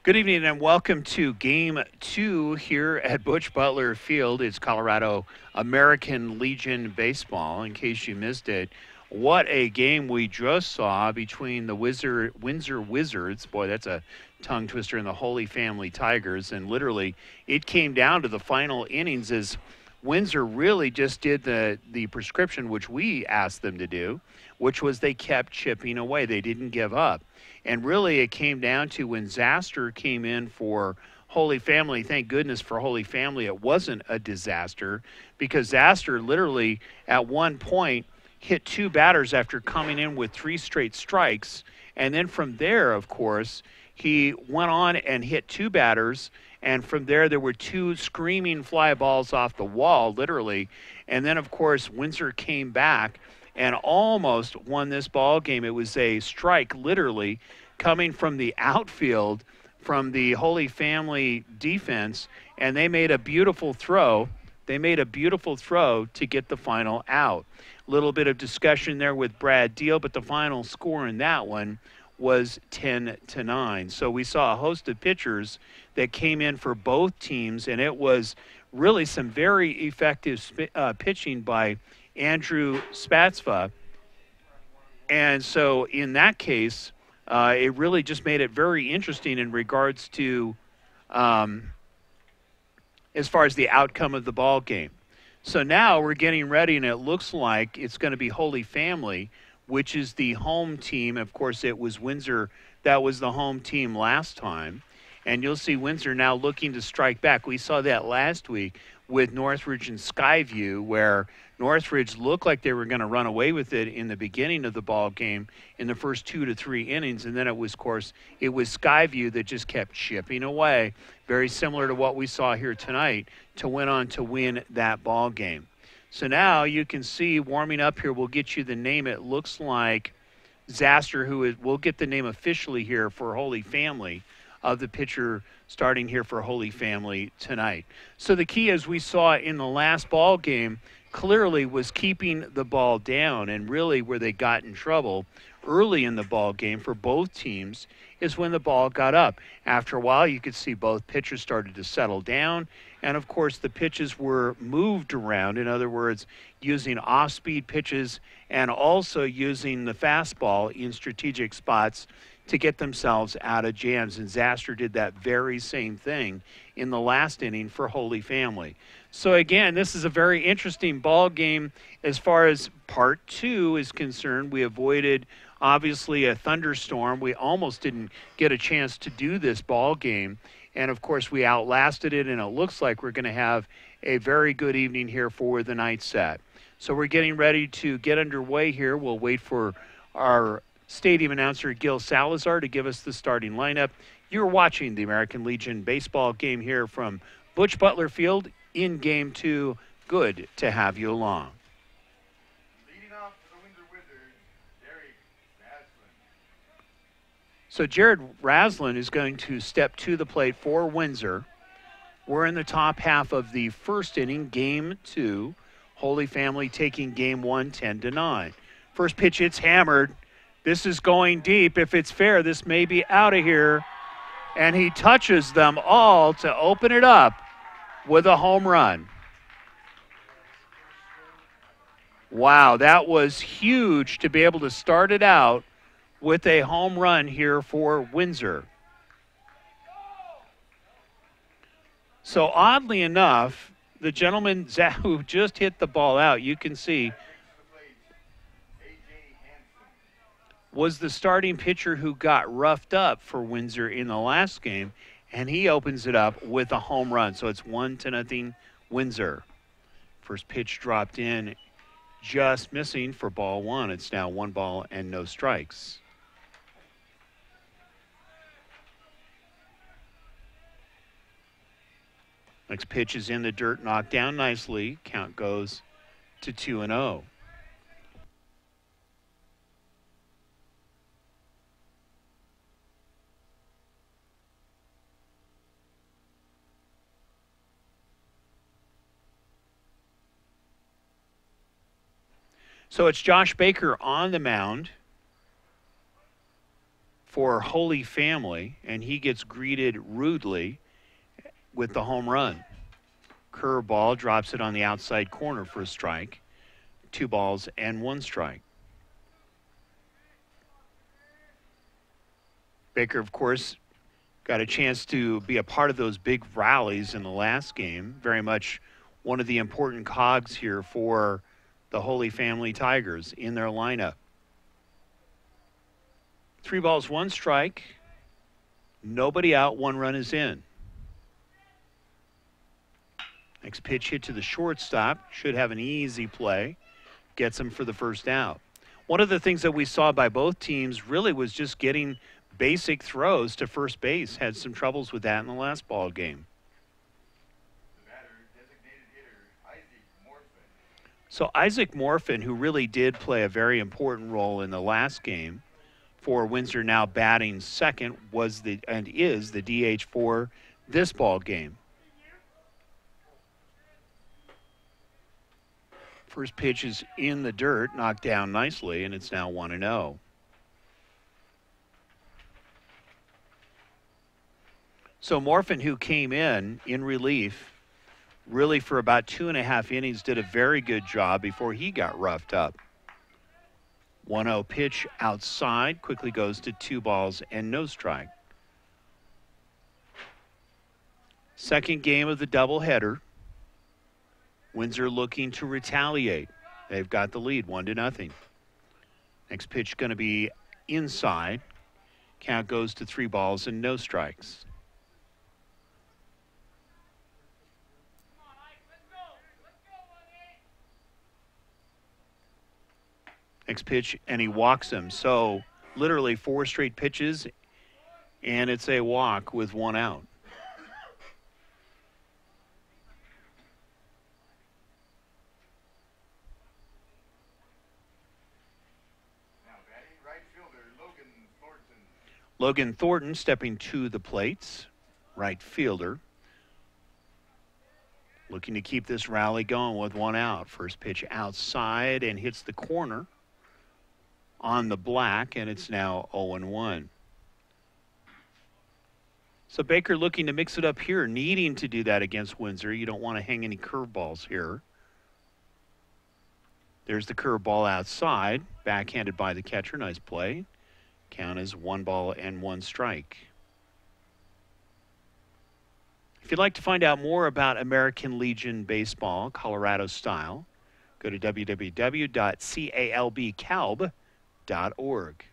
Good evening and welcome to Game 2 here at Butch Butler Field. It's Colorado American Legion Baseball, in case you missed it. What a game we just saw between the Windsor Wizards, boy, that's a tongue twister, and the Holy Family Tigers. And literally, it came down to the final innings as Windsor really just did the prescription which we asked them to do, which was they kept chipping away. They didn't give up. And really, it came down to when Zaster came in for Holy Family. Thank goodness for Holy Family, it wasn't a disaster, because Zaster literally at one point hit two batters after coming in with three straight strikes. And then from there, of course, he went on and hit two batters. And from there were two screaming fly balls off the wall, literally. And then, of course, Windsor came back and almost won this ball game. It was a strike, literally, coming from the outfield from the Holy Family defense, and they made a beautiful throw. They made a beautiful throw to get the final out. A little bit of discussion there with Brad Deal, but the final score in that one was 10-9. So we saw a host of pitchers that came in for both teams, and it was really some very effective pitching by Andrew Spatzva. And so in that case, it really just made it very interesting in regards to as far as the outcome of the ball game. So now we're getting ready, and it looks like it's going to be Holy Family, which is the home team. Of course, it was Windsor that was the home team last time. And you'll see Windsor now looking to strike back. We saw that last week with Northridge and Skyview, where Northridge looked like they were going to run away with it in the beginning of the ball game in the first 2 to 3 innings. And then it was Skyview that just kept chipping away, very similar to what we saw here tonight, to went on to win that ball game. So now you can see warming up here, we'll get you the name. It looks like Zaster, we'll get the name officially here for Holy Family, of the pitcher starting here for Holy Family tonight. So the key, as we saw in the last ball game, clearly was keeping the ball down, and really where they got in trouble early in the ball game for both teams is when the ball got up. After a while, you could see both pitchers started to settle down, and of course the pitches were moved around. In other words, using off-speed pitches and also using the fastball in strategic spots to get themselves out of jams. And Zaster did that very same thing in the last inning for Holy Family. So again, this is a very interesting ball game as far as part two is concerned. We avoided, obviously, a thunderstorm. We almost didn't get a chance to do this ball game. And of course, we outlasted it, and it looks like we're going to have a very good evening here for the night set. So we're getting ready to get underway here. We'll wait for our stadium announcer Gil Salazar to give us the starting lineup. You're watching the American Legion baseball game here from Butch Butler Field in Game 2. Good to have you along. Leading off for the Windsor Wizards, Jared Raslin. So Jared Raslin is going to step to the plate for Windsor. We're in the top half of the first inning, Game 2. Holy Family taking Game 1, 10-9. First pitch, it's hammered. This is going deep. If it's fair, this may be out of here. And he touches them all to open it up with a home run. Wow, that was huge to be able to start it out with a home run here for Windsor. So oddly enough, the gentleman who just hit the ball out, you can see, was the starting pitcher who got roughed up for Windsor in the last game, and he opens it up with a home run. So it's 1-0 Windsor. First pitch dropped in, just missing for ball one. It's now 1 ball and no strikes. Next pitch is in the dirt, knocked down nicely. Count goes to 2-0. So it's Josh Baker on the mound for Holy Family, and he gets greeted rudely with the home run. Curveball, drops it on the outside corner for a strike. 2 balls and 1 strike. Baker, of course, got a chance to be a part of those big rallies in the last game. Very much one of the important cogs here for the Holy Family Tigers in their lineup. 3 balls, 1 strike. Nobody out, 1 run is in. Next pitch hit to the shortstop. Should have an easy play. Gets him for the first out. One of the things that we saw by both teams really was just getting basic throws to first base. Had some troubles with that in the last ball game. The batter, designated hitter, Isaac Morphin. So Isaac Morphin, who really did play a very important role in the last game for Windsor, now batting second, was and is the DH for this ball game. First pitch is in the dirt, knocked down nicely, and it's now 1-0. So Morphin, who came in relief, really for about 2.5 innings, did a very good job before he got roughed up. 1-0 pitch outside, quickly goes to 2 balls and no strike. Second game of the doubleheader. Windsor looking to retaliate. They've got the lead 1-0. Next pitch going to be inside. Count goes to 3 balls and no strikes. Next pitch, and he walks him. So literally 4 straight pitches, and it's a walk with 1 out. Logan Thornton stepping to the plates, right fielder. Looking to keep this rally going with 1 out. First pitch outside and hits the corner on the black, and it's now 0-1. So Baker looking to mix it up here, needing to do that against Windsor. You don't want to hang any curveballs here. There's the curveball outside, backhanded by the catcher. Nice play. Count is 1 ball and 1 strike. If you'd like to find out more about American Legion Baseball, Colorado style, go to www.calbcalb.org.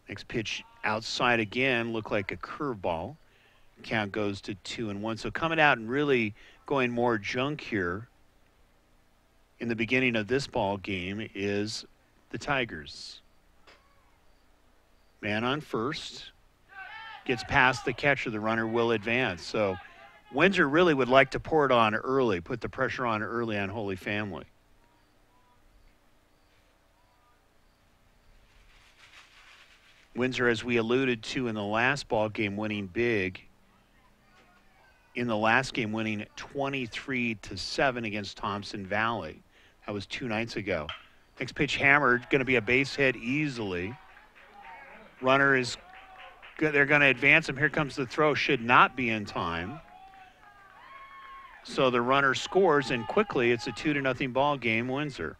Next pitch outside again, looked like a curveball. Count goes to 2-1. So coming out and really going more junk here in the beginning of this ball game is the Tigers. Man on first. Gets past the catcher. The runner will advance. So Windsor really would like to pour it on early, put the pressure on early on Holy Family. Windsor, as we alluded to in the last ball game, winning big. In the last game, winning 23-7 against Thompson Valley. That was 2 nights ago. Next pitch hammered, going to be a base hit easily. Runner is good. They're going to advance him. Here comes the throw. Should not be in time. So the runner scores, and quickly it's a 2-0 ball game, Windsor.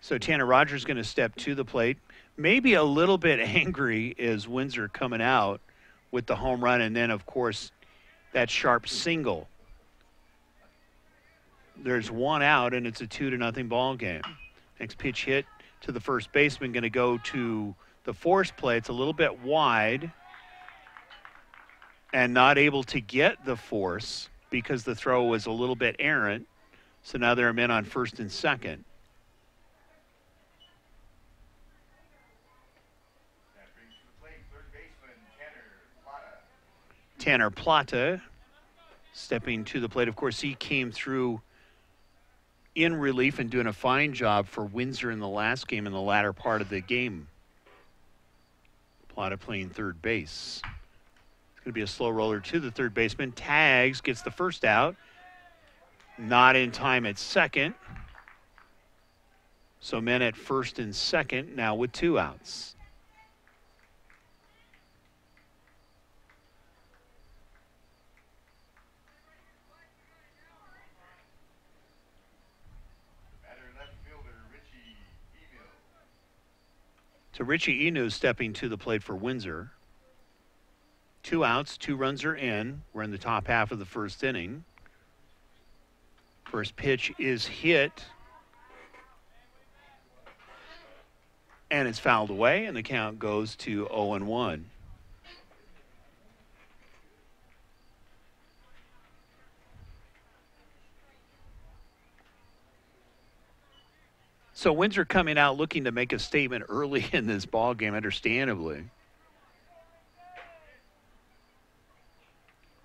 So Tanner Rogers going to step to the plate. Maybe a little bit angry is Windsor coming out with the home run, and then, of course, that sharp single. There's 1 out, and it's a 2-0 ball game. Next pitch hit to the first baseman, going to go to the force play. It's a little bit wide and not able to get the force because the throw was a little bit errant. So now they're in on first and second. Tanner Plata stepping to the plate. Of course, he came through in relief and doing a fine job for Windsor in the last game, in the latter part of the game. Plata playing third base. Going to be a slow roller to the third baseman. Tags, gets the first out. Not in time at second. So men at first and second now with 2 outs. So Richie Inu stepping to the plate for Windsor. 2 outs, 2 runs are in. We're in the top half of the first inning. First pitch is hit. And it's fouled away, and the count goes to 0-1. So Windsor coming out looking to make a statement early in this ball game, understandably.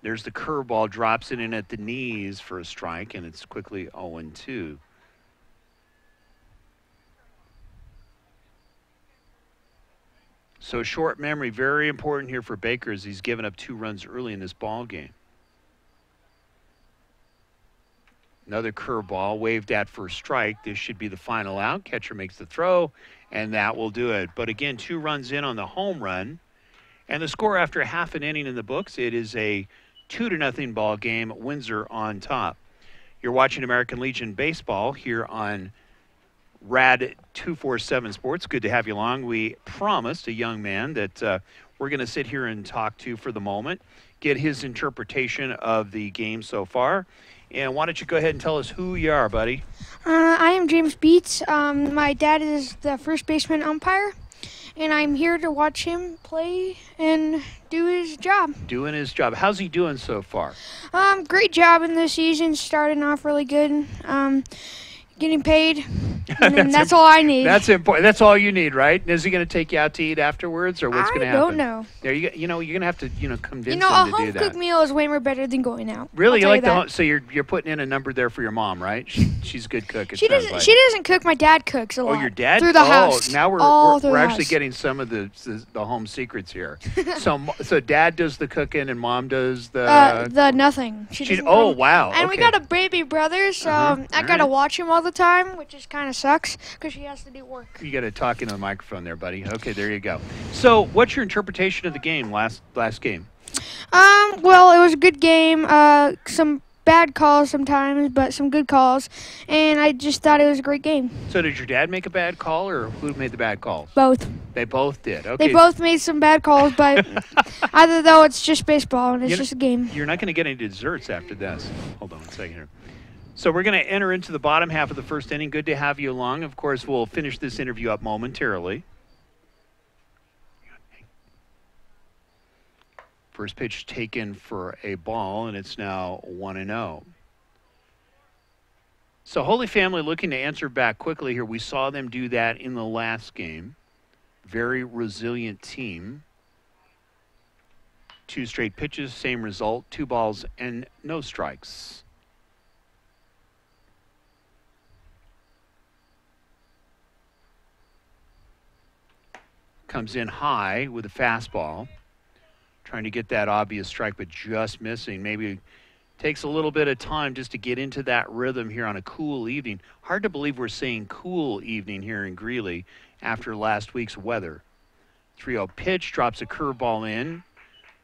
There's the curveball, drops it in at the knees for a strike, and it's quickly 0-2. So short memory, very important here for Baker as he's given up 2 runs early in this ball game. Another curveball waved at for a strike. This should be the final out. Catcher makes the throw, and that will do it. But again, 2 runs in on the home run. And the score after half an inning in the books, it is a 2-0 ball game, Windsor on top. You're watching American Legion Baseball here on Rad 247 Sports. Good to have you along. We promised a young man that we're going to sit here and talk to for the moment, get his interpretation of the game so far. And why don't you go ahead and tell us who you are, buddy? I am James Beats. My dad is the first baseman umpire, and I'm here to watch him play and do his job. Doing his job. How's he doing so far? Great job in the season, starting off really good. Getting paid, and that's all I need. That's important. That's all you need, right? Is he going to take you out to eat afterwards, or what's going to happen? I don't know. There, you know, you're going to have to, convince him a to do that. home cooked meal is way more better than going out. Really, I'll you like tell the home, so you're putting in a number there for your mom, right? She's a good cook. She doesn't cook. My dad cooks a lot. Oh, your dad through the house. Now we're actually getting some of the home secrets here. so dad does the cooking and mom does the nothing. Oh wow! And okay. we got a baby brother, so I gotta watch him all the time, which is kind of sucks because she has to do work. You got to talk into the microphone there, buddy. Okay, there you go. So, what's your interpretation of the game last game? Well, it was a good game. Some bad calls sometimes, but some good calls, and I just thought it was a great game. So, did your dad make a bad call, or who made the bad calls? Both. They both did. Okay. They both made some bad calls, but either though, it's just baseball and it's just a game. You're not going to get any desserts after this. Hold on one second here. So we're going to enter into the bottom half of the first inning. Good to have you along. Of course, we'll finish this interview up momentarily. First pitch taken for a ball, and it's now 1-0. So Holy Family looking to answer back quickly here. We saw them do that in the last game. Very resilient team. 2 straight pitches, same result, 2 balls and no strikes. Comes in high with a fastball. Trying to get that obvious strike, but just missing. Maybe takes a little bit of time just to get into that rhythm here on a cool evening. Hard to believe we're saying cool evening here in Greeley after last week's weather. 3-0 pitch, drops a curveball in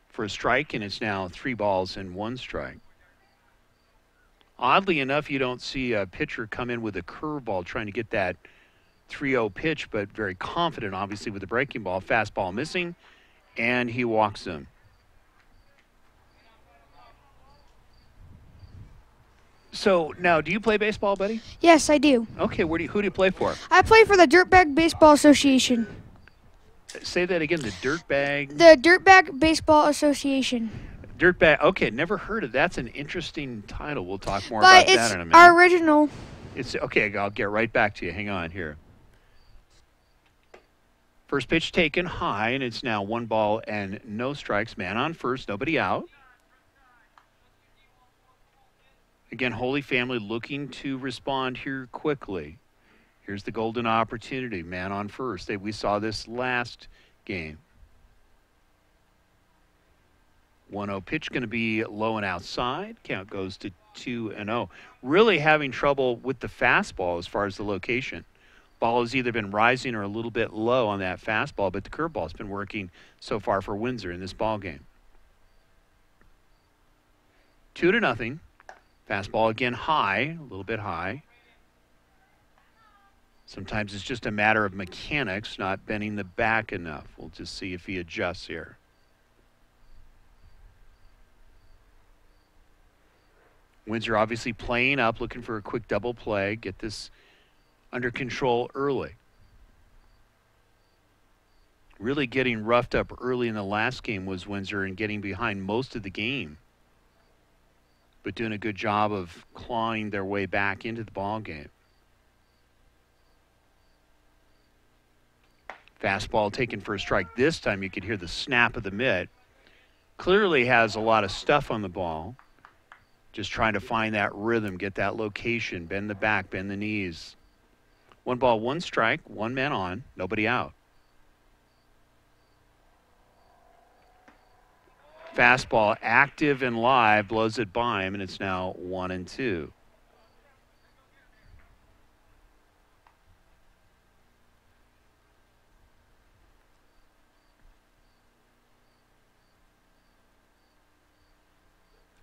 for a strike, and it's now 3 balls and 1 strike. Oddly enough, you don't see a pitcher come in with a curveball trying to get that 3-0 pitch, but very confident, obviously, with the breaking ball. Fastball missing, and he walks him. So, now, do you play baseball, buddy? Yes, I do. Okay, who do you play for? I play for the Dirtbag Baseball Association. Say that again, the Dirtbag? The Dirtbag Baseball Association. Dirtbag, okay, never heard of that. That's an interesting title. We'll talk more about that in a minute. But it's our original. It's okay, I'll get right back to you. Hang on here. First pitch taken high, and it's now 1 ball and no strikes. Man on first, nobody out. Again, Holy Family looking to respond here quickly. Here's the golden opportunity. Man on first. We saw this last game. 1-0 pitch going to be low and outside. Count goes to 2-0. Really having trouble with the fastball as far as the location. Ball has either been rising or a little bit low on that fastball, but the curveball's been working so far for Windsor in this ball game. 2-0. Fastball again high, a little bit high. Sometimes it's just a matter of mechanics, not bending the back enough. We'll just see if he adjusts here. Windsor obviously playing up, looking for a quick double play, get this under control early. Really getting roughed up early in the last game was Windsor and getting behind most of the game, but doing a good job of clawing their way back into the ball game. Fastball taken for a strike. This time you could hear the snap of the mitt. Clearly has a lot of stuff on the ball. Just trying to find that rhythm, get that location, bend the back, bend the knees. 1 ball, 1 strike, 1 man on, nobody out. Fastball active and live, blows it by him, and it's now 1-2.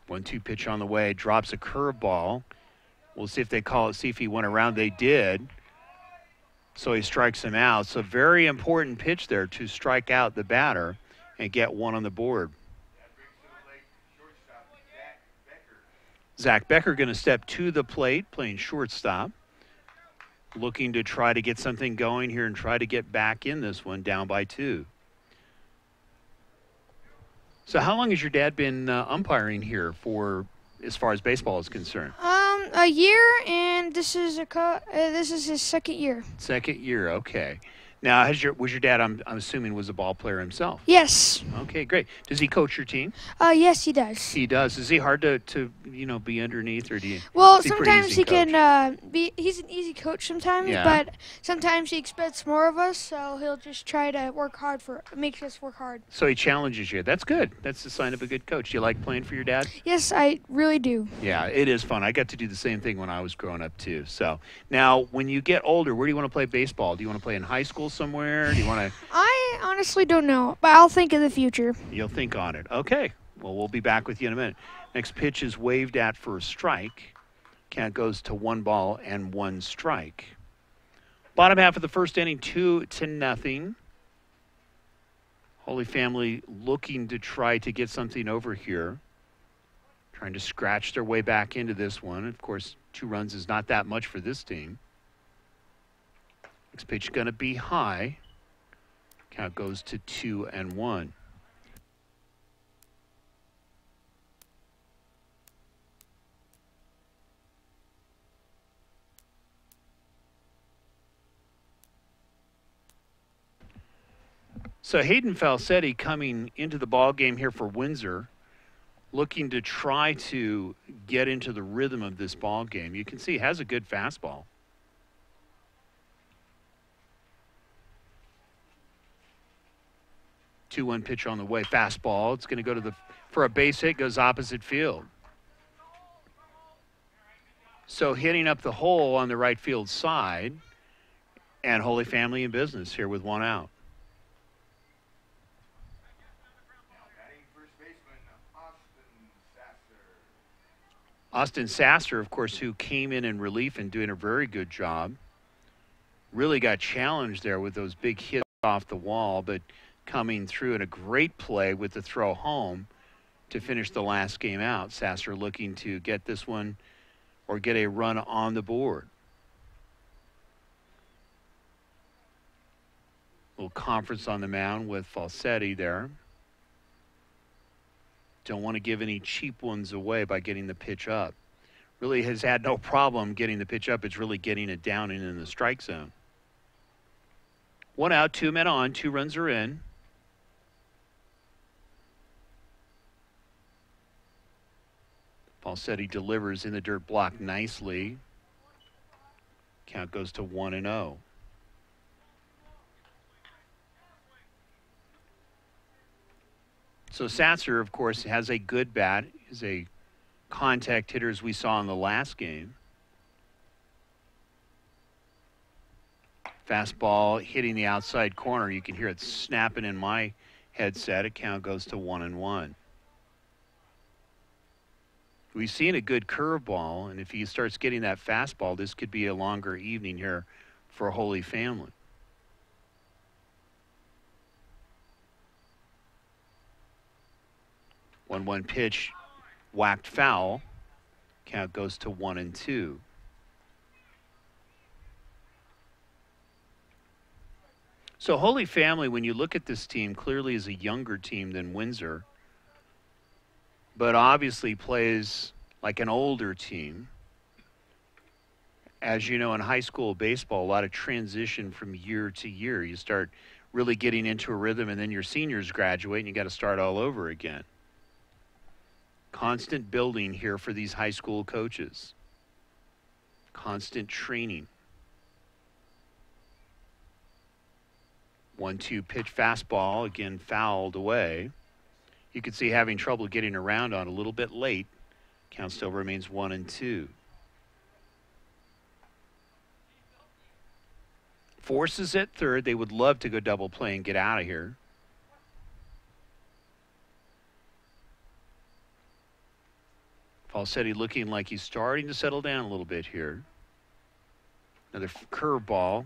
One-two pitch on the way, drops a curveball. We'll see if they call it, see if he went around. They did. So he strikes him out. So very important pitch there to strike out the batter and get 1 on the board. Zach Becker going to step to the plate, playing shortstop. Looking to try to get something going here and try to get back in this one, down by 2. So how long has your dad been umpiring here for, as far as baseball is concerned? A year, and this is his second year. Second year, okay. Now, was your dad, I'm assuming, was a ball player himself? Yes. Okay, great. Does he coach your team? Yes, he does. He does. Is he hard to be underneath, or do you? Well, sometimes he can be. He's an easy coach sometimes, Yeah. but sometimes he expects more of us, so he'll just try to makes us work hard. So he challenges you. That's good. That's the sign of a good coach. Do you like playing for your dad? Yes, I really do. Yeah, it is fun. I got to do the same thing when I was growing up too. So now, when you get older, where do you want to play baseball? Do you want to play in high school somewhere? Do you want to? I honestly don't know, but I'll think in the future. You'll think on it. Okay. Well, we'll be back with you in a minute. Next pitch is waved at for a strike. Count goes to 1 ball and 1 strike. Bottom half of the first inning, 2-0. Holy Family looking to try to get something over here. Trying to scratch their way back into this one. Of course, 2 runs is not that much for this team. Next pitch going to be high. Count goes to 2-1. So Hayden Falsetti coming into the ball game here for Windsor, looking to try to get into the rhythm of this ball game. You can see he has a good fastball. 2-1 pitch on the way. Fastball. It's going to go for a base hit, goes opposite field. So hitting up the hole on the right field side, and Holy Family in business here with 1 out. Austin Sasser, of course, who came in relief and doing a very good job. Really got challenged there with those big hits off the wall, but coming through in a great play with the throw home to finish the last game out. Sasser looking to get this one or get a run on the board. Little conference on the mound with Falsetti there. Don't want to give any cheap ones away by getting the pitch up. Really has had no problem getting the pitch up. It's really getting it down and in the strike zone. 1 out, 2 men on, 2 runs are in. Falsetti delivers in the dirt block nicely. Count goes to 1-0. So Satzer, of course, has a good bat, is a contact hitter as we saw in the last game. Fastball hitting the outside corner. You can hear it snapping in my headset. It count goes to 1-1. We've seen a good curveball, and if he starts getting that fastball, this could be a longer evening here for Holy Family. One pitch, whacked foul. Count goes to 1-2. So Holy Family, when you look at this team, clearly is a younger team than Windsor, but obviously plays like an older team. As you know, in high school baseball, a lot of transition from year to year. You start really getting into a rhythm, and then your seniors graduate, and you got to start all over again. Constant building here for these high school coaches. Constant training. 1-2 pitch fastball, again fouled away. You can see having trouble getting around on a little bit late. Count still remains 1-2. Forces at third. They would love to go double play and get out of here. Falsetti looking like he's starting to settle down a little bit here. Another curveball.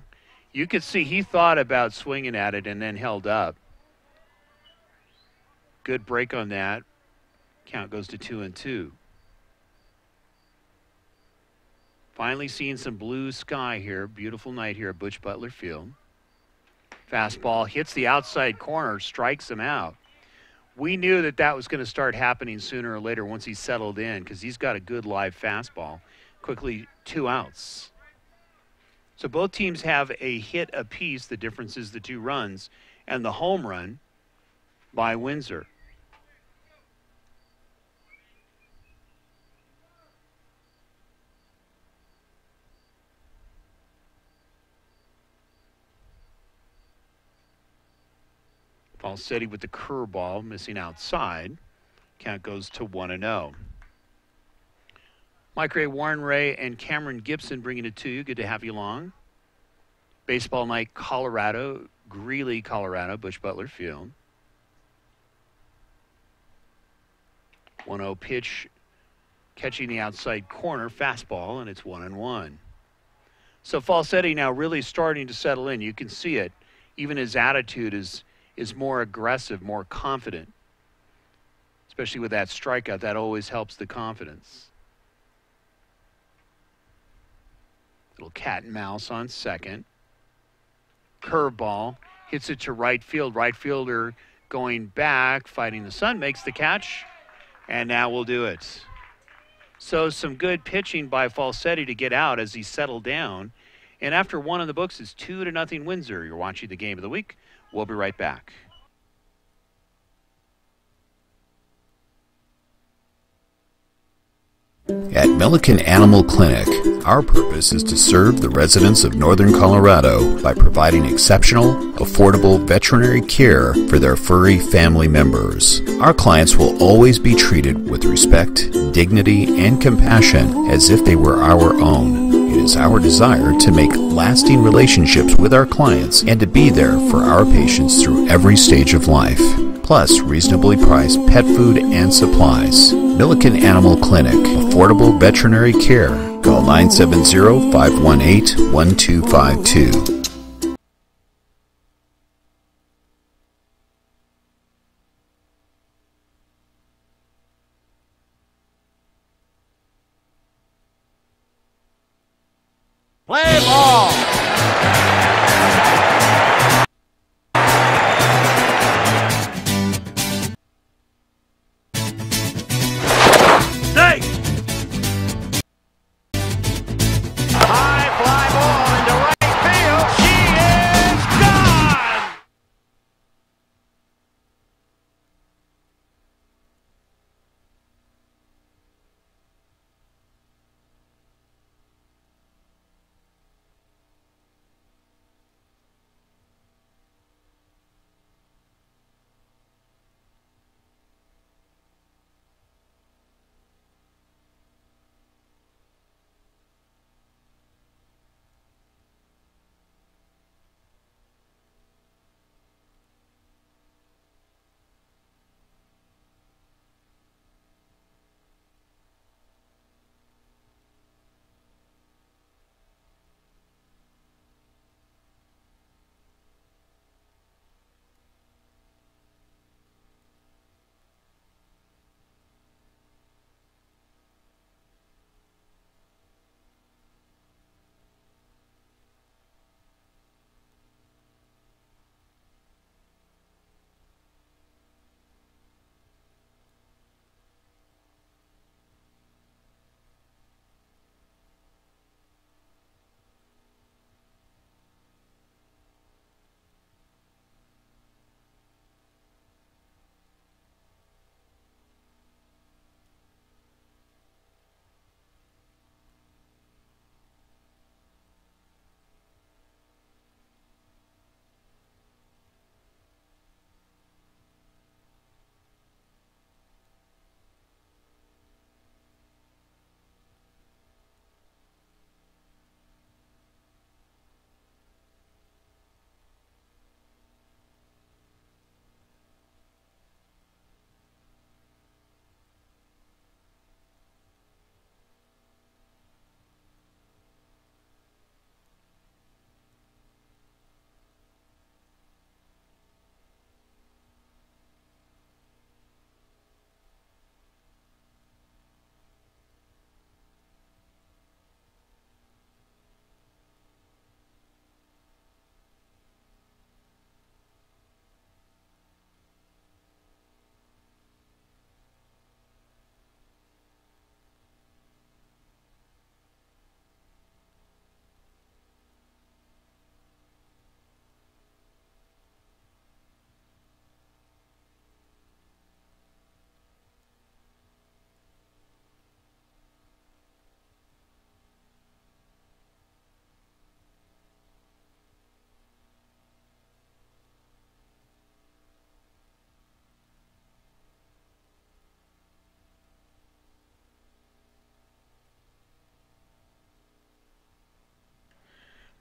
You could see he thought about swinging at it and then held up. Good break on that. Count goes to 2-2. Finally seeing some blue sky here. Beautiful night here at Butch Butler Field. Fastball hits the outside corner, strikes him out. We knew that that was going to start happening sooner or later once he settled in, because he's got a good live fastball. Quickly, 2 outs. So both teams have a hit apiece. The difference is the 2 runs and the home run by Windsor. Falsetti with the curveball, missing outside. Count goes to 1-0. Mike Ray, Warren Ray, and Cameron Gibson bringing it to you. Good to have you along. Baseball night, Colorado, Greeley, Colorado, Butch Butler Field. 1-0 pitch, catching the outside corner, fastball, and it's 1-1. So Falsetti now really starting to settle in. You can see it. Even his attitude is more aggressive, more confident. Especially with that strikeout, that always helps the confidence. Little cat and mouse on second. Curveball, hits it to right field. Right fielder going back, fighting the sun, makes the catch, and now we'll do it. So some good pitching by Falsetti to get out as he settled down. And after 1 in the books, it's 2-0 Windsor. You're watching the game of the week. We'll be right back. At Milliken Animal Clinic, our purpose is to serve the residents of Northern Colorado by providing exceptional, affordable veterinary care for their furry family members. Our clients will always be treated with respect, dignity, and compassion as if they were our own. It is our desire to make lasting relationships with our clients and to be there for our patients through every stage of life. Plus reasonably priced pet food and supplies. Milliken Animal Clinic, affordable veterinary care. Call 970-518-1252. Play ball!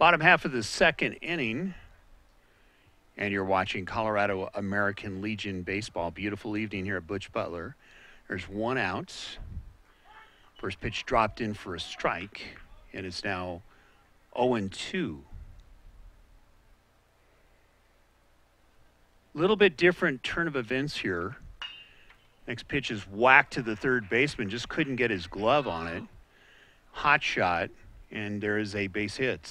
Bottom half of the second inning. And you're watching Colorado American Legion baseball. Beautiful evening here at Butch Butler. There's one out. First pitch dropped in for a strike, and it's now 0-2. Little bit different turn of events here. Next pitch is whacked to the third baseman, just couldn't get his glove on it. Hot shot, and there is a base hit.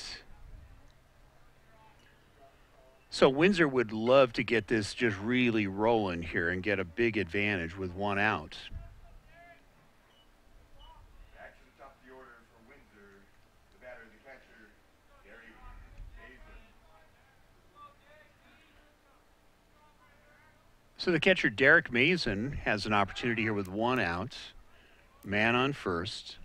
So Windsor would love to get this just really rolling here and get a big advantage with one out. Back to the top of the order for Windsor. The batter, the catcher, Gary Hazen. So the catcher, Derek Mason, has an opportunity here with one out. Man on first.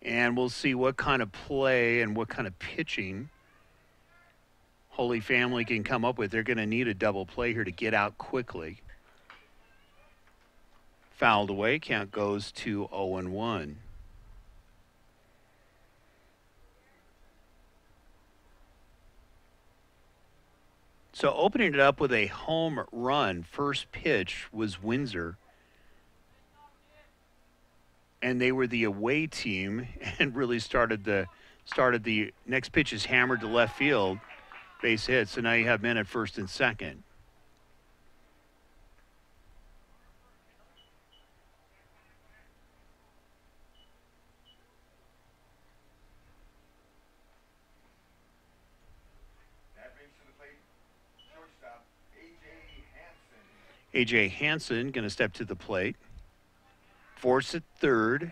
And we'll see what kind of play and what kind of pitching Holy Family can come up with. They're going to need a double play here to get out quickly. Fouled away. Count goes to 0-1. So opening it up with a home run, first pitch was Windsor. And they were the away team and really started the next pitch is hammered to left field, base hit. So now you have men at first and second. That brings to the plate shortstop A.J. Hansen. A.J. Hansen going to step to the plate. Force at third.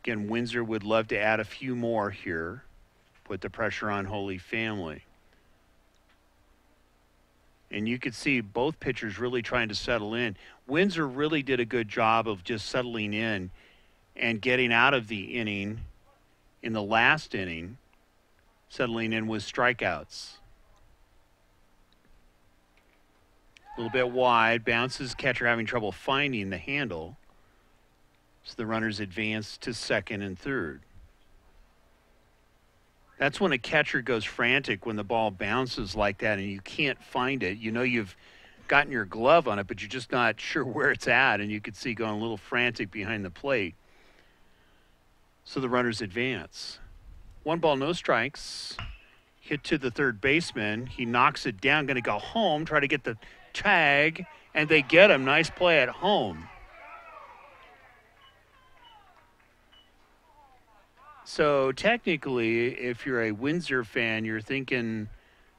Again, Windsor would love to add a few more here. Put the pressure on Holy Family. And you could see both pitchers really trying to settle in. Windsor really did a good job of just settling in and getting out of the inning in the last inning, settling in with strikeouts. A little bit wide, bounces, catcher having trouble finding the handle. So the runners advance to second and third. That's when a catcher goes frantic, when the ball bounces like that and you can't find it. You know you've gotten your glove on it, but you're just not sure where it's at, and you could see going a little frantic behind the plate. So the runners advance. 1 ball, no strikes. Hit to the third baseman. He knocks it down, going to go home, try to get the tag, and they get him. Nice play at home. So technically, if you're a Windsor fan, you're thinking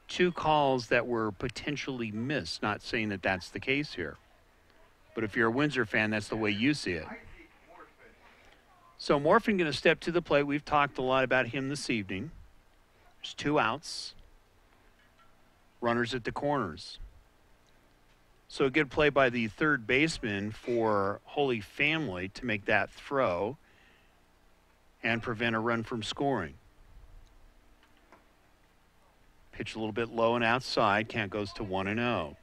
2 calls that were potentially missed. Not saying that that's the case here. But if you're a Windsor fan, that's the way you see it. So Morphin going to step to the plate. We've talked a lot about him this evening. There's 2 outs. Runners at the corners. So a good play by the third baseman for Holy Family to make that throw and prevent a run from scoring. Pitch a little bit low and outside. Count goes to 1-0.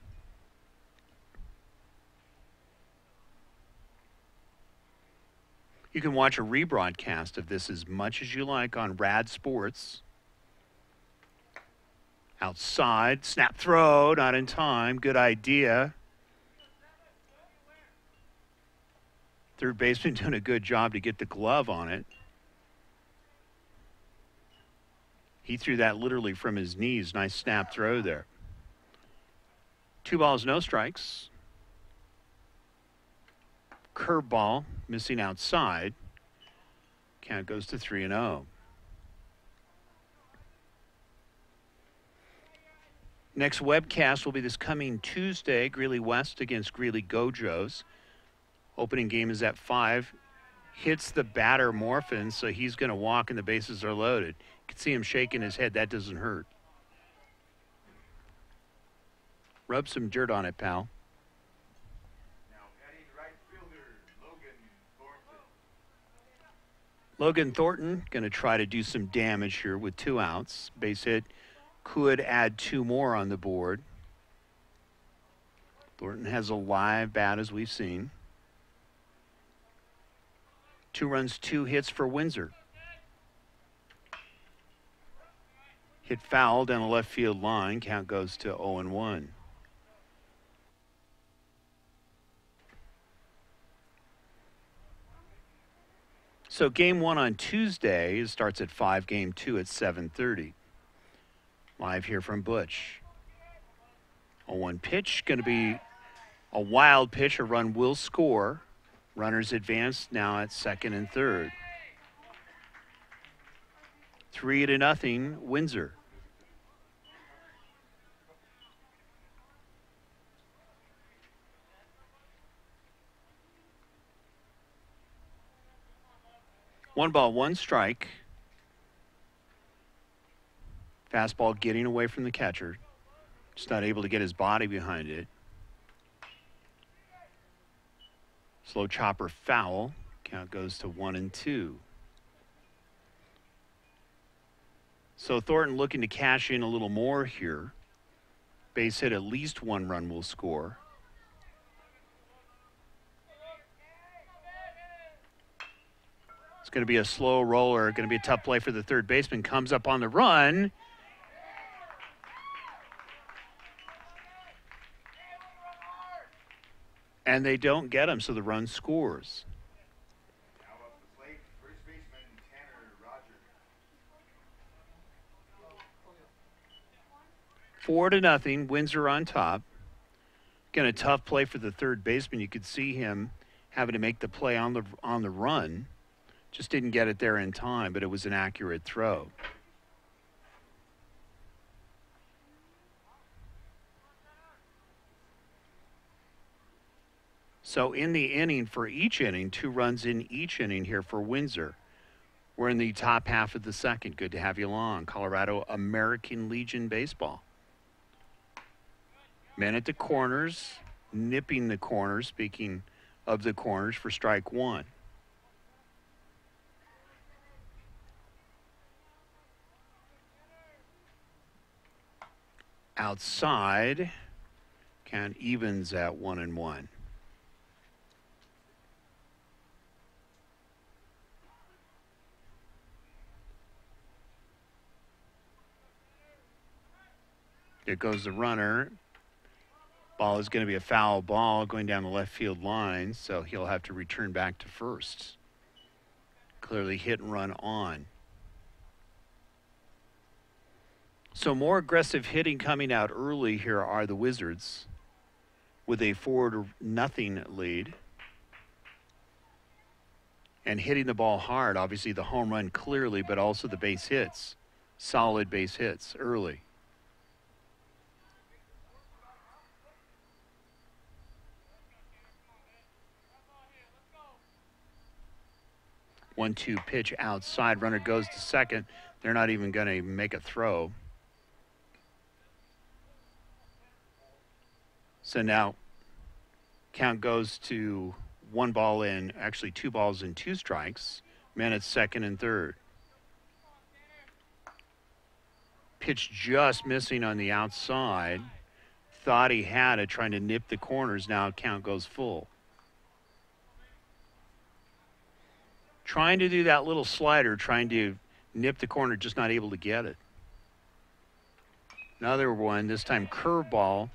You can watch a rebroadcast of this as much as you like on Rad Sports. Outside, snap throw, not in time. Good idea. Third baseman doing a good job to get the glove on it. He threw that literally from his knees. Nice snap throw there. 2 balls, no strikes. Curveball, missing outside. Count goes to 3-0. Next webcast will be this coming Tuesday, Greeley West against Greeley Gojos. Opening game is at 5. Hits the batter Morphin, so he's going to walk and the bases are loaded. You can see him shaking his head. That doesn't hurt. Rub some dirt on it, pal. Now batting right fielder, Logan Thornton. Logan Thornton going to try to do some damage here with 2 outs. Base hit could add 2 more on the board. Thornton has a live bat, as we've seen. 2 runs, 2 hits for Windsor. Hit foul down the left field line. Count goes to 0-1. So game 1 on Tuesday starts at 5, game 2 at 7:30. Live here from Butch. 0-1 pitch, going to be a wild pitch. A run will score. Runners advance now at second and third. 3-0, Windsor. One ball, one strike. Fastball getting away from the catcher. Just not able to get his body behind it. Slow chopper foul. Count goes to 1-2. So Thornton looking to cash in a little more here. Base hit, at least 1 run will score. It's going to be a slow roller. Going to be a tough play for the third baseman. Comes up on the run. And they don't get him, so the run scores. Now up the plate, first baseman Tanner Rogers. 4-0, Windsor on top. Again, a tough play for the third baseman. You could see him having to make the play on the run. Just didn't get it there in time, but it was an accurate throw. So in the inning, for each inning, 2 runs in each inning here for Windsor. We're in the top half of the second. Good to have you along. Colorado American Legion Baseball. Men at the corners, nipping the corners, speaking of the corners, for strike 1. Outside, count evens at 1-1. There goes the runner. Ball is going to be a foul ball going down the left field line, so he'll have to return back to first. Clearly hit and run on. So more aggressive hitting coming out early here are the Wizards with a 4-0 lead. And hitting the ball hard, obviously the home run clearly, but also the base hits. Solid base hits early. One-two pitch outside. Runner goes to second. They're not even going to make a throw. So now count goes to 1 ball in, actually 2 balls and 2 strikes. Man at second and third. Pitch just missing on the outside. Thought he had it, trying to nip the corners. Now count goes full. Trying to do that little slider, trying to nip the corner, just not able to get it. Another one, this time curveball,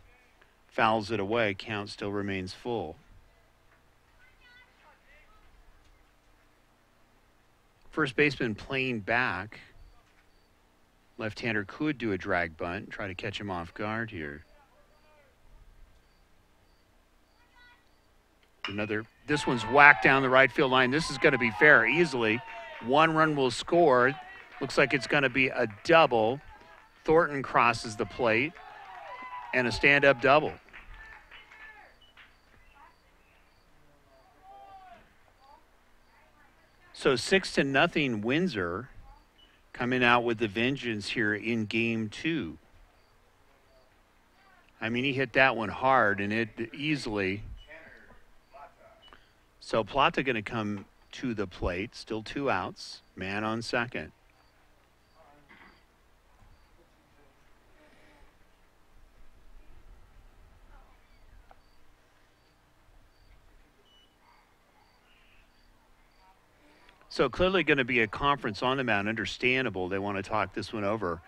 fouls it away. Count still remains full. First baseman playing back. Left-hander could do a drag bunt, try to catch him off guard here. This one's whacked down the right field line. This is going to be fair easily. 1 run will score. Looks like it's going to be a double. Thornton crosses the plate and a stand-up double. So 6-0 Windsor coming out with the vengeance here in game 2. I mean, he hit that one hard and it easily. So Plata going to come to the plate. Still 2 outs. Man on second. So clearly going to be a conference on the mound. Understandable. They want to talk this one over.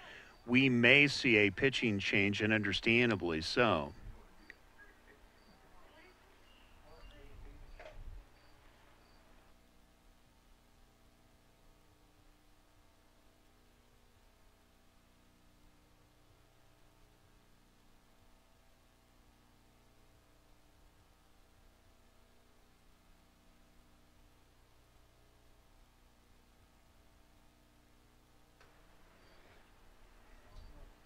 We may see a pitching change, and understandably so.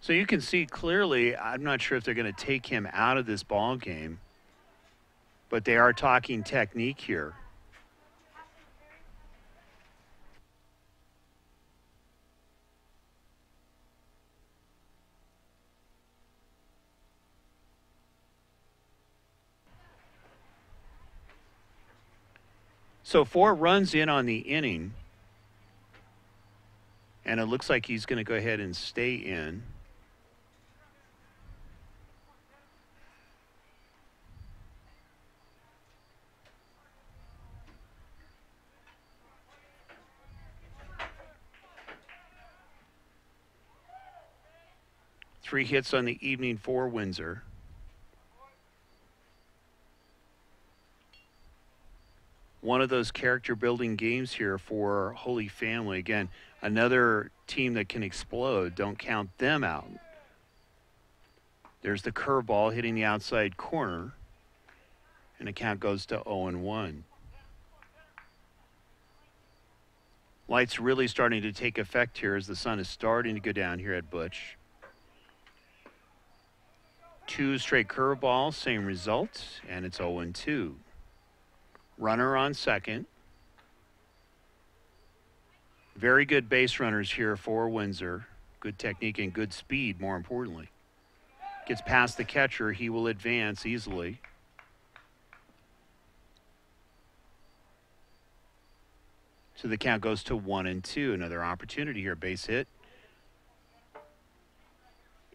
So you can see clearly, I'm not sure if they're going to take him out of this ball game, but they are talking technique here. So 4 runs in on the inning, and it looks like he's going to go ahead and stay in. Three hits on the evening for Windsor. One of those character building games here for Holy Family. Again, another team that can explode. Don't count them out. There's the curveball hitting the outside corner, and the count goes to 0-1. Light's really starting to take effect here as the sun is starting to go down here at Butch. 2 straight curveballs, same result, and it's 0-2. Runner on second. Very good base runners here for Windsor. Good technique and good speed, more importantly. Gets past the catcher, he will advance easily. So the count goes to 1-2. Another opportunity here, base hit.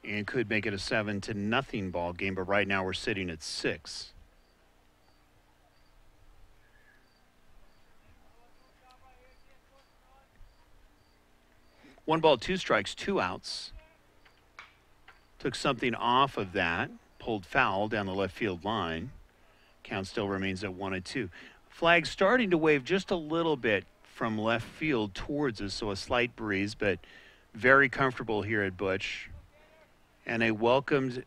And could make it a 7-0 ball game, but right now we're sitting at 6. One ball, 2 strikes, 2 outs. Took something off of that, pulled foul down the left field line. Count still remains at 1-2. Flag starting to wave just a little bit from left field towards us, so a slight breeze, but very comfortable here at Butch. And a welcomed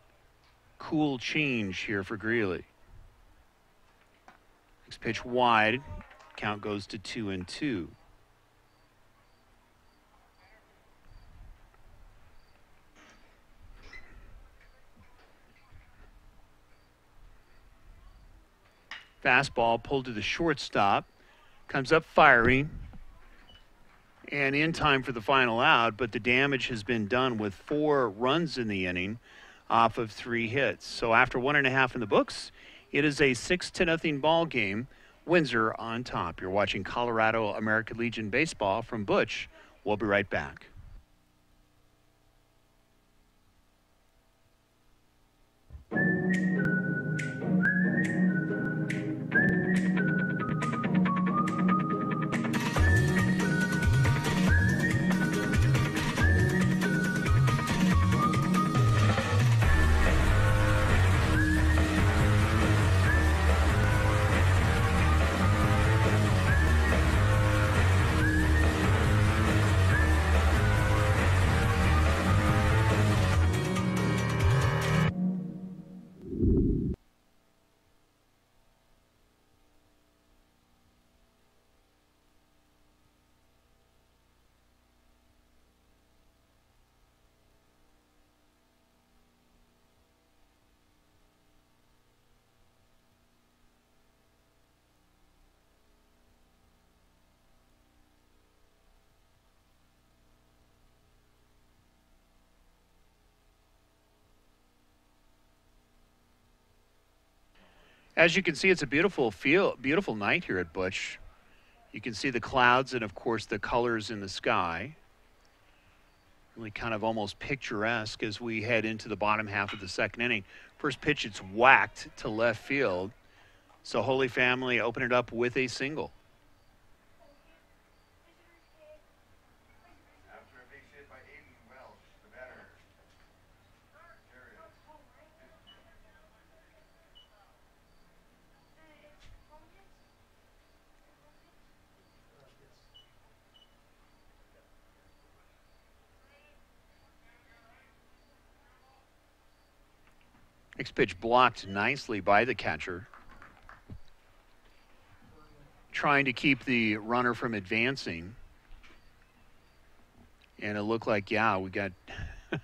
cool change here for Greeley. Next pitch wide, count goes to 2-2. Fastball pulled to the shortstop, comes up firing, and in time for the final out, but the damage has been done with 4 runs in the inning off of 3 hits. So after 1.5 in the books, it is a 6-0 ball game. Windsor on top. You're watching Colorado American Legion baseball from Butch. We'll be right back. As you can see, it's a beautiful night here at Butch. You can see the clouds and, of course, the colors in the sky. Really kind of almost picturesque as we head into the bottom half of the second inning. First pitch, it's whacked to left field. So Holy Family open it up with a single. Next pitch blocked nicely by the catcher. Trying to keep the runner from advancing. And it looked like, yeah, we got a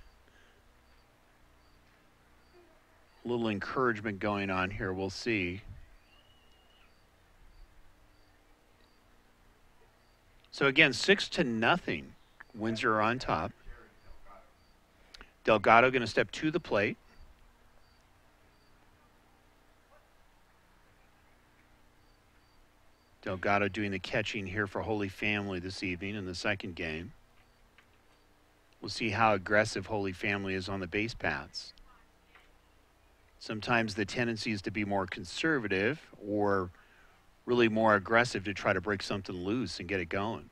little encouragement going on here. We'll see. So again, 6-0. Windsor on top. Delgado going to step to the plate. Delgado doing the catching here for Holy Family this evening in the second game. We'll see how aggressive Holy Family is on the base paths. Sometimes the tendency is to be more conservative or really more aggressive to try to break something loose and get it going.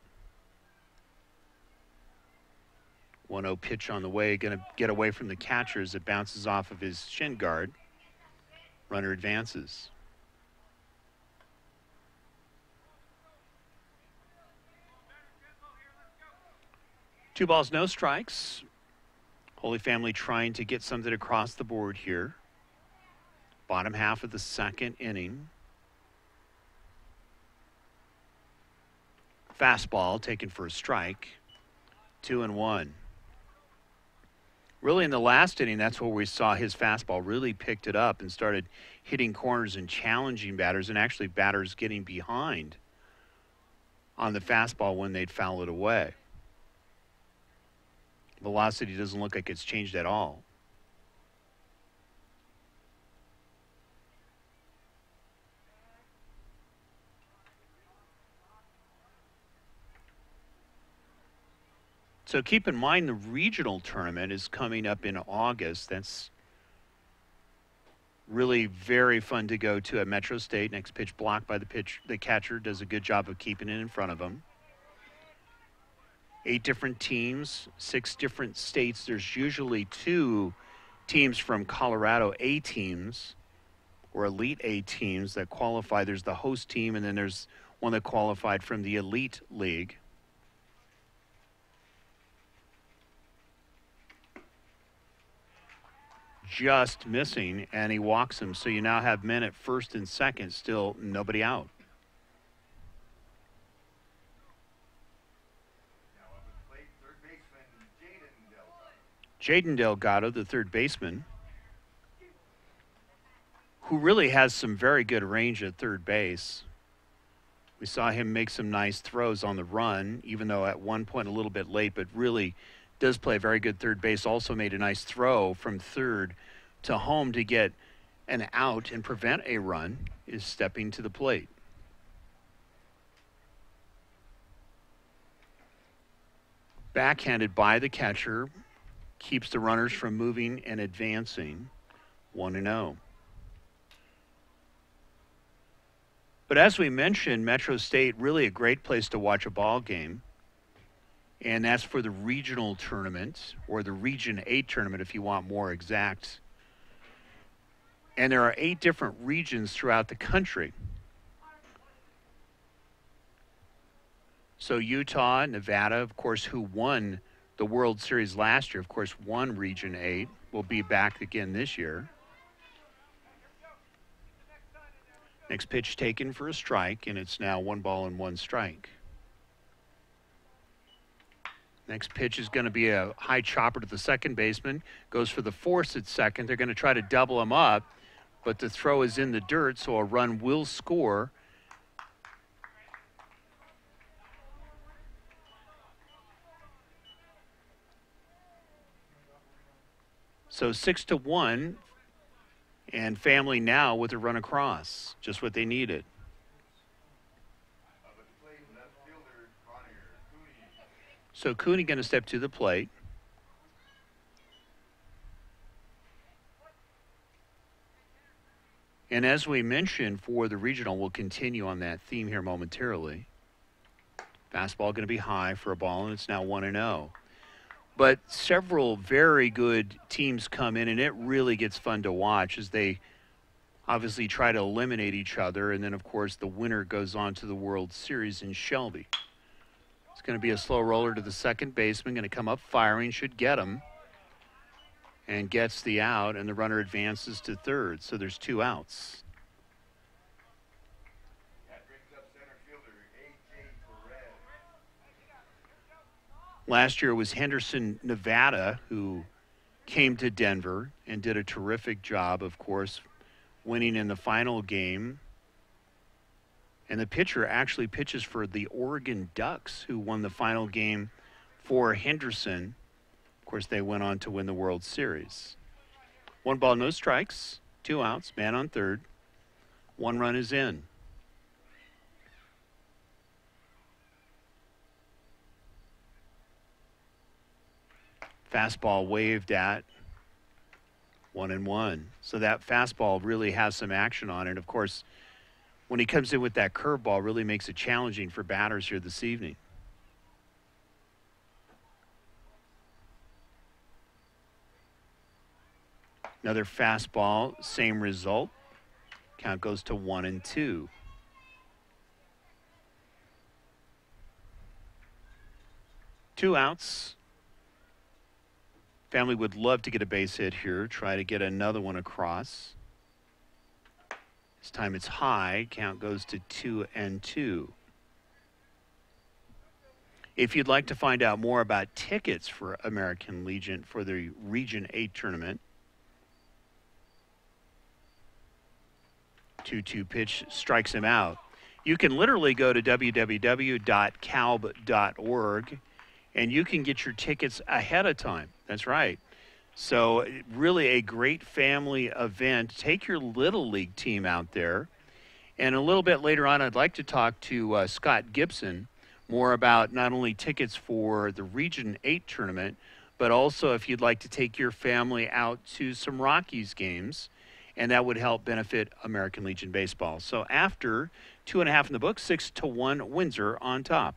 1-0 pitch on the way, going to get away from the catcher as it bounces off of his shin guard. Runner advances. Two balls, no strikes. Holy Family trying to get something across the board here. Bottom half of the second inning. Fastball taken for a strike. 2-1. Really in the last inning, that's where we saw his fastball really picked it up and started hitting corners and challenging batters, and actually batters getting behind on the fastball when they'd foul it away. Velocity doesn't look like it's changed at all. So keep in mind the regional tournament is coming up in August. That's really very fun to go to at Metro State. Next pitch blocked by the catcher does a good job of keeping it in front of him. 8 different teams, 6 different states. There's usually 2 teams from Colorado, A teams or Elite A teams that qualify. There's the host team, and then there's one that qualified from the Elite League. Just missing, and he walks him. So you now have men at first and second, still nobody out. Jaden Delgado, the third baseman, who really has some very good range at third base. We saw him make some nice throws on the run, even though at one point a little bit late, but really does play very good third base. Also made a nice throw from third to home to get an out and prevent a run, is stepping to the plate. Backhanded by the catcher. Keeps the runners from moving and advancing. 1-0. But as we mentioned, Metro State, really a great place to watch a ball game. And that's for the regional tournament, or the Region 8 tournament if you want more exact. And there are 8 different regions throughout the country. So Utah, Nevada, of course, who won the World Series last year, of course, won Region 8, will be back again this year. Next pitch taken for a strike, and it's now 1 ball and 1 strike. Next pitch is going to be a high chopper to the second baseman. Goes for the force at second. They're going to try to double him up, but the throw is in the dirt, so a run will score. So 6-1, and Family now with a run across, just what they needed. So Cooney going to step to the plate. And as we mentioned for the regional, we'll continue on that theme here momentarily. Fastball going to be high for a ball, and it's now 1-0. But several very good teams come in, and it really gets fun to watch as they obviously try to eliminate each other. And then, of course, the winner goes on to the World Series in Shelby. It's going to be a slow roller to the second baseman, going to come up firing, should get him. and gets the out, and the runner advances to third. So there's 2 outs. That brings up center fielder A.J. Perez. Last year was Henderson, Nevada, who came to Denver and did a terrific job, of course, winning in the final game. And the pitcher actually pitches for the Oregon Ducks, who won the final game for Henderson. Of course, they went on to win the World Series. 1 ball, no strikes, 2 outs, man on third. 1 run is in. Fastball waved at, 1-1. So that fastball really has some action on it. Of course, when he comes in with that curveball, really makes it challenging for batters here this evening. Another fastball, same result. Count goes to 1-2. Two outs. Family would love to get a base hit here, try to get another one across. This time it's high, count goes to 2-2. If you'd like to find out more about tickets for American Legion for the Region 8 tournament, 2-2 pitch strikes him out. You can literally go to www.calb.org and you can get your tickets ahead of time. That's right. So really a great family event. Take your Little League team out there. And a little bit later on, I'd like to talk to Scott Gibson more about not only tickets for the Region 8 tournament, but also if you'd like to take your family out to some Rockies games, and that would help benefit American Legion Baseball. So after 2.5 in the book, 6-1 Windsor on top.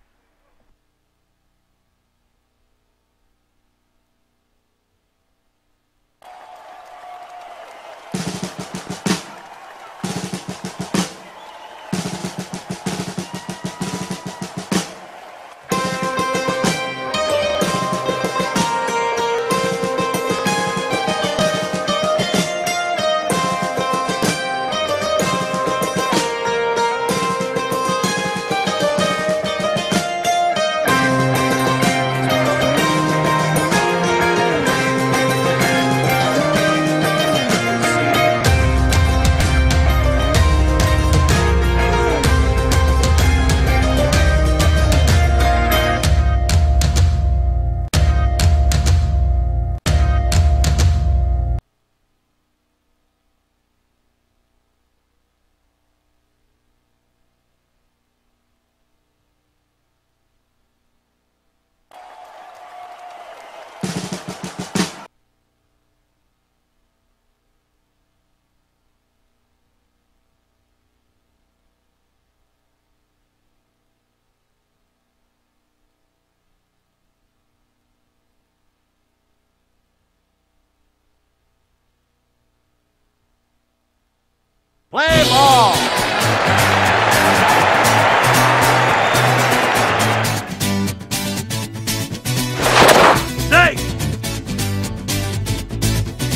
Play ball. Safe.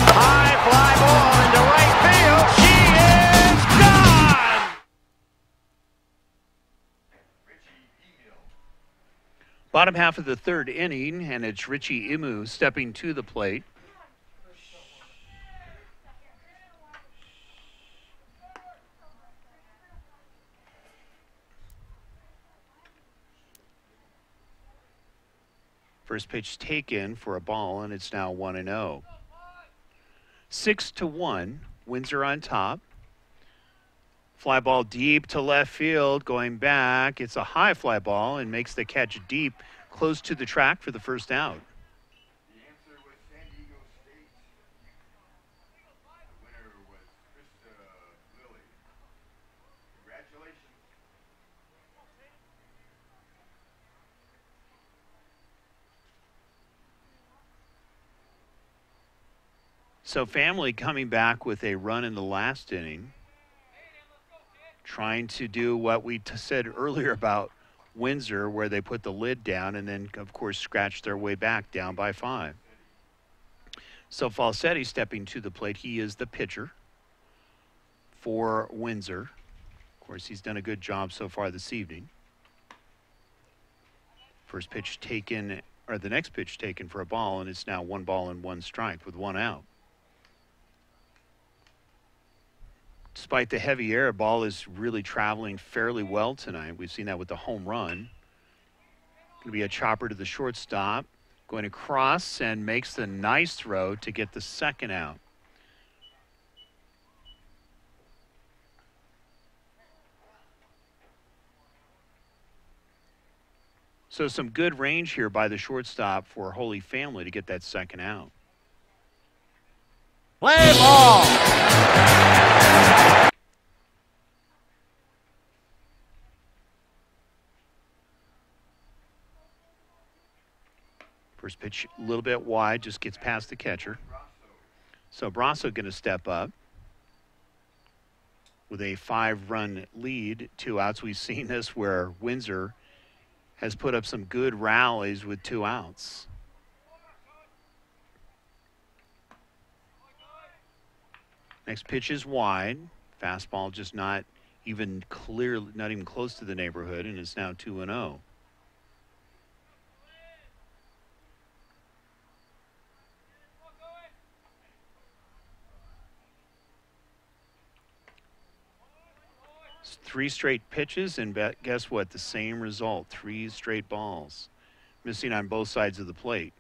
High fly ball into right field. She is gone. Bottom half of the third inning, and it's Richie Imu stepping to the plate. First pitch taken for a ball, and it's now 1-0. 6-1, Windsor on top. Fly ball deep to left field, going back. It's a high fly ball and makes the catch deep, close to the track for the first out. The answer was San Diego State. The winner was Lily. Congratulations. So family coming back with a run in the last inning, trying to do what we said earlier about Windsor, where they put the lid down and then, of course, scratch their way back down by 5. So Falsetti stepping to the plate. He is the pitcher for Windsor. Of course, he's done a good job so far this evening. First pitch taken, or the next pitch taken for a ball, and it's now 1 ball and 1 strike with 1 out. Despite the heavy air, ball is really traveling fairly well tonight. We've seen that with the home run. Going to be a chopper to the shortstop. Going across and makes the nice throw to get the 2nd out. So some good range here by the shortstop for Holy Family to get that 2nd out. Play ball. First pitch a little bit wide, just gets past the catcher. So Brasso going to step up with a 5-run lead, 2 outs. We've seen this where Windsor has put up some good rallies with 2 outs. Next pitch is wide. Fastball just not even clear, not even close to the neighborhood, and it's now 2-0. It's 3 straight pitches, and guess what? The same result, 3 straight balls. Missing on both sides of the plate.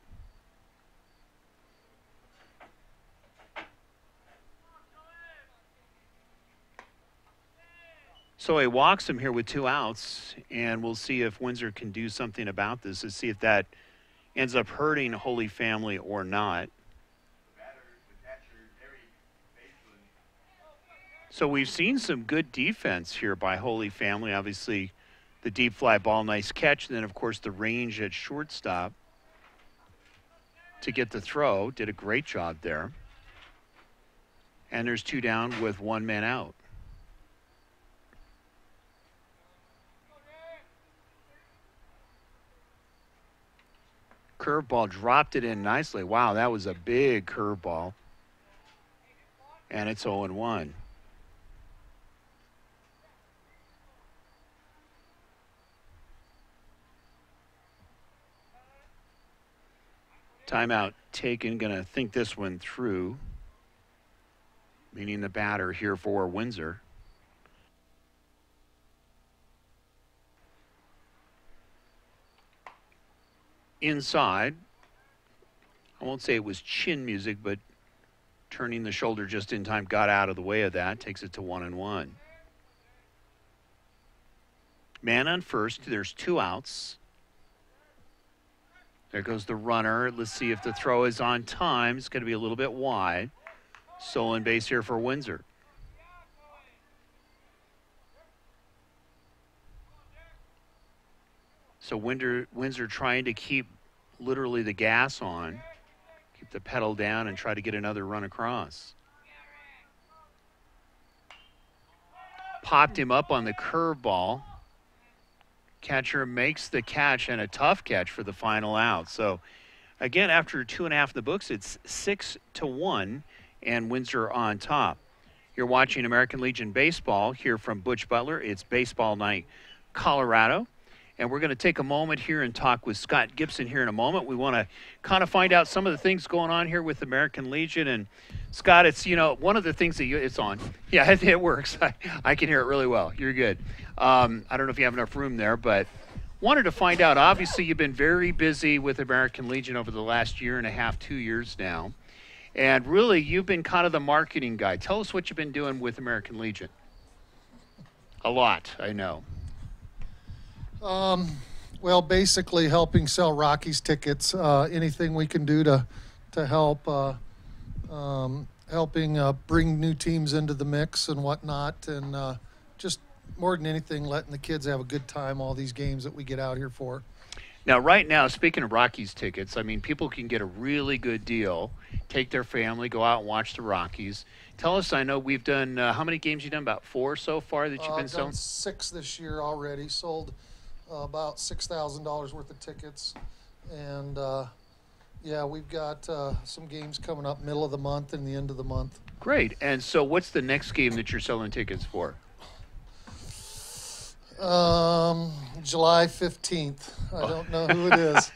So he walks him here with 2 outs, and we'll see if Windsor can do something about this to see if that ends up hurting Holy Family or not. So we've seen some good defense here by Holy Family. Obviously, the deep fly ball, nice catch. And then, of course, the range at shortstop to get the throw. Did a great job there. And there's 2 down with 1 man out. Curveball dropped it in nicely. Wow, that was a big curveball. And it's 0-1. Timeout taken. Going to think this one through. Meaning the batter here for Windsor. Inside. I won't say it was chin music, but turning the shoulder just in time got out of the way of that. Takes it to 1-1. Man on first. There's 2 outs. There goes the runner. Let's see if the throw is on time. It's going to be a little bit wide. Stolen base here for Windsor. So Windsor trying to keep literally the gas on, keep the pedal down, and try to get another run across. Popped him up on the curveball. Catcher makes the catch, and a tough catch for the final out. So, again, after 2.5 in the books, it's 6-1, and Windsor on top. You're watching American Legion Baseball here from Butch Butler. It's Baseball Night, Colorado. And we're going to take a moment here and talk with Scott Gibson here in a moment. We want to kind of find out some of the things going on here with American Legion. And, Scott, it's, you know, one of the things that it's on. Yeah, it works. I can hear it really well. You're good. I don't know if you have enough room there, but wanted to find out. Obviously, you've been very busy with American Legion over the last 1.5 years, 2 years now. And really, you've been kind of the marketing guy. Tell us what you've been doing with American Legion. A lot, I know. Well, basically helping sell Rockies tickets, anything we can do to help, helping bring new teams into the mix and whatnot, and just more than anything, letting the kids have a good time, all these games that we get out here for. Now, right now, speaking of Rockies tickets, I mean, people can get a really good deal, take their family, go out and watch the Rockies. Tell us, I know we've done, how many games you done? About 4 so far that you've been selling? 6 this year already, sold about $6,000 worth of tickets, and Yeah, we've got some games coming up middle of the month and the end of the month. Great. And so what's the next game that you're selling tickets for? July 15th. I don't know who it is.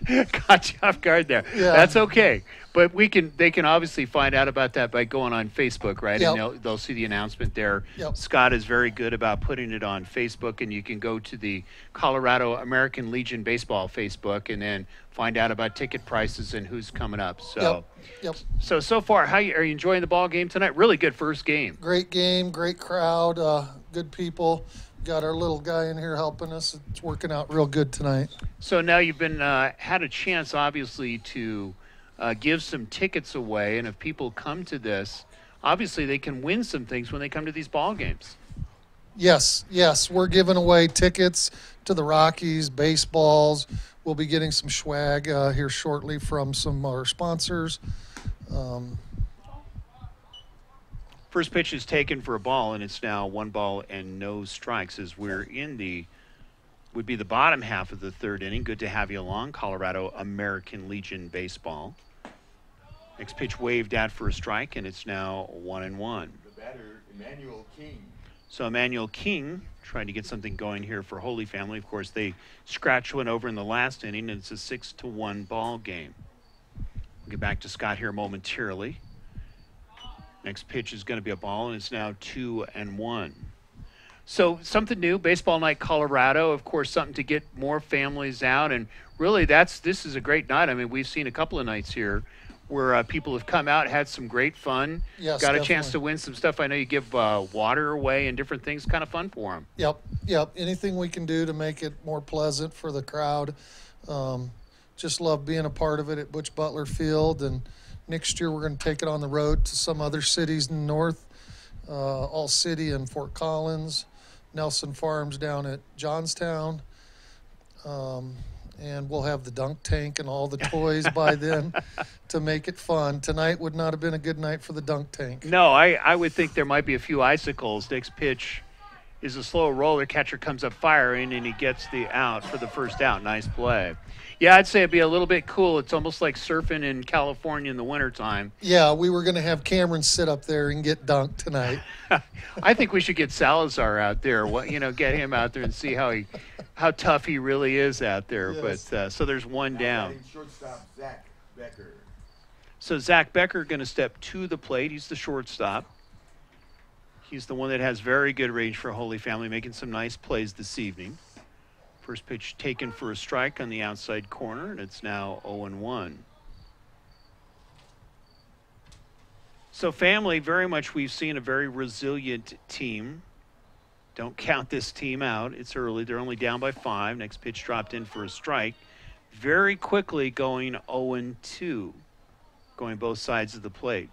Got you off guard there. Yeah. That's okay. But they can obviously find out about that by going on Facebook, right? Yep. And they'll see the announcement there. Yep. Scott is very good about putting it on Facebook, and you can go to the Colorado American Legion Baseball Facebook and then find out about ticket prices and who's coming up. So, Yep. so far, are you enjoying the ball game tonight? Really good first game. Great game, great crowd, good people. Got our little guy in here helping us. It's working out real good tonight. So now you've been had a chance, obviously, to give some tickets away, and if people come to this, obviously they can win some things when they come to these ball games. Yes, we're giving away tickets to the Rockies, baseballs. We'll be getting some swag here shortly from some of our sponsors. First pitch is taken for a ball, and it's now 1 ball and no strikes as we're would be the bottom half of the third inning. Good to have you along, Colorado American Legion Baseball. Next pitch waved at for a strike, and it's now 1-1. The batter, Emmanuel King. So Emmanuel King trying to get something going here for Holy Family. Of course, they scratched one over in the last inning, and it's a 6-1 ball game. We'll get back to Scott here momentarily. Next pitch is going to be a ball, and it's now 2-1. So something new, Baseball Night Colorado, of course, something to get more families out. And really, this is a great night. I mean, we've seen a couple of nights here where people have come out, had some great fun, Yes, got a definitely. chance to win some stuff. I know you give water away and different things, kind of fun for them. Yep. Anything we can do to make it more pleasant for the crowd. Just love being a part of it at Butch Butler Field. And next year we're going to take it on the road to some other cities in the north, All City and Fort Collins, Nelson Farms down at Johnstown. And we'll have the dunk tank and all the toys by then to make it fun. Tonight would not have been a good night for the dunk tank. No, I would think there might be a few icicles. Next pitch is a slow roller. Catcher comes up firing, and he gets the out for the first out. Nice play. Yeah, I'd say it'd be a little bit cool. It's almost like surfing in California in the wintertime. Yeah, we were going to have Cameron sit up there and get dunked tonight. I think we should get Salazar out there. Get him out there and see how tough he really is out there. Yes. But so there's one down. Batting shortstop, Zach Becker. So Zach Becker going to step to the plate. He's the shortstop. He's the one that has very good range for Holy Family, making some nice plays this evening. First pitch taken for a strike on the outside corner, and it's now 0-1. So Family, very much we've seen a very resilient team. Don't count this team out. It's early. They're only down by 5. Next pitch dropped in for a strike. Very quickly going 0-2, going both sides of the plate.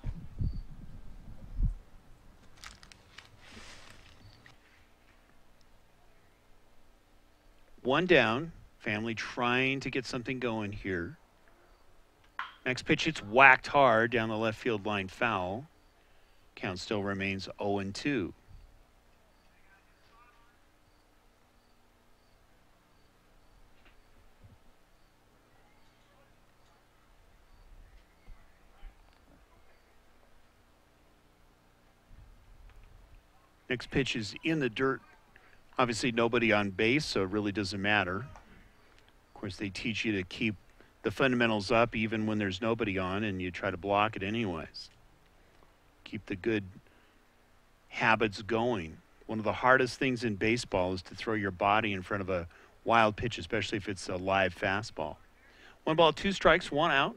One down. Family trying to get something going here. Next pitch, it's whacked hard down the left field line, foul. Count still remains 0-2. Next pitch is in the dirt. Obviously, nobody on base, so it really doesn't matter. Of course, they teach you to keep the fundamentals up even when there's nobody on, and you try to block it anyways. Keep the good habits going. One of the hardest things in baseball is to throw your body in front of a wild pitch, especially if it's a live fastball. 1 ball, 2 strikes, 1 out.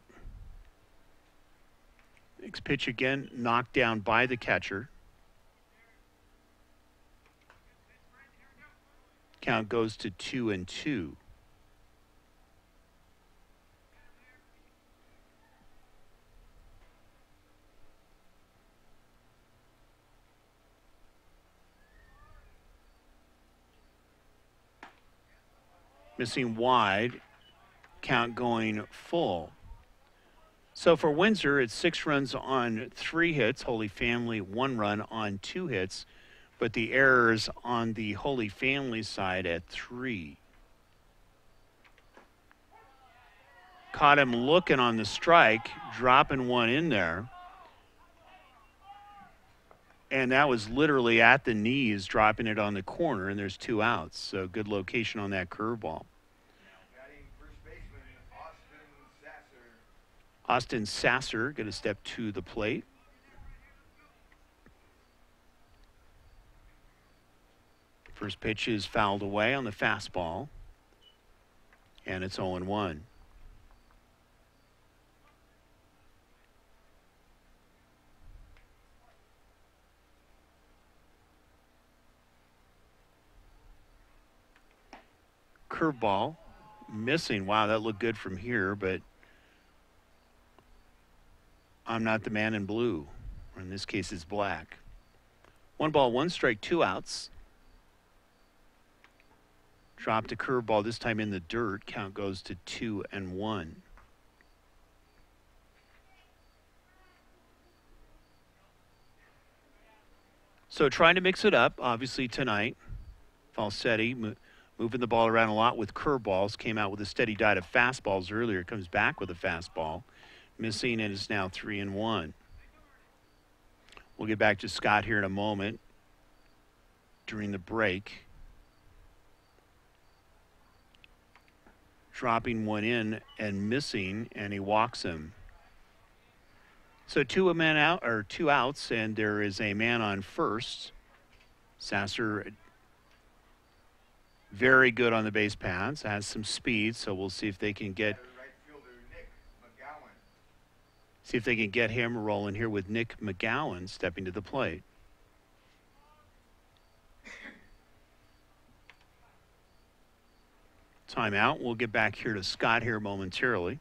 Next pitch again, knocked down by the catcher. Count goes to 2-2. Missing wide, count going full. So for Windsor, it's 6 runs on 3 hits. Holy Family, 1 run on 2 hits. But the errors on the Holy Family side at 3. Caught him looking on the strike, dropping one in there. And that was literally at the knees, dropping it on the corner, and there's 2 outs. So good location on that curveball. Batting first baseman Austin Sasser. Austin Sasser going to step to the plate. First pitch is fouled away on the fastball. And it's 0-1. Curveball missing. Wow, that looked good from here, but I'm not the man in blue. Or in this case, it's black. 1 ball, 1 strike, 2 outs. Dropped a curveball, this time in the dirt. Count goes to 2-1. So trying to mix it up, obviously, tonight. Falsetti moving the ball around a lot with curveballs. Came out with a steady diet of fastballs earlier. Comes back with a fastball. Missing, and it's now 3-1. We'll get back to Scott here in a moment during the break. Dropping one in and missing, and he walks him. So 2 men out, or 2 outs, and there is a man on first. Sasser, very good on the base paths, has some speed, so we'll see if they can get him rolling here with Nick McGowan stepping to the plate. Timeout. We'll get back here to Scott here momentarily.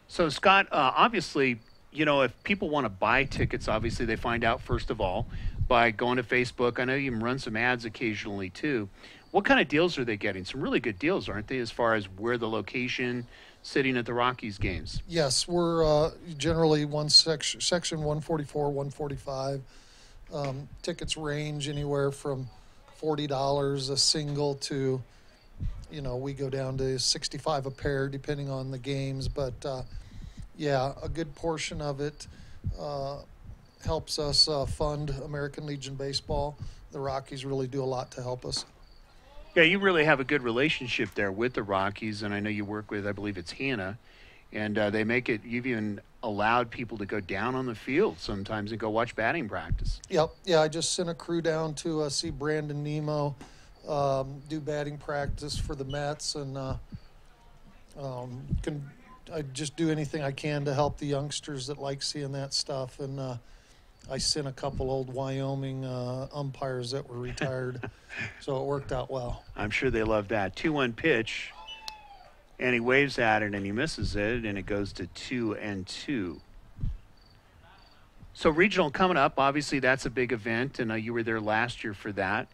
So Scott, obviously, you know, if people want to buy tickets, obviously they find out first of all by going to Facebook. I know you can run some ads occasionally too. What kind of deals are they getting? Some really good deals, aren't they, as far as where the location, sitting at the Rockies games? Yes, we're generally section 144, 145. Tickets range anywhere from $40 a single to, you know, we go down to $65 a pair depending on the games. But, yeah, a good portion of it helps us fund American Legion Baseball. The Rockies really do a lot to help us. Yeah, you really have a good relationship there with the Rockies, and I know you work with, I believe it's Hannah, and they make it, you've even allowed people to go down on the field sometimes and go watch batting practice. Yep, yeah, I just sent a crew down to see Brandon Nemo do batting practice for the Mets, and I just do anything I can to help the youngsters that like seeing that stuff, and I sent a couple old Wyoming umpires that were retired, so it worked out well. I'm sure they love that. 2-1 pitch, and he waves at it, and he misses it, and it goes to 2-2. So regional coming up, obviously that's a big event, and you were there last year for that.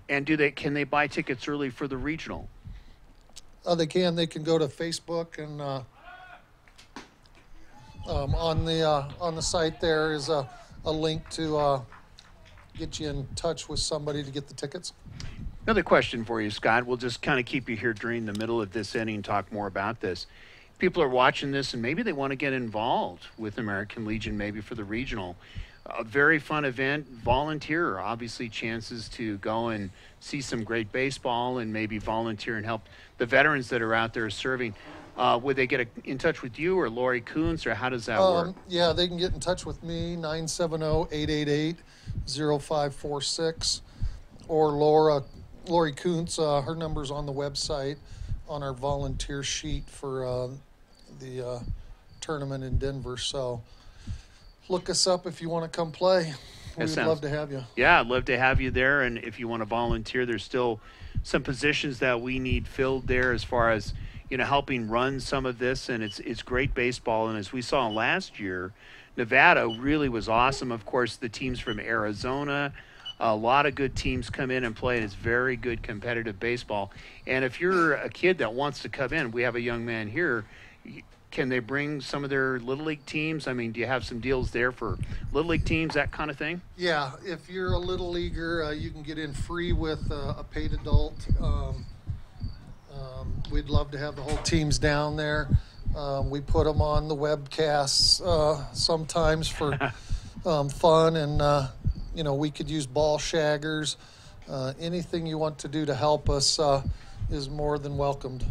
And can they buy tickets early for the regional? They can. They can go to Facebook, and on the site there is a link to get you in touch with somebody to get the tickets. Another question for you, Scott. We'll just kind of keep you here during the middle of this inning and talk more about this. People are watching this, and maybe they want to get involved with American Legion, maybe for the regional. A very fun event, volunteer, obviously chances to go and see some great baseball and maybe volunteer and help the veterans that are out there serving. Would they get in touch with you or Lori Coons, or how does that work? Yeah, they can get in touch with me, 970-888-0546, or Lori Coons. Her number's on the website on our volunteer sheet for the tournament in Denver. So look us up if you want to come play. We'd love to have you. Yeah, I'd love to have you there. And if you want to volunteer, there's still some positions that we need filled there as far as, you know, helping run some of this. And it's great baseball. And as we saw last year, Nevada really was awesome. Of course, the teams from Arizona, a lot of good teams come in and play, and it's very good competitive baseball. And if you're a kid that wants to come in, we have a young man here. Can they bring some of their Little League teams? I mean, do you have some deals there for Little League teams, that kind of thing? Yeah, if you're a Little Leaguer, you can get in free with a paid adult. We'd love to have the whole teams down there. We put them on the webcasts sometimes for fun, and we could use ball shaggers. Anything you want to do to help us is more than welcomed.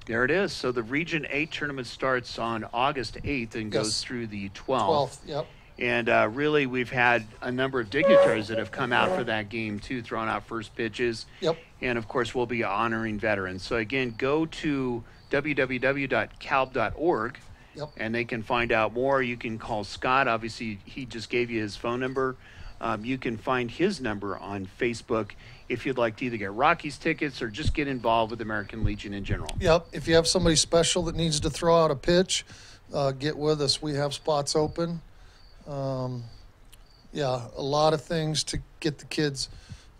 There it is. So the Region 8 tournament starts on August 8th and goes through the 12th. Yep. And really, we've had a number of dignitaries that have come out for that game, too, throwing out first pitches. Yep. And, of course, we'll be honoring veterans. So, again, go to www.calb.org, and they can find out more. You can call Scott. Obviously, he just gave you his phone number. You can find his number on Facebook if you'd like to either get Rockies tickets or just get involved with American Legion in general. Yep. If you have somebody special that needs to throw out a pitch, get with us. We have spots open. A lot of things to get the kids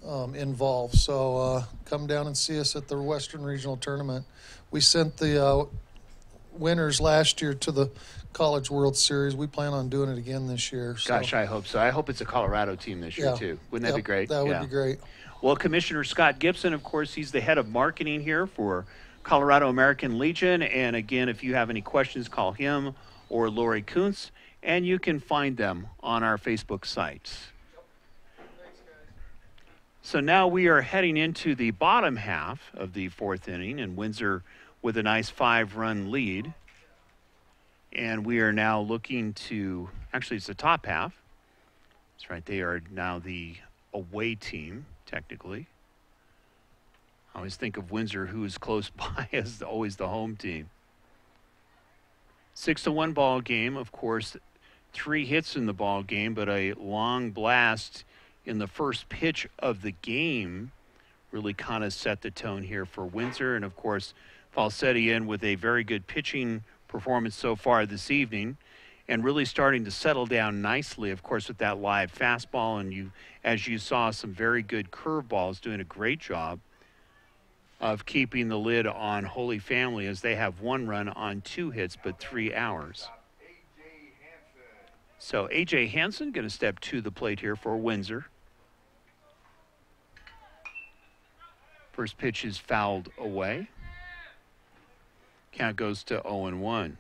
involved. So come down and see us at the Western Regional Tournament. We sent the winners last year to the College World Series. We plan on doing it again this year. So. Gosh, I hope so. I hope it's a Colorado team this year, too. Wouldn't that be great? That would be great. Well, Commissioner Scott Gibson, of course, he's the head of marketing here for Colorado American Legion. And, again, if you have any questions, call him or Lori Kuntz, and you can find them on our Facebook sites. So now we are heading into the bottom half of the fourth inning, and Windsor with a nice 5-run lead. And we are now looking to, actually it's the top half. That's right, they are now the away team, technically. I always think of Windsor, who is close by, as always the home team. 6-1 ball game, of course, 3 hits in the ball game, but a long blast in the first pitch of the game really kind of set the tone here for Windsor. And, of course, Falsetti in with a very good pitching performance so far this evening and really starting to settle down nicely, of course, with that live fastball. And as you saw, some very good curveballs, doing a great job of keeping the lid on Holy Family as they have 1 run on 2 hits but 3 hours. So A.J. Hansen going to step to the plate here for Windsor. First pitch is fouled away. Count goes to 0-1.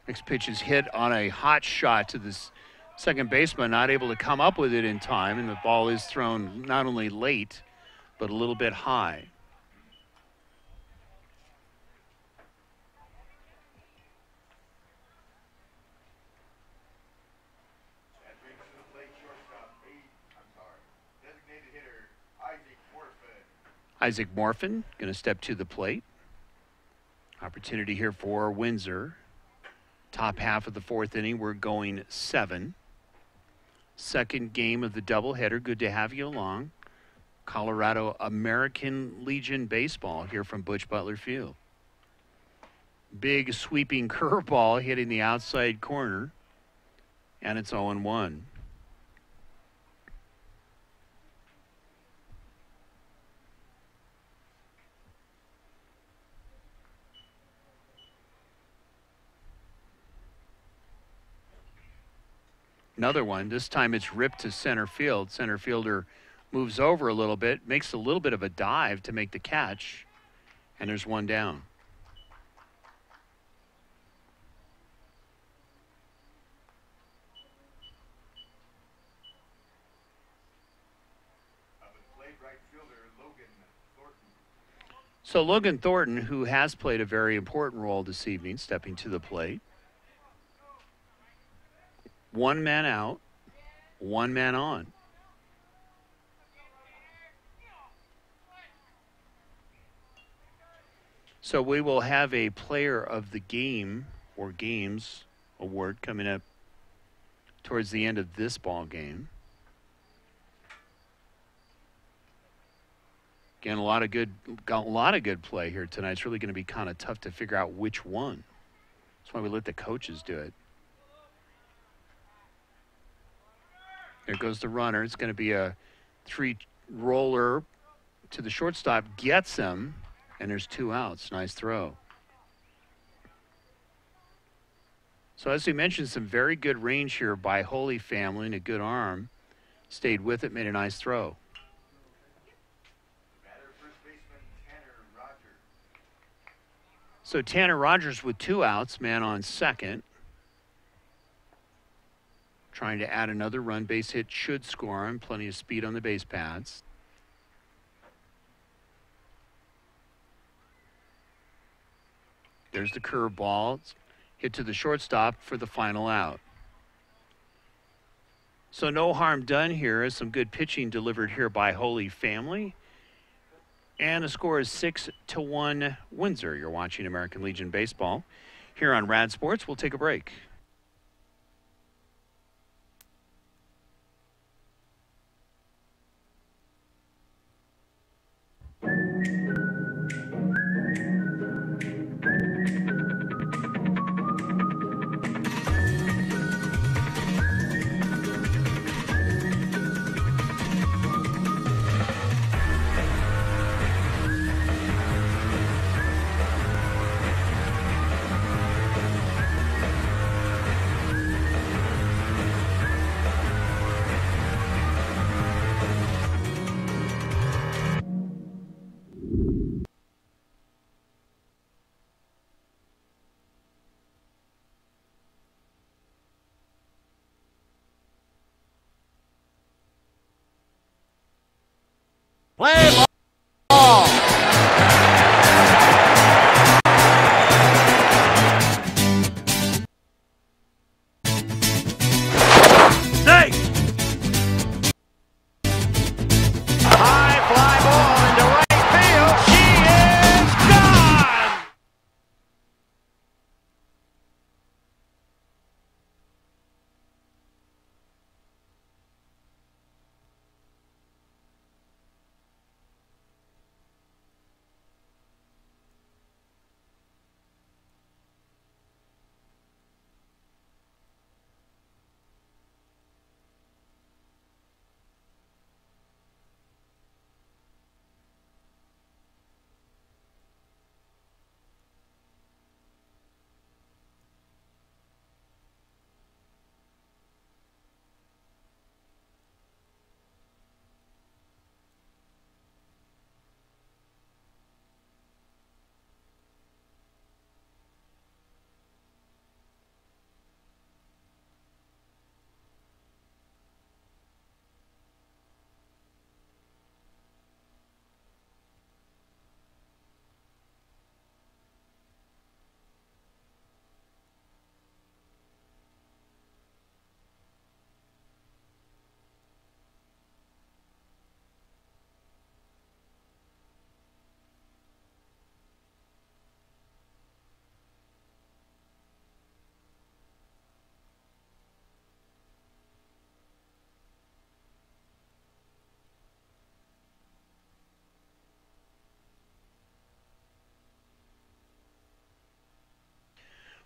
Next pitch is hit on a hot shot to this second baseman, not able to come up with it in time, and the ball is thrown not only late, but a little bit high. Isaac Morphin going to step to the plate. Opportunity here for Windsor. Top half of the fourth inning, we're going 7. Second game of the doubleheader. Good to have you along. Colorado American Legion baseball here from Butch Butler Field. Big sweeping curveball hitting the outside corner, and it's 0-1. Another one. This time it's ripped to center field. Center fielder moves over a little bit, makes a little bit of a dive to make the catch, and there's 1 down. So Logan Thornton, who has played a very important role this evening, stepping to the plate. 1 man out, 1 man on. So we will have a player of the game or games award coming up towards the end of this ball game. Again, a lot of good play here tonight. It's really going to be kind of tough to figure out which one. That's why we let the coaches do it. There goes the runner. It's going to be a 3-roller to the shortstop. Gets him, and there's 2 outs. Nice throw. So as we mentioned, some very good range here by Holy Family and a good arm. Stayed with it, made a nice throw. Batter, first baseman Tanner Rogers. So Tanner Rogers with 2 outs, man on second. Trying to add another run. Base hit should score him. Plenty of speed on the base paths. There's the curveball. Hit to the shortstop for the final out. So no harm done here. Some good pitching delivered here by Holy Family. And the score is 6-1 Windsor. You're watching American Legion Baseball here on Rad Sports. We'll take a break. Play ball. Hey! High fly ball into right field. She is gone!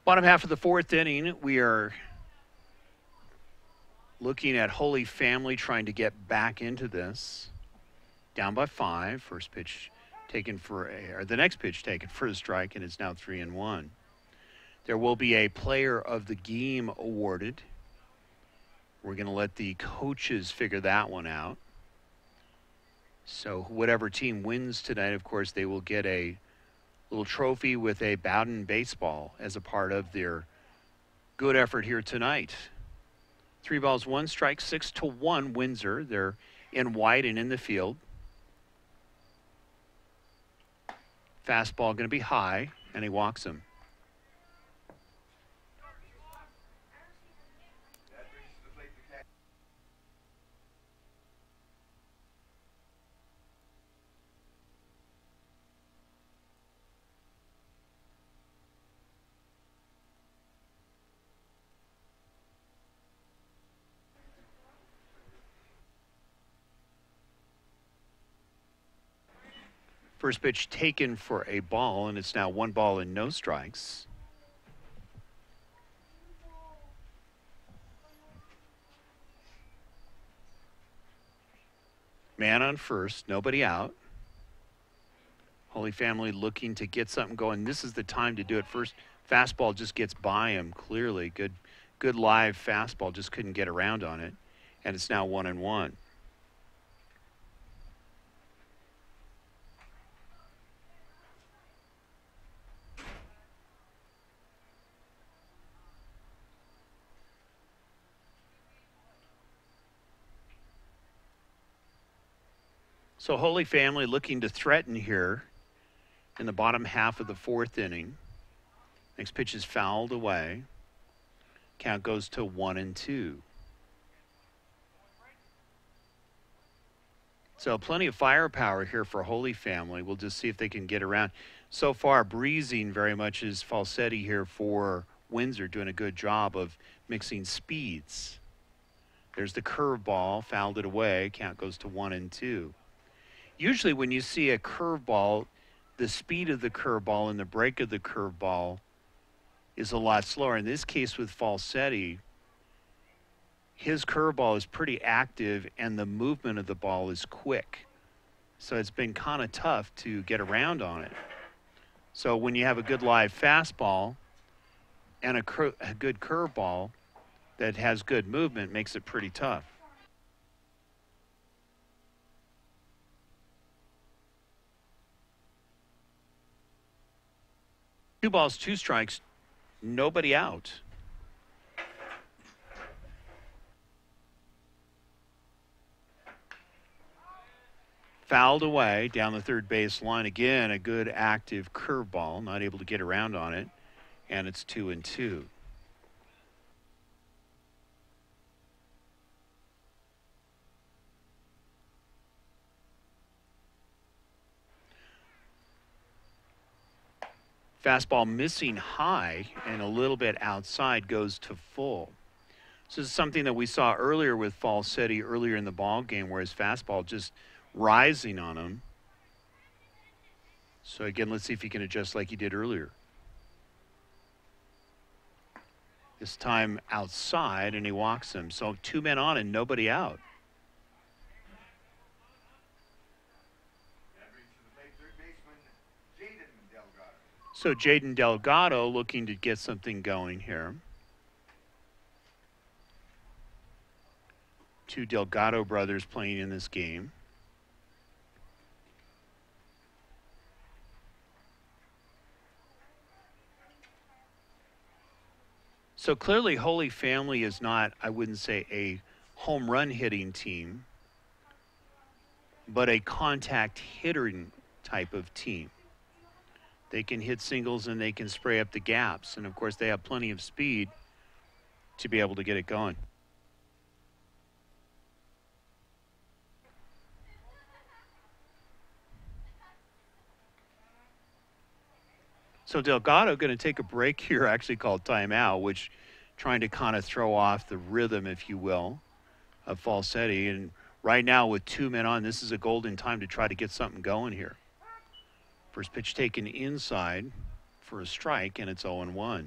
Bottom half of the 4th inning, we are looking at Holy Family trying to get back into this. Down by 5. First pitch taken for the next pitch taken for a strike, and it's now 3-1. There will be a player of the game awarded. We're going to let the coaches figure that one out. So whatever team wins tonight, of course, they will get a little trophy with a Bowden baseball as a part of their good effort here tonight. 3 balls, 1 strike, 6-1 Windsor. They're in white and in the field. Fastball going to be high, and he walks him. That brings to the plate the catcher. First pitch taken for a ball, and it's now 1 ball and no strikes. Man on first, nobody out. Holy Family looking to get something going. This is the time to do it. First Fastball just gets by him clearly. Good live fastball, just couldn't get around on it. And it's now 1-1. So Holy Family looking to threaten here in the bottom half of the fourth inning. Next pitch is fouled away. Count goes to 1-2. So plenty of firepower here for Holy Family. We'll just see if they can get around. So far, breezing very much is Falsetti here for Windsor, doing a good job of mixing speeds. There's the curveball, fouled it away. Count goes to 1-2. Usually when you see a curveball, the speed of the curveball and the break of the curveball is a lot slower. In this case with Falsetti, his curveball is pretty active and the movement of the ball is quick. So it's been kind of tough to get around on it. So when you have a good live fastball and a good curveball that has good movement, makes it pretty tough. 2 balls, 2 strikes, nobody out. Fouled away down the third base line. Again, a good active curveball, not able to get around on it, and it's 2-2. Fastball missing high and a little bit outside, goes to full. So this is something that we saw earlier with Falsetti earlier in the ball game, where his fastball just rising on him. So again, let's see if he can adjust like he did earlier. This time outside, and he walks him. So 2 men on and nobody out. So Jaden Delgado looking to get something going here. 2 Delgado brothers playing in this game. So clearly Holy Family is not, I wouldn't say a home run hitting team, but a contact hitting type of team. They can hit singles and they can spray up the gaps. And of course they have plenty of speed to be able to get it going. So Delgado going to take a break here, actually called timeout, which trying to kind of throw off the rhythm, if you will, of Falsetti. And right now with 2 men on, this is a golden time to try to get something going here. First pitch taken inside for a strike, and it's 0-1.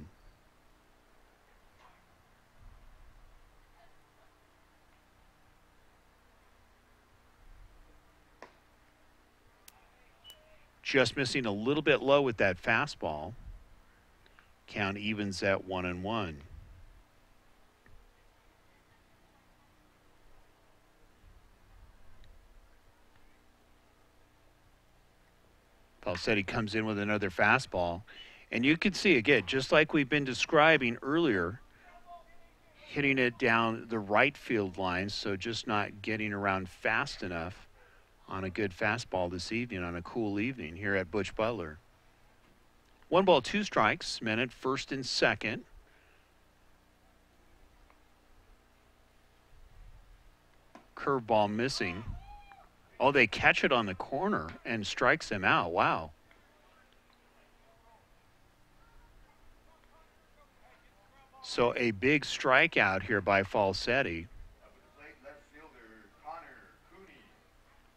Just missing a little bit low with that fastball. Count evens at 1-1. Falsetti comes in with another fastball. And you can see, again, just like we've been describing earlier, hitting it down the right field line, so just not getting around fast enough on a good fastball this evening, on a cool evening here at Butch Butler. 1 ball, 2 strikes, men at first and second. Curveball missing. Oh, they catch it on the corner and strikes him out. Wow. So a big strikeout here by Falsetti.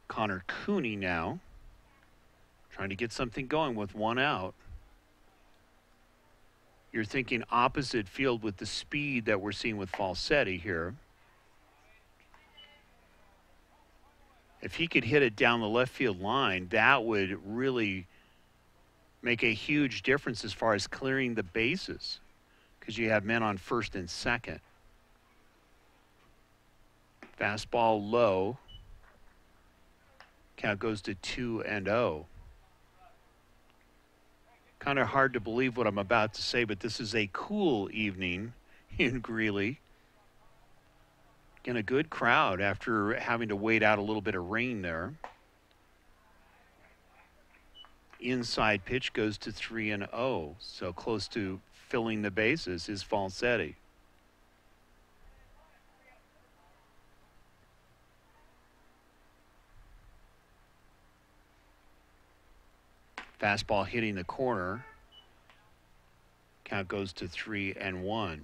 Connor Cooney now trying to get something going with 1 out. You're thinking opposite field with the speed that we're seeing with Falsetti here. If he could hit it down the left field line, that would really make a huge difference as far as clearing the bases because you have men on first and second. Fastball low. Count goes to 2-0. Kind of hard to believe what I'm about to say, but this is a cool evening in Greeley. Again, a good crowd after having to wait out a little bit of rain there. Inside pitch goes to 3-0, so close to filling the bases is Falsetti. Fastball hitting the corner. Count goes to 3-1.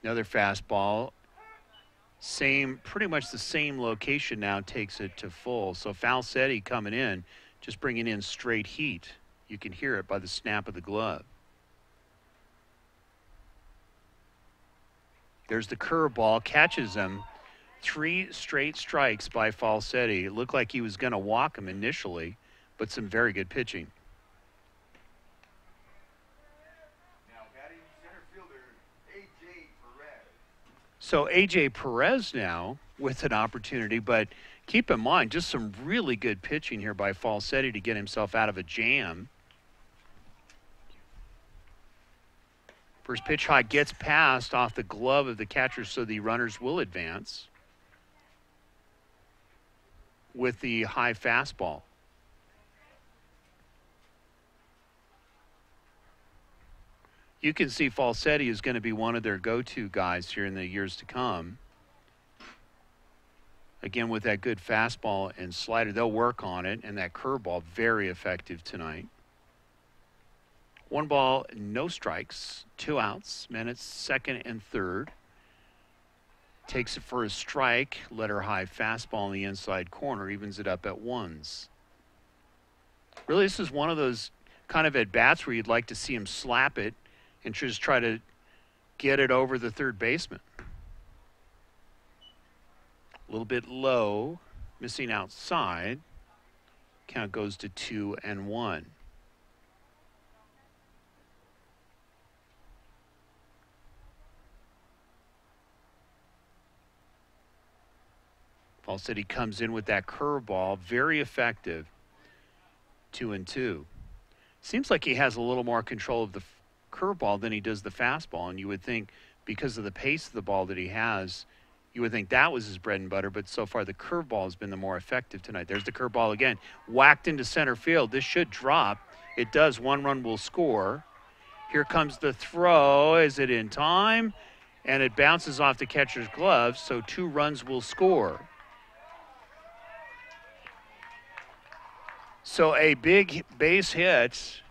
Another fastball. Pretty much the same location now, takes it to full. So Falsetti coming in, just bringing in straight heat. You can hear it by the snap of the glove. There's the curveball, catches him. 3 straight strikes by Falsetti. It looked like he was going to walk him initially, but some very good pitching. Now batting center fielder A.J. Perez. So A.J. Perez now with an opportunity, but keep in mind, just some really good pitching here by Falsetti to get himself out of a jam. First pitch high gets passed off the glove of the catcher, so the runners will advance with the high fastball. You can see Falsetti is going to be one of their go-to guys here in the years to come. Again, with that good fastball and slider, they'll work on it, and that curveball, very effective tonight. 1 ball, no strikes, 2 outs. Men at second and third. Takes it for a strike. Letter high fastball in the inside corner. Evens it up at 1s. Really, this is one of those kind of at-bats where you'd like to see him slap it and just try to get it over the third baseman. A little bit low. Missing outside. Count goes to 2-1. Falsetti comes in with that curveball, very effective. 2-2. Seems like he has a little more control of the curveball than he does the fastball, and you would think because of the pace of the ball that he has, you would think that was his bread and butter, but so far the curveball has been the more effective tonight. There's the curveball again, whacked into center field. This should drop. It does. 1 run will score. Here comes the throw. Is it in time? And it bounces off the catcher's glove, so 2 runs will score. So a big base hit,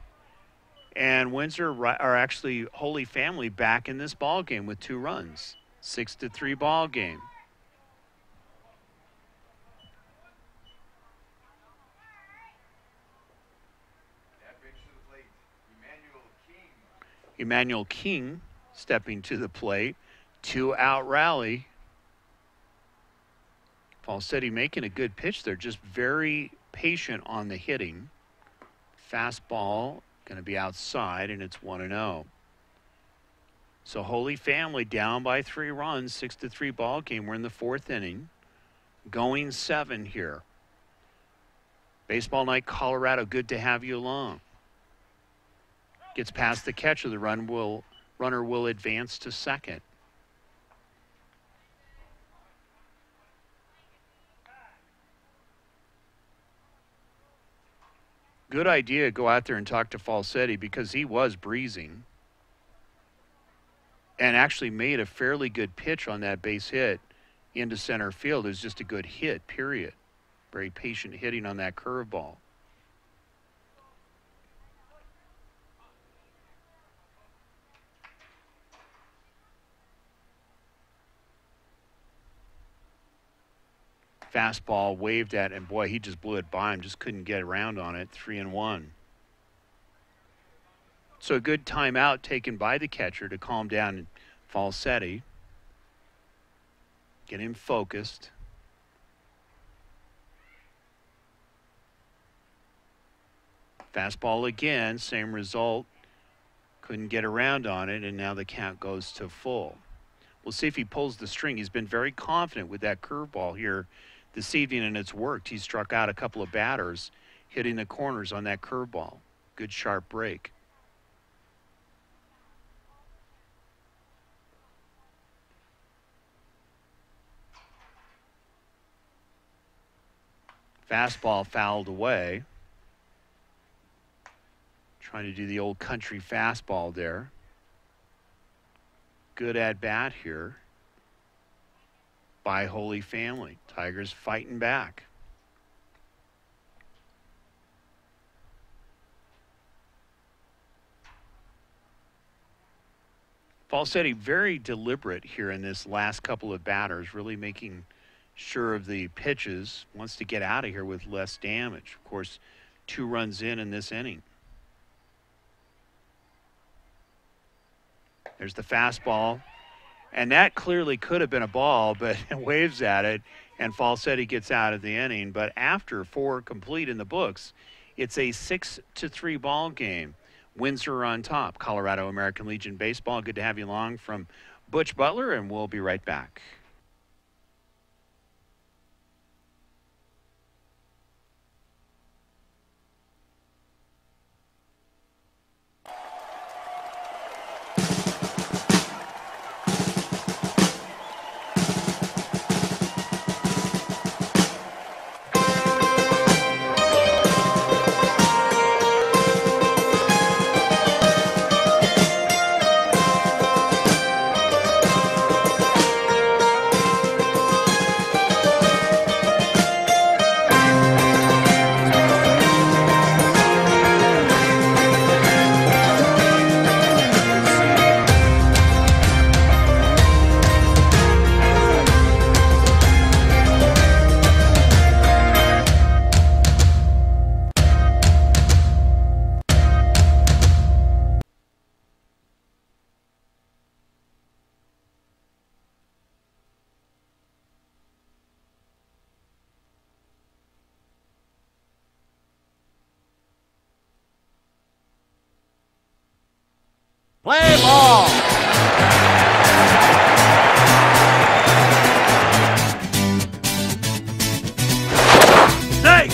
and Windsor are actually Holy Family back in this ball game with 2 runs. 6-3 ball game. That brings to the plate Emmanuel King. Emmanuel King stepping to the plate. 2-out rally. Falsetti making a good pitch there, just very patient on the hitting. Fastball going to be outside, and it's 1-0. So Holy Family down by 3 runs, 6-3 ball game. We're in the 4th inning, going 7 here. Baseball Night Colorado, good to have you along. Gets past the catcher, the runner will advance to second. Good idea, go out there and talk to Falsetti because he was breezing and actually made a fairly good pitch on that base hit into center field. It was just a good hit, period. Very patient hitting on that curveball. Fastball waved at, and boy, he just blew it by him, just couldn't get around on it. 3-1. So a good timeout taken by the catcher to calm down Falsetti. Get him focused. Fastball again, same result. Couldn't get around on it, and now the count goes to full. We'll see if he pulls the string. He's been very confident with that curveball here this evening, and it's worked. He struck out a couple of batters, hitting the corners on that curveball. Good sharp break. Fastball fouled away. Trying to do the old country fastball there. Good at bat here by Holy Family. Tigers fighting back. Falsetti very deliberate here in this last couple of batters, really making sure of the pitches. Wants to get out of here with less damage. Of course, 2 runs in this inning. There's the fastball, and that clearly could have been a ball, but waves at it, and Falsetti gets out of the inning. But after 4 complete in the books, it's a 6-3 ball game. Windsor on top. Colorado American Legion baseball. Good to have you along from Butch Butler, and we'll be right back. Play ball. Snake.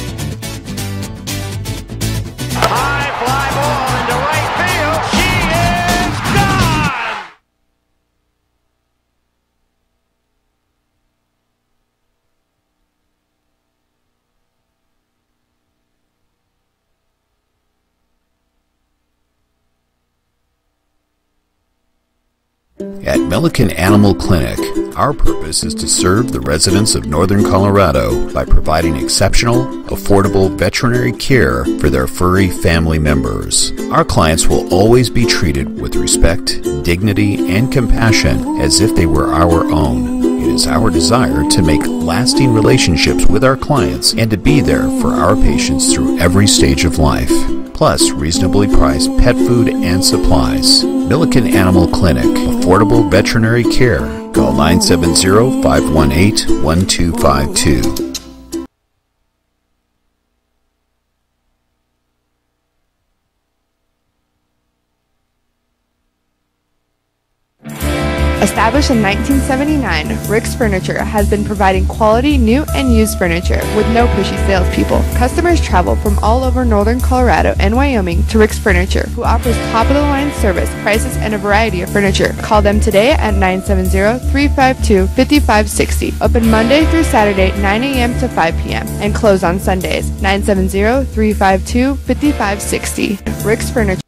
High fly ball into right field. She is gone. At Milliken Animal Clinic, our purpose is to serve the residents of Northern Colorado by providing exceptional, affordable veterinary care for their furry family members. Our clients will always be treated with respect, dignity, and compassion as if they were our own. It is our desire to make lasting relationships with our clients and to be there for our patients through every stage of life. Plus reasonably priced pet food and supplies. Milliken Animal Clinic, affordable veterinary care. Call 970-518-1252. Established in 1979, Rick's Furniture has been providing quality new and used furniture with no pushy salespeople. Customers travel from all over Northern Colorado and Wyoming to Rick's Furniture, who offers top-of-the-line service, prices, and a variety of furniture. Call them today at 970-352-5560. Open Monday through Saturday, 9 a.m. to 5 p.m. and close on Sundays. 970-352-5560. Rick's Furniture.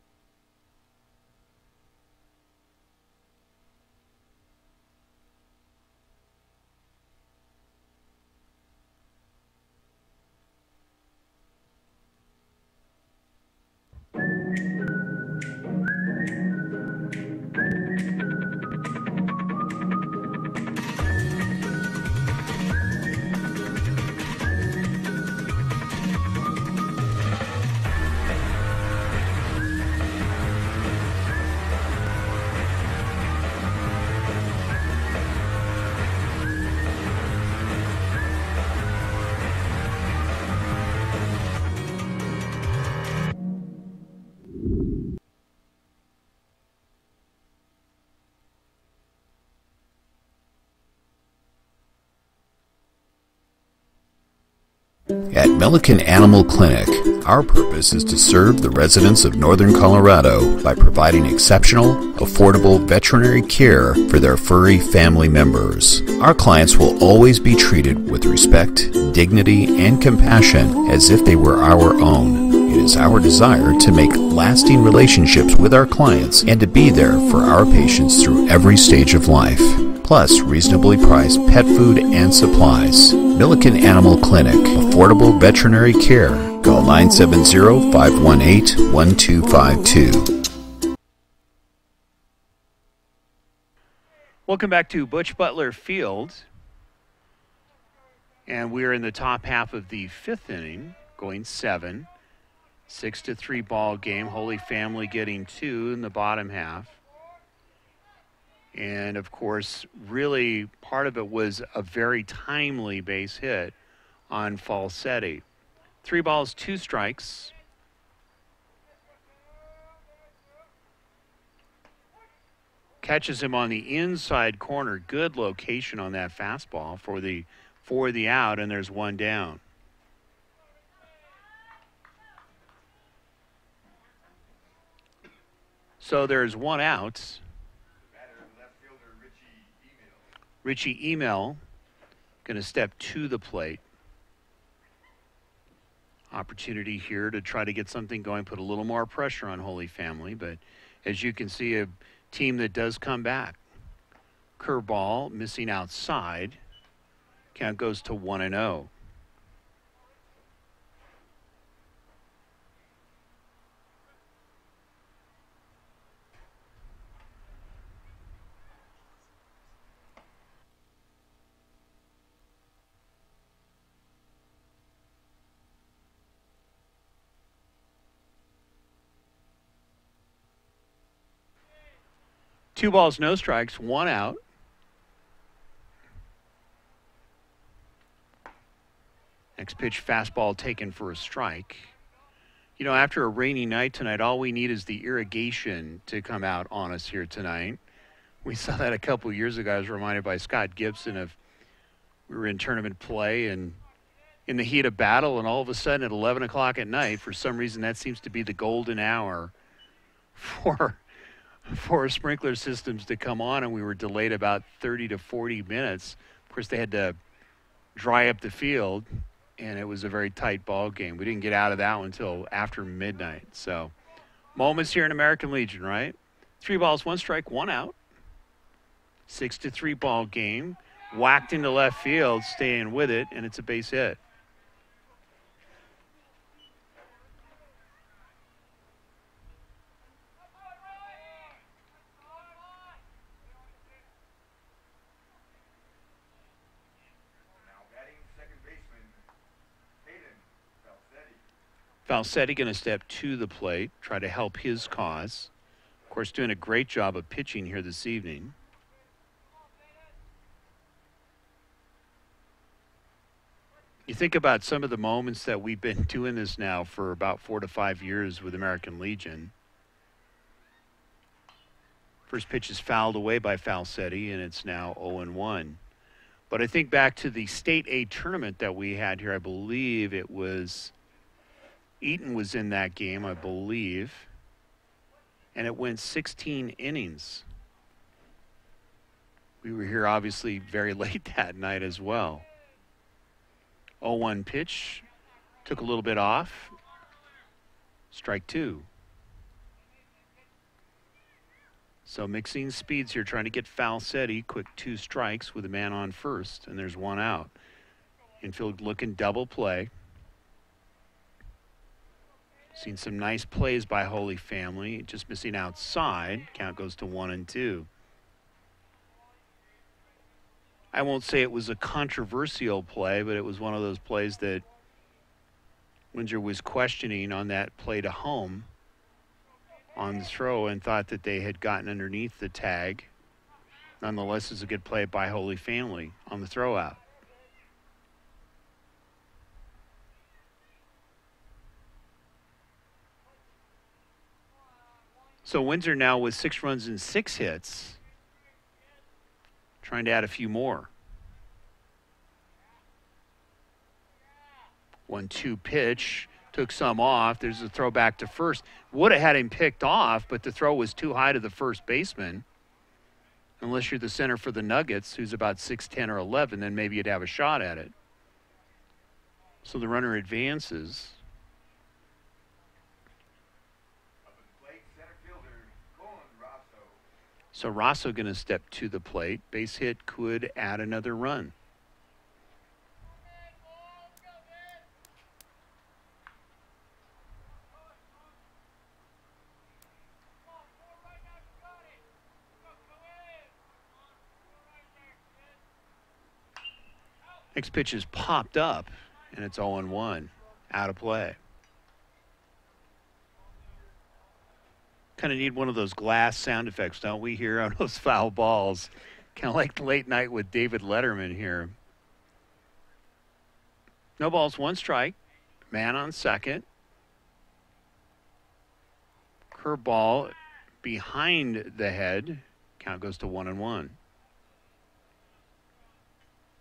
At Milliken Animal Clinic, our purpose is to serve the residents of Northern Colorado by providing exceptional, affordable veterinary care for their furry family members. Our clients will always be treated with respect, dignity, and compassion as if they were our own. It is our desire to make lasting relationships with our clients and to be there for our patients through every stage of life. Plus reasonably priced pet food and supplies. Milliken Animal Clinic, affordable veterinary care. Call 970-518-1252. Welcome back to Butch Butler Field. And we're in the top half of the 5th inning, going 7. 6-3 ball game. Holy Family getting 2 in the bottom half. And, of course, really part of it was a very timely base hit on Falsetti. 3 balls, 2 strikes. Catches him on the inside corner. Good location on that fastball for the out, and there's 1 down. So there's 1 out. Richie Email going to step to the plate. Opportunity here to try to get something going, put a little more pressure on Holy Family, but as you can see, a team that does come back. Curveball missing outside. Count goes to 1-0. Two balls, no strikes, 1 out. Next pitch, fastball taken for a strike. You know, after a rainy night tonight, all we need is the irrigation to come out on us here tonight. We saw that a couple years ago. I was reminded by Scott Gibson of we were in tournament play and in the heat of battle, and all of a sudden at 11 o'clock at night, for some reason that seems to be the golden hour for sprinkler systems to come on, and we were delayed about 30 to 40 minutes. Of course, they had to dry up the field, and it was a very tight ball game. We didn't get out of that one until after midnight. So moments here in American Legion, right? 3 balls, 1 strike, 1 out. 6-3 ball game. Whacked into left field, staying with it, and it's a base hit. Falsetti going to step to the plate, try to help his cause. Of course, doing a great job of pitching here this evening. You think about some of the moments that we've been doing this now for about 4 to 5 years with American Legion. First pitch is fouled away by Falsetti, and it's now 0-1. But I think back to the State A tournament that we had here. I believe it was Eaton was in that game, I believe. And it went 16 innings. We were here obviously very late that night as well. 0-1 pitch. Took a little bit off. Strike 2. So mixing speeds here, trying to get Falsetti. Quick 2 strikes with a man on first, and there's 1 out. Infield looking double play. Seen some nice plays by Holy Family. Just missing outside. Count goes to 1-2. I won't say it was a controversial play, but it was one of those plays that Windsor was questioning on that play to home on the throw and thought that they had gotten underneath the tag. Nonetheless, it's a good play by Holy Family on the throw out. So Windsor now with 6 runs and 6 hits, trying to add a few more. 1-2 pitch. Took some off. There's a throw back to first. Would have had him picked off, but the throw was too high to the first baseman. Unless you're the center for the Nuggets, who's about 6'10" or 11, then maybe you'd have a shot at it. So the runner advances. So Rosso going to step to the plate. Base hit could add another run. Next pitch is popped up, and it's 0-1, out of play. Kind of need one of those glass sound effects, don't we, here on those foul balls? Kind of like Late Night with David Letterman here. No balls, 1 strike. Man on second. Curveball behind the head. Count goes to 1-1.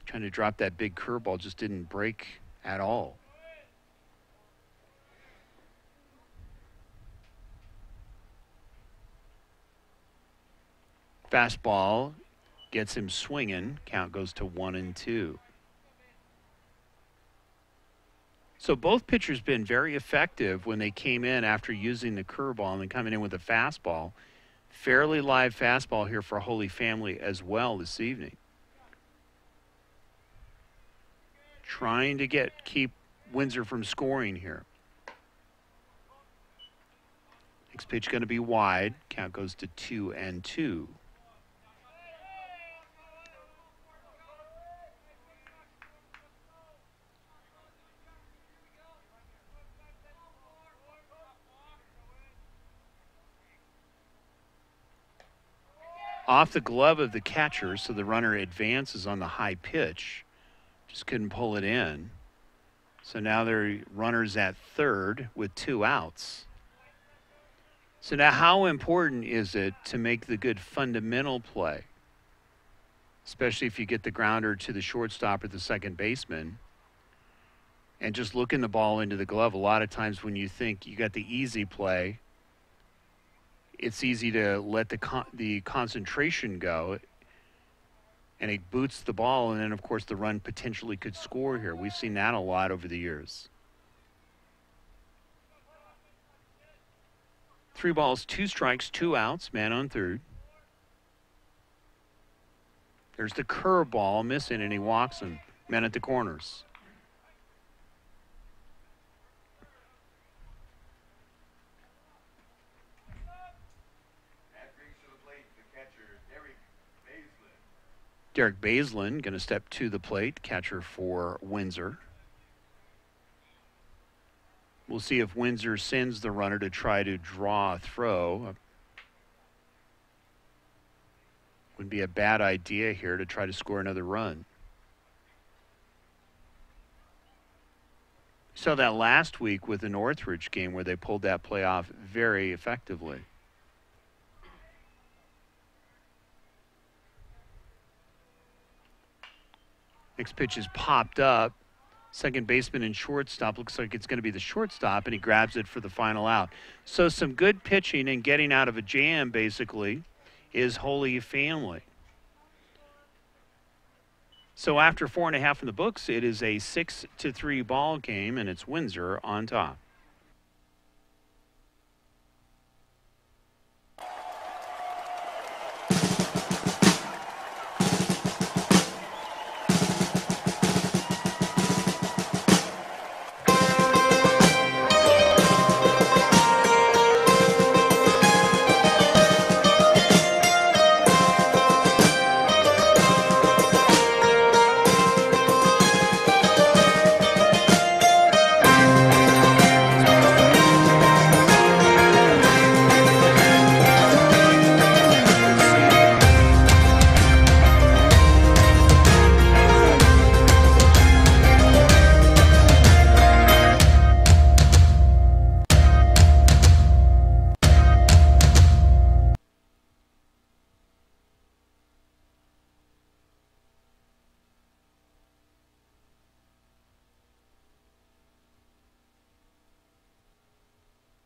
Trying to drop that big curveball, just didn't break at all. Fastball gets him swinging. Count goes to 1-2. So both pitchers been very effective when they came in after using the curveball and then coming in with a fastball. Fairly live fastball here for Holy Family as well this evening. Trying to keep Windsor from scoring here. Next pitch going to be wide. Count goes to 2-2. Off the glove of the catcher, so the runner advances on the high pitch. Just couldn't pull it in. So now they're runners at third with 2 outs. So now how important is it to make the good fundamental play? Especially if you get the grounder to the shortstop or the second baseman. And just looking the ball into the glove, a lot of times when you think you got the easy play, it's easy to let the concentration go. And he boots the ball, and then, of course, the run potentially could score here. We've seen that a lot over the years. 3 balls, 2 strikes, 2 outs, man on third. There's the curveball missing, and he walks him. Men at the corners. Derek Baislin going to step to the plate, catcher for Windsor. We'll see if Windsor sends the runner to try to draw a throw. Would be a bad idea here to try to score another run. Saw that last week with the Northridge game where they pulled that play off very effectively. Next pitch is popped up. Second baseman and shortstop. Looks like it's going to be the shortstop, and he grabs it for the final out. So some good pitching and getting out of a jam, basically, is Holy Family. So after 4.5 in the books, it is a 6-3 ball game, and it's Windsor on top.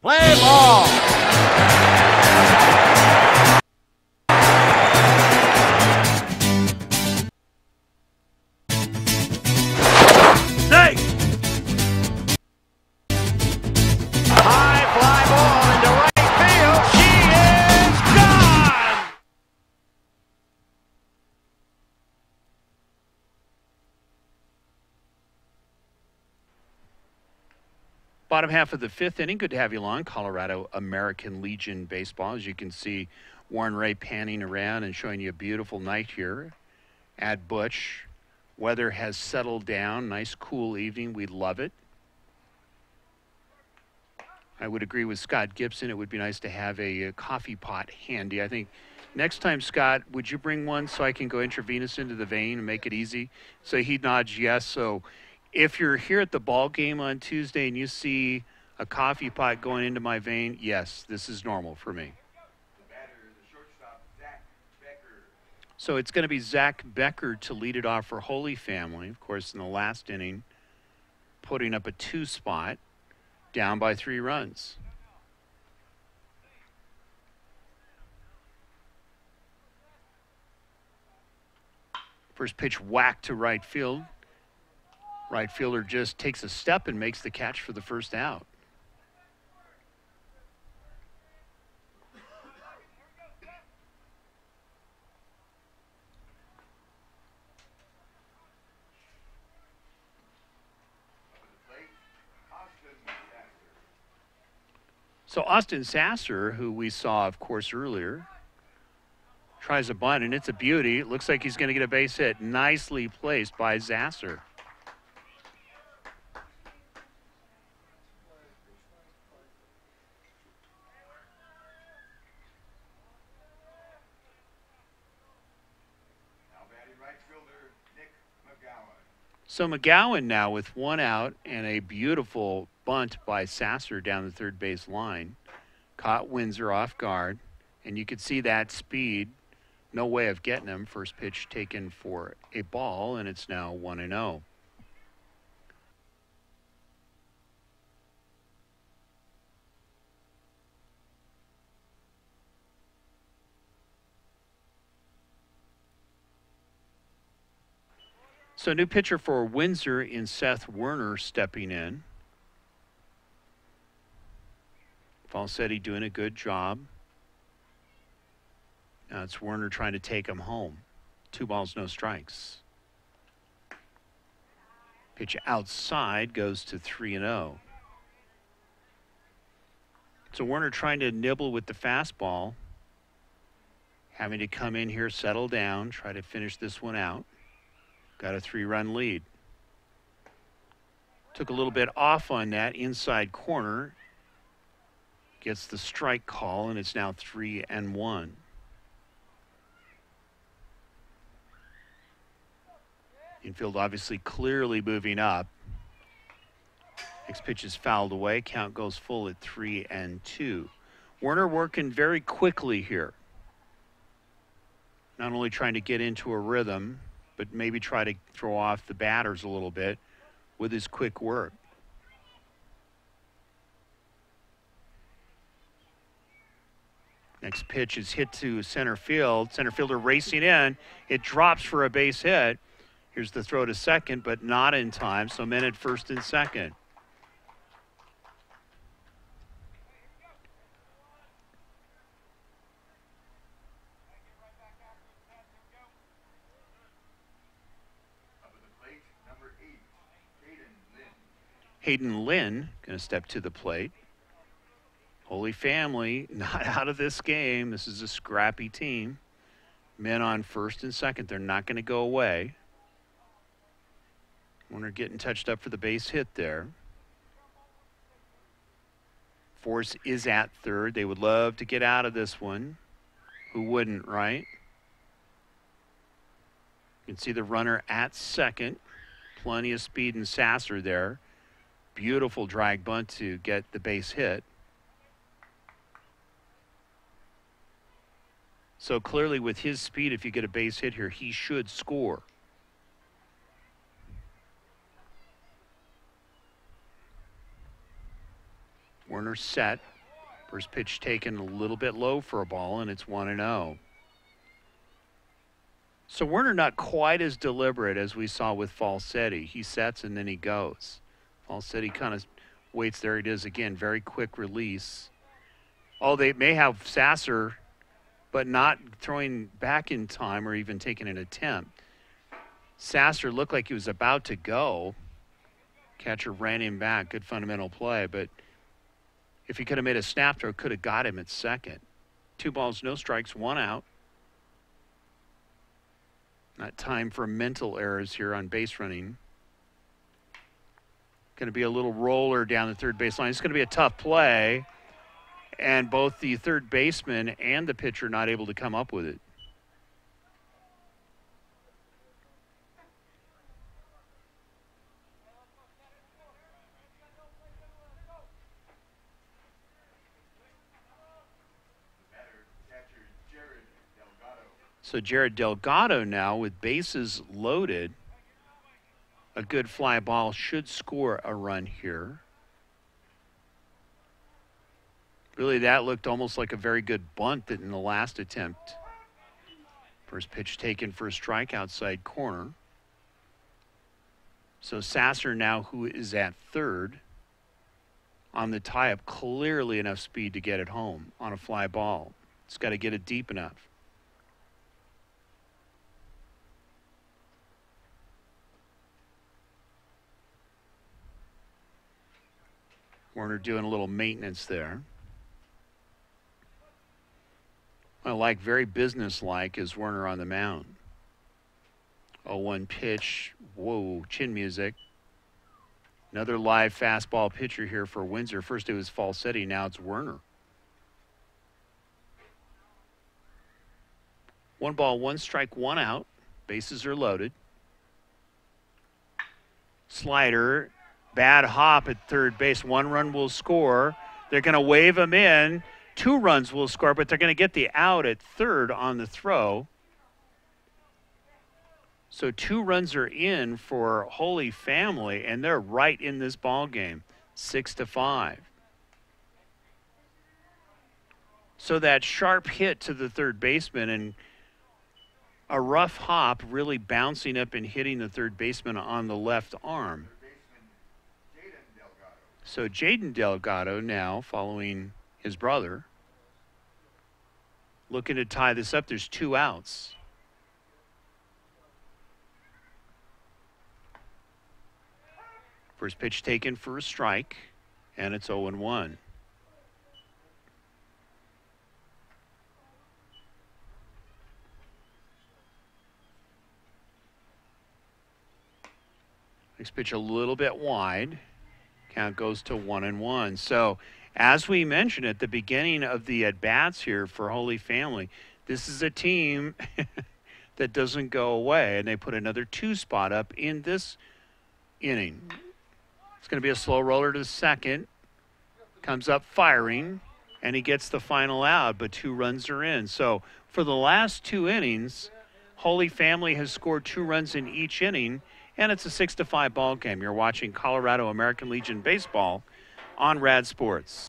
Play ball. Snake. High fly ball into right field. She is gone. Bottom half of the fifth inning. Good to have you along. Colorado American Legion Baseball. As you can see, Warren Ray panning around and showing you a beautiful night here at Butch. Weather has settled down. Nice, cool evening. We love it. I would agree with Scott Gibson. It would be nice to have a coffee pot handy. I think next time, Scott, would you bring one so I can go intravenous into the vein and make it easy? So he nods yes. So if you're here at the ball game on Tuesday and you see a coffee pot going into my vein, yes, this is normal for me. The batter, the shortstop, Zach Becker. So it's going to be Zach Becker to lead it off for Holy Family. Of course, in the last inning, putting up a 2 spot, down by 3 runs. First pitch whacked to right field. Right fielder just takes a step and makes the catch for the first out. So Austin Sasser, who we saw, of course, earlier, tries a bunt, and it's a beauty. It looks like he's going to get a base hit. Nicely placed by Sasser. So McGowan now with 1 out and a beautiful bunt by Sasser down the third base line. Caught Windsor off guard, and you could see that speed. No way of getting him. First pitch taken for a ball, and it's now 1-0. So new pitcher for Windsor in Seth Werner stepping in. Falsetti doing a good job. Now it's Werner trying to take him home. 2 balls, no strikes. Pitch outside goes to 3-0. So Werner trying to nibble with the fastball. Having to come in here, settle down, try to finish this one out. Got a 3-run lead. Took a little bit off on that inside corner. Gets the strike call, and it's now 3-1. Infield obviously clearly moving up. Next pitch is fouled away. Count goes full at 3-2. Werner working very quickly here. Not only trying to get into a rhythm, but maybe try to throw off the batters a little bit with his quick work. Next pitch is hit to center field. Center fielder racing in. It drops for a base hit. Here's the throw to second, but not in time, so men at first and second. Hayden Lynn going to step to the plate. Holy Family not out of this game. This is a scrappy team. Men on first and second. They're not going to go away. Warner getting touched up for the base hit there. Force is at third. They would love to get out of this one. Who wouldn't, right? You can see the runner at second. Plenty of speed and Sasser there. Beautiful drag bunt to get the base hit. So clearly with his speed, if you get a base hit here, he should score. Werner set, First pitch taken a little bit low for a ball, and it's 1-0. So Werner not quite as deliberate as we saw with Falsetti. He sets and then he goes. Falsetti kind of waits. There it is again. Very quick release. Oh, they may have Sasser, but not throwing back in time or even taking an attempt. Sasser looked like he was about to go. Catcher ran him back. Good fundamental play, but if he could have made a snap throw, could have got him at second. 2 balls, no strikes, 1 out. Not time for mental errors here on base running. Going to be a little roller down the third baseline. It's going to be a tough play, and both the third baseman and the pitcher not able to come up with it. So Jared Delgado now with bases loaded. A good fly ball should score a run here. Really, that looked almost like a very good bunt in the last attempt. First pitch taken for a strike outside corner. So Sasser now, who is at third, on the tie-up, clearly enough speed to get it home on a fly ball. It's got to get it deep enough. Werner doing a little maintenance there. I like very businesslike is Werner on the mound. 0-1 pitch. Whoa, chin music. Another live fastball pitcher here for Windsor. First it was Falsetti, now it's Werner. 1 ball, 1 strike, 1 out. Bases are loaded. Slider. Bad hop at third base. 1 run will score. They're going to wave him in. 2 runs will score, but they're going to get the out at third on the throw. So 2 runs are in for Holy Family, and they're right in this ball game, 6-5. So that sharp hit to the third baseman and a rough hop really bouncing up and hitting the third baseman on the left arm. So Jaden Delgado now following his brother. Looking to tie this up. There's 2 outs. First pitch taken for a strike, and it's 0-1. Next pitch a little bit wide. Count goes to 1-1. So as we mentioned at the beginning of the at-bats here for Holy Family, this is a team that doesn't go away, and they put another 2 spot up in this inning. It's going to be a slow roller to the second. Comes up firing, and he gets the final out, but 2 runs are in. So for the last 2 innings, Holy Family has scored 2 runs in each inning, and it's a 6-5 ball game. You're watching Colorado American Legion Baseball on Rad Sports.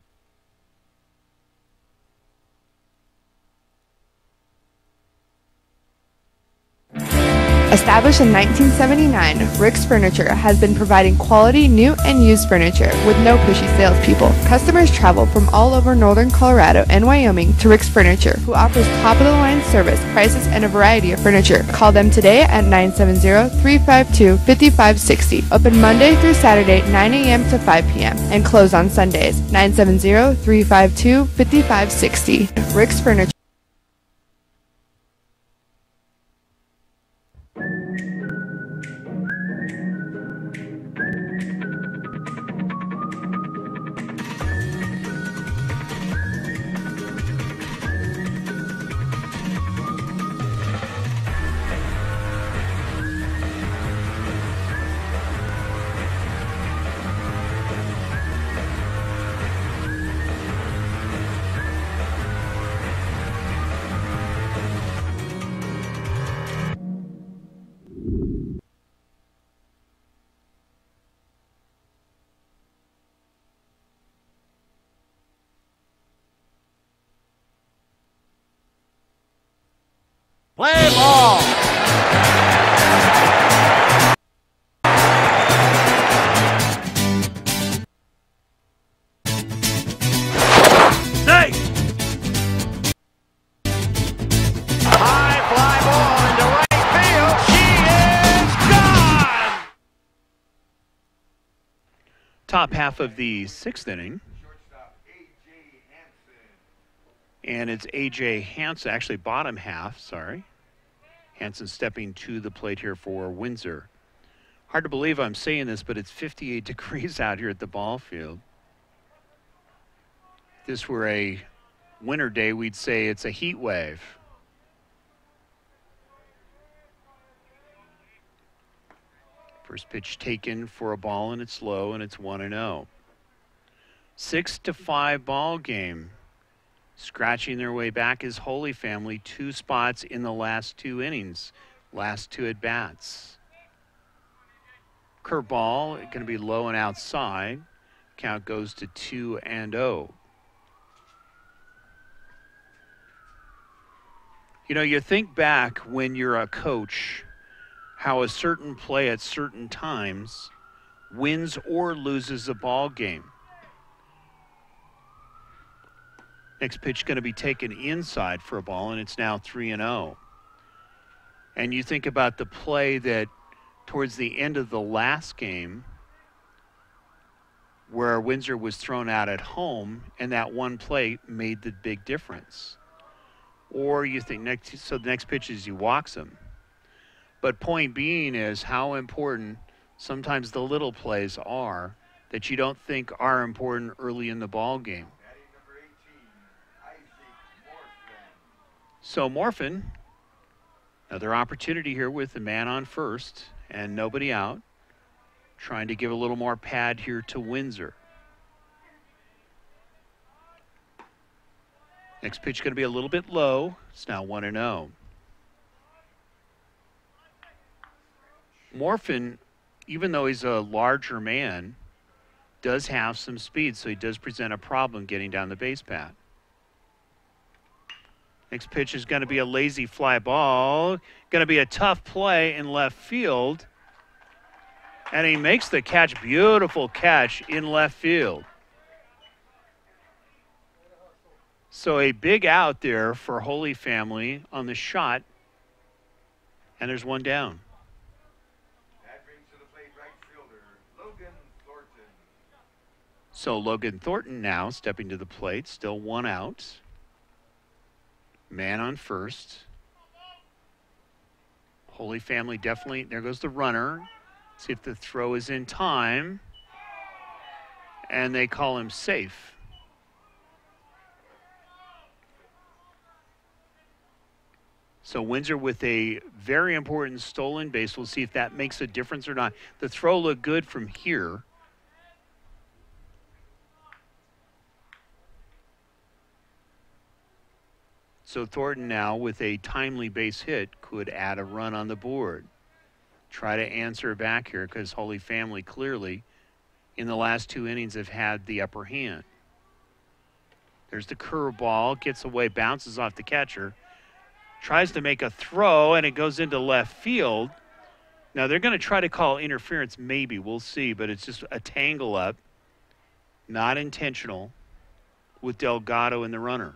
Established in 1979, Rick's Furniture has been providing quality new and used furniture with no pushy salespeople. Customers travel from all over northern Colorado and Wyoming to Rick's Furniture, who offers top-of-the-line service, prices, and a variety of furniture. Call them today at 970-352-5560. Open Monday through Saturday, 9 a.m. to 5 p.m. and close on Sundays, 970-352-5560. Rick's Furniture. Play ball. Nice. High fly ball into right field. She is gone. Top half of the sixth inning. Shortstop A.J. Hansen. And it's A.J. Hansen, actually bottom half, sorry. Hansen stepping to the plate here for Windsor. Hard to believe I'm saying this, but it's 58 degrees out here at the ball field. If this were a winter day, we'd say it's a heat wave. First pitch taken for a ball, and it's low, and it's 1-0. 6-5 ball game. Scratching their way back is Holy Family, 2 spots in the last 2 innings, last 2 at-bats. Curveball, going to be low and outside. Count goes to 2-0. You know, you think back when you're a coach, how a certain play at certain times wins or loses a ball game. Next pitch going to be taken inside for a ball, and it's now 3-0. And you think about the play that towards the end of the last game where Windsor was thrown out at home, and that one play made the big difference. Or you think the next pitch is he walks him. But point being is how important sometimes the little plays are that you don't think are important early in the ball game. So Morphin, another opportunity here with the man on first and nobody out, trying to give a little more pad here to Windsor. Next pitch going to be a little bit low. It's now 1-0. Morphin, even though he's a larger man, does have some speed, so he does present a problem getting down the base path. Next pitch is going to be a lazy fly ball. Going to be a tough play in left field. And he makes the catch. Beautiful catch in left field. So a big out there for Holy Family on the shot. And there's one down. That brings to the plate right fielder, Logan Thornton. So Logan Thornton now stepping to the plate. Still one out. Man on first. Holy Family definitely, there goes the runner. See if the throw is in time. And they call him safe. So Windsor with a very important stolen base. We'll see if that makes a difference or not. The throw looked good from here. So Thornton now with a timely base hit could add a run on the board. Try to answer back here because Holy Family clearly in the last 2 innings have had the upper hand. There's the curveball, gets away, bounces off the catcher. Tries to make a throw, and it goes into left field. Now they're going to try to call interference, maybe. We'll see, but it's just a tangle up. Not intentional with Delgado in the runner.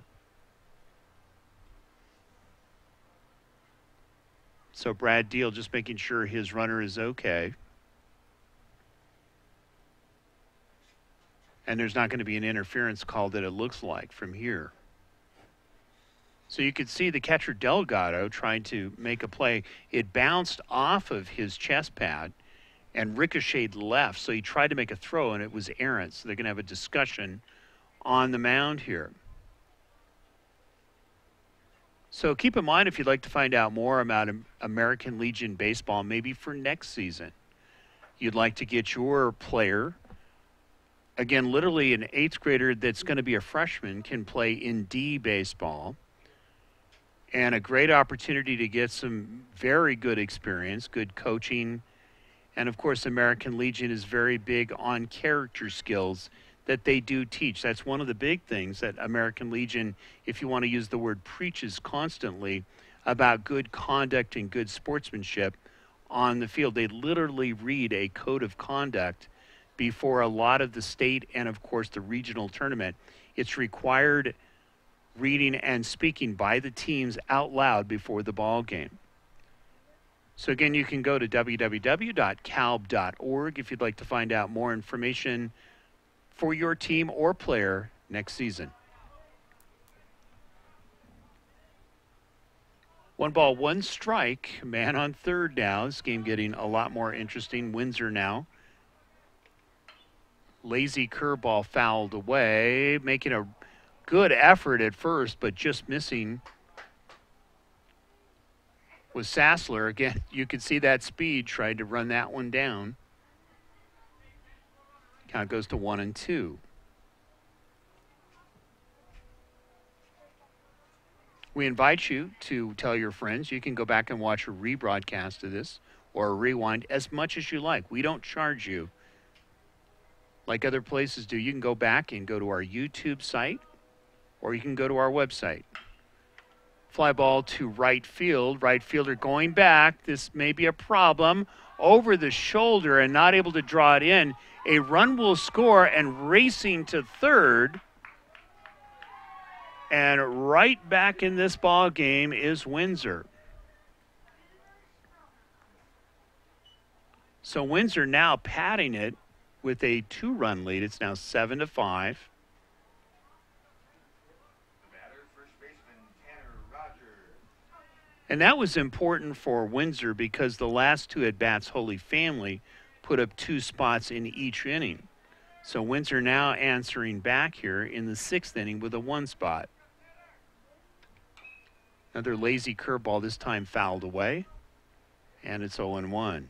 So Brad Deal just making sure his runner is okay. And there's not going to be an interference call that it looks like from here. So you could see the catcher Delgado trying to make a play. It bounced off of his chest pad and ricocheted left. So he tried to make a throw, and it was errant. So they're going to have a discussion on the mound here. So keep in mind if you'd like to find out more about American Legion baseball, maybe for next season, you'd like to get your player, again, literally an 8th grader that's going to be a freshman can play in D baseball, and a great opportunity to get some very good experience, good coaching, and of course American Legion is very big on character skills that they do teach. That's one of the big things that American Legion, if you want to use the word preaches constantly, about good conduct and good sportsmanship on the field. They literally read a code of conduct before a lot of the state and, of course, the regional tournament. It's required reading and speaking by the teams out loud before the ball game. So again, you can go to www.calb.org if you'd like to find out more information for your team or player next season. 1 strike, man on third now. This game getting a lot more interesting. Windsor now. Lazy curveball fouled away, making a good effort at first, but just missing was Sassler. Again, you could see that speed, tried to run that one down. Count goes to 1-2. We invite you to tell your friends. You can go back and watch a rebroadcast of this or a rewind as much as you like. We don't charge you like other places do. You can go back and go to our YouTube site, or you can go to our website. Fly ball to right field. Right fielder going back. This may be a problem. Over the shoulder and not able to draw it in. A run will score, and racing to third. And right back in this ball game is Windsor. So Windsor now padding it with a 2-run lead. It's now 7-5. And that was important for Windsor because the last 2 at-bats, Holy Family, put up 2 spots in each inning. So Windsor now answering back here in the 6th inning with a 1 spot. Another lazy curveball, this time fouled away, and it's 0-1.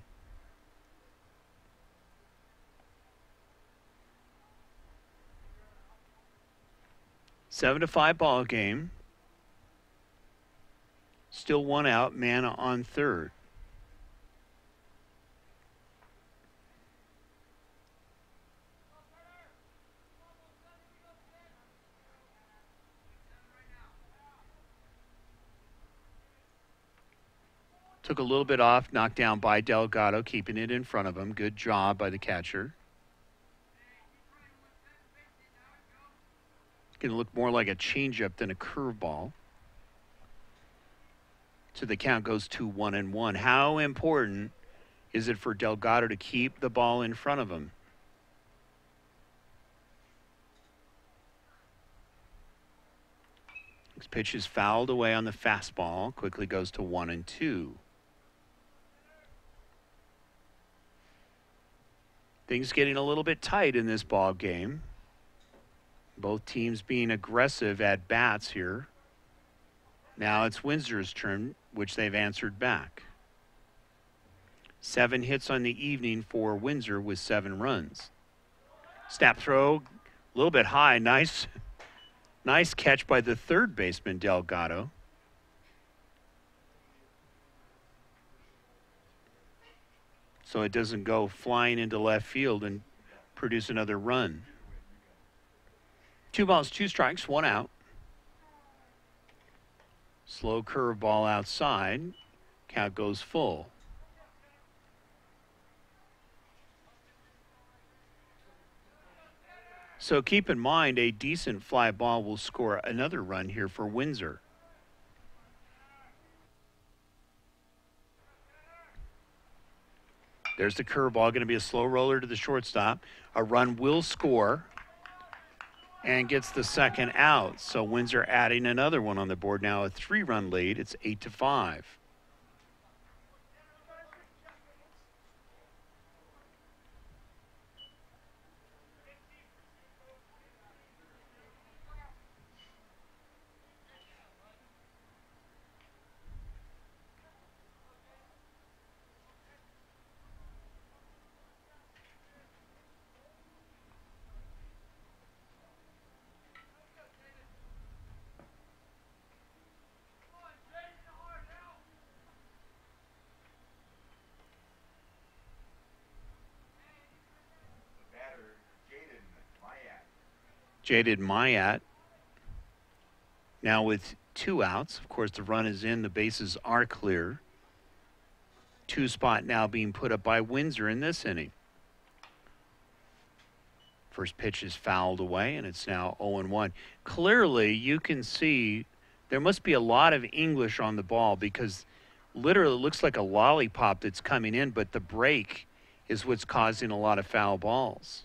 Seven to 5 ball game. Still 1 out, man on third. Took a little bit off, knocked down by Delgado, keeping it in front of him. Good job by the catcher. Going to look more like a changeup than a curveball. So the count goes to 1-1. How important is it for Delgado to keep the ball in front of him? This pitch is fouled away on the fastball. Quickly goes to 1-2. Things getting a little bit tight in this ball game. Both teams being aggressive at bats here. Now it's Windsor's turn, which they've answered back. 7 hits on the evening for Windsor with 7 runs. Snap throw, a little bit high. Nice catch by the third baseman, Delgado. So it doesn't go flying into left field and produce another run. 2 balls, 2 strikes, 1 out. Slow curveball outside. Count goes full. So keep in mind, a decent fly ball will score another run here for Windsor. There's the curveball, going to be a slow roller to the shortstop. A run will score and gets the second out. So Windsor adding another one on the board now, a 3-run lead. It's 8-5. Jaded Mayat now with 2 outs. Of course, the run is in. The bases are clear. 2 spot now being put up by Windsor in this inning. First pitch is fouled away, and it's now 0-1. Clearly, you can see there must be a lot of English on the ball because literally it looks like a lollipop that's coming in, but the break is what's causing a lot of foul balls.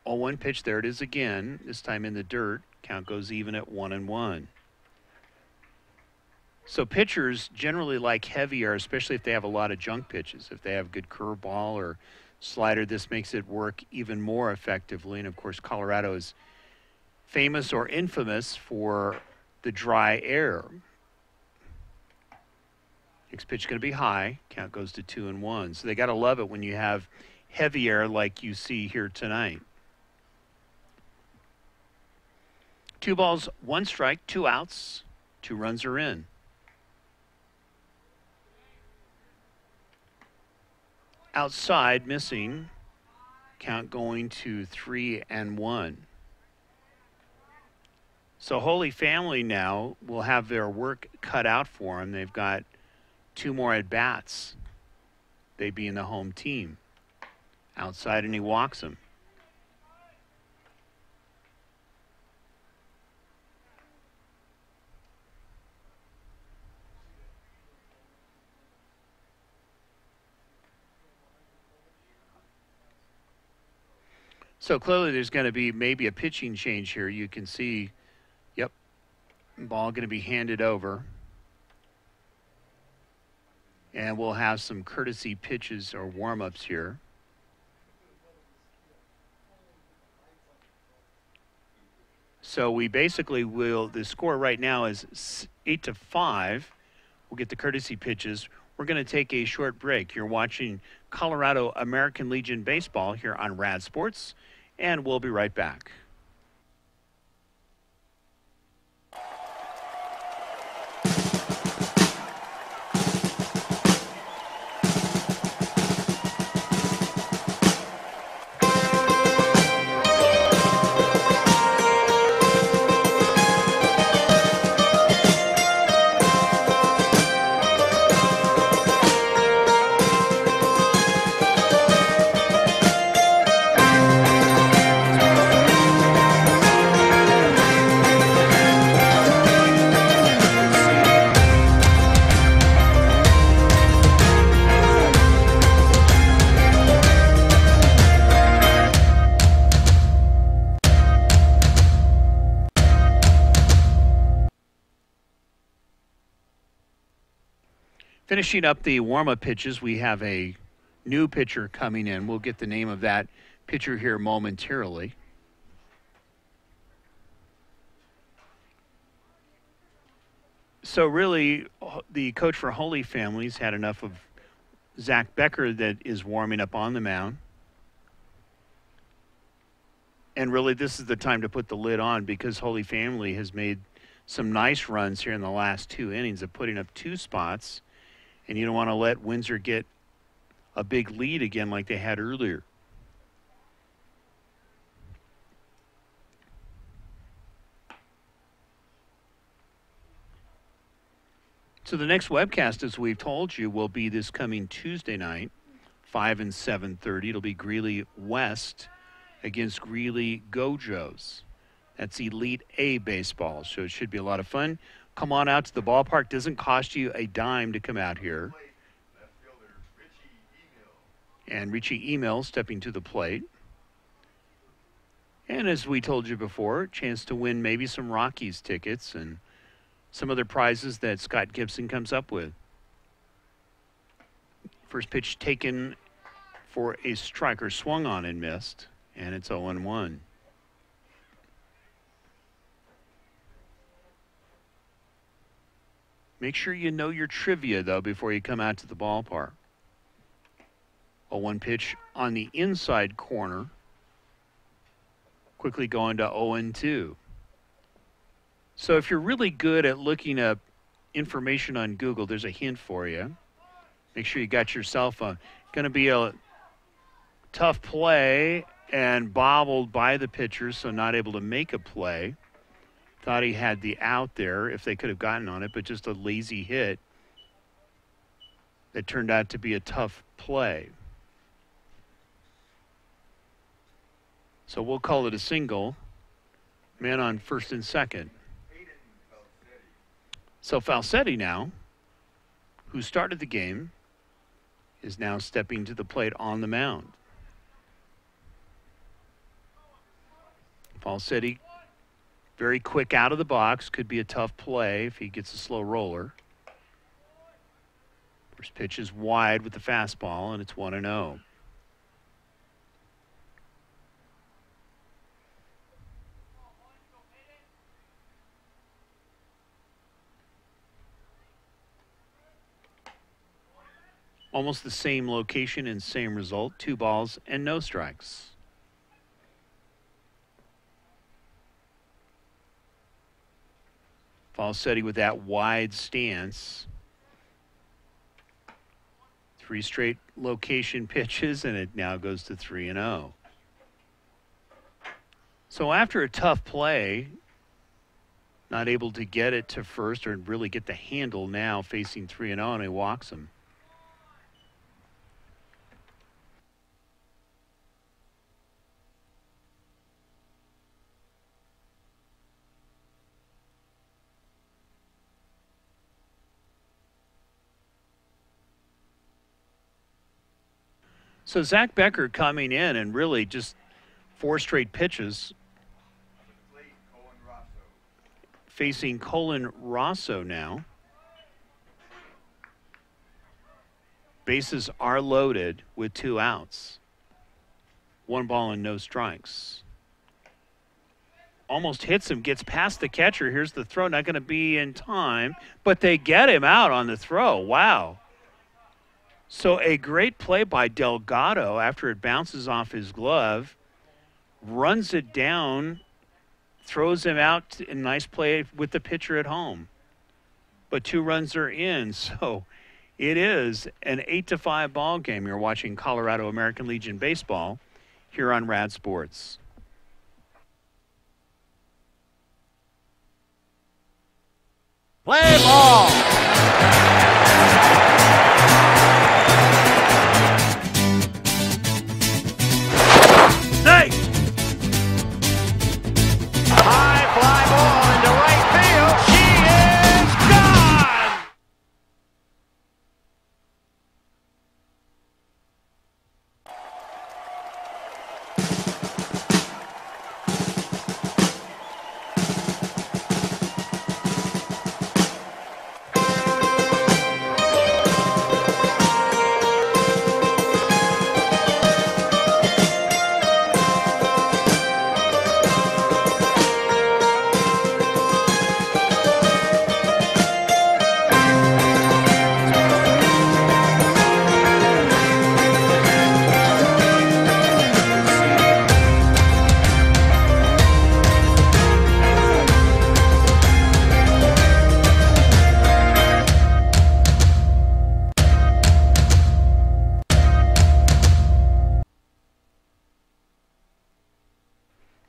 0-1 pitch, there it is again, this time in the dirt. Count goes even at 1-1. So pitchers generally like heavier, especially if they have a lot of junk pitches. If they have good curveball or slider, this makes it work even more effectively. And of course, Colorado is famous or infamous for the dry air. Next pitch going to be high. Count goes to 2-1. So they got to love it when you have heavy air like you see here tonight. 2 balls, 1 strike, 2 outs, 2 runs are in. Outside, missing. Count going to 3-1. So Holy Family now will have their work cut out for them. They've got 2 more at-bats. They being the home team. Outside, and he walks them. So clearly there's going to be maybe a pitching change here. You can see, yep, ball going to be handed over. And we'll have some courtesy pitches or warm-ups here. So we basically will, the score right now is 8-5. We'll get the courtesy pitches. We're going to take a short break. You're watching Colorado American Legion Baseball here on Rad Sports, and we'll be right back. Finishing up the warm-up pitches, we have a new pitcher coming in. We'll get the name of that pitcher here momentarily. So really, the coach for Holy Families had enough of Zach Becker that is warming up on the mound. And really, this is the time to put the lid on because Holy Family has made some nice runs here in the last 2 innings of putting up 2 spots. And you don't want to let Windsor get a big lead again like they had earlier. So the next webcast, as we've told you, will be this coming Tuesday night, 5 and 7:30. It'll be Greeley West against Greeley Gojos. That's Elite A baseball, so it should be a lot of fun. Come on out to the ballpark. Doesn't cost you a dime to come out here. And Richie Email stepping to the plate. And as we told you before, chance to win maybe some Rockies tickets and some other prizes that Scott Gibson comes up with. First pitch taken for a striker, swung on and missed, and it's 0-1. Make sure you know your trivia, though, before you come out to the ballpark. 0-1 pitch on the inside corner. Quickly going to 0-2. So if you're really good at looking up information on Google, there's a hint for you. Make sure you got yourself a, going to be a tough play and bobbled by the pitcher, so not able to make a play. Thought he had the out there if they could have gotten on it, but just a lazy hit that turned out to be a tough play. So we'll call it a single. Man on first and second. So Falsetti now, who started the game, is now stepping to the plate on the mound. Falsetti, very quick out of the box. Could be a tough play if he gets a slow roller. First pitch is wide with the fastball, and it's 1-0. Almost the same location and same result. 2 balls and no strikes. Falsetti with that wide stance. 3 straight location pitches, and it now goes to 3-0. So after a tough play, not able to get it to first or really get the handle now, facing 3-0, and he walks him. So Zach Becker coming in and really just 4 straight pitches. Facing Colin Rosso now. Bases are loaded with 2 outs. 1 ball and no strikes. Almost hits him, gets past the catcher. Here's the throw, not going to be in time, but they get him out on the throw. Wow. So a great play by Delgado after it bounces off his glove, runs it down, throws him out. A nice play with the pitcher at home. But 2 runs are in, so it is an 8-5 ball game. You're watching Colorado American Legion baseball here on Rad Sports. Play ball. High fly ball into right field. She is gone.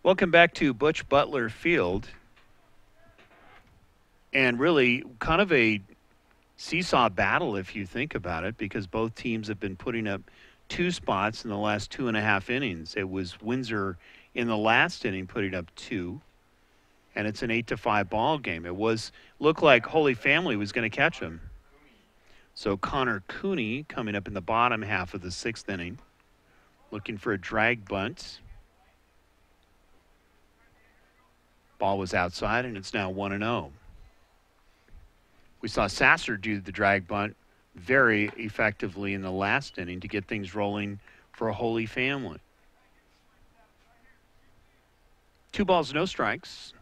Welcome back to Butch Butler Field. And really kind of a seesaw battle if you think about it, because both teams have been putting up 2 spots in the last 2.5 innings. It was Windsor in the last inning putting up 2, and it's an 8-5 ball game. It looked like Holy Family was going to catch him. So Connor Cooney coming up in the bottom half of the 6th inning, looking for a drag bunt. Ball was outside, and it's now 1-0. We saw Sasser do the drag bunt very effectively in the last inning to get things rolling for a Holy Family. 2 balls, no strikes.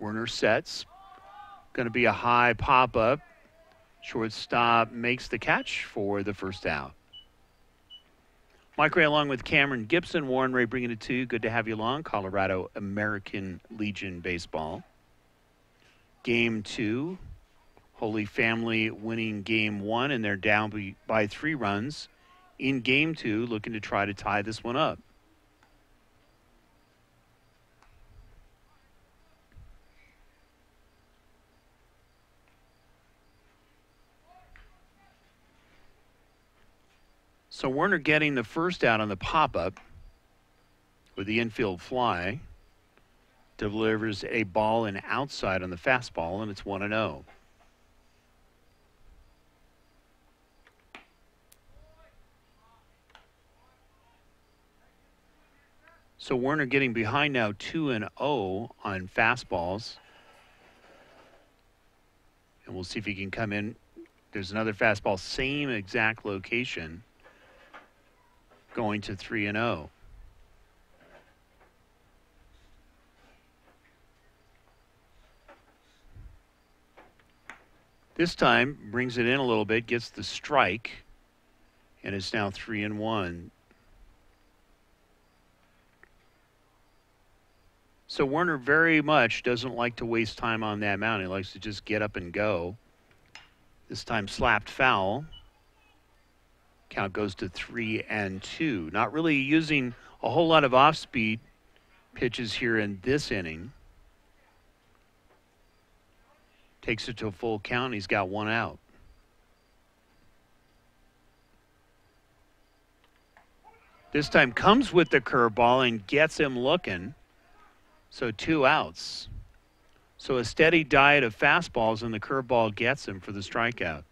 Werner sets. Going to be a high pop-up. Shortstop makes the catch for the first out. Mike Ray along with Cameron Gibson. Warren Ray bringing it to you. Good to have you along. Colorado American Legion Baseball. Game 2. Holy Family winning Game 1, and they're down by 3 runs in game 2, looking to try to tie this one up. So Werner getting the first out on the pop-up with the infield fly. Delivers a ball and outside on the fastball, and it's 1-0. So Werner getting behind now 2-0 on fastballs. And we'll see if he can come in. There's another fastball, same exact location, going to 3-0. This time brings it in a little bit, gets the strike, and it's now 3-1. So Werner very much doesn't like to waste time on that mound. He likes to just get up and go. This time slapped foul. Count goes to 3-2. Not really using a whole lot of off-speed pitches here in this inning. Takes it to a full count. He's got one out. This time comes with the curveball and gets him looking. So 2 outs. So a steady diet of fastballs, and the curveball gets him for the strikeout.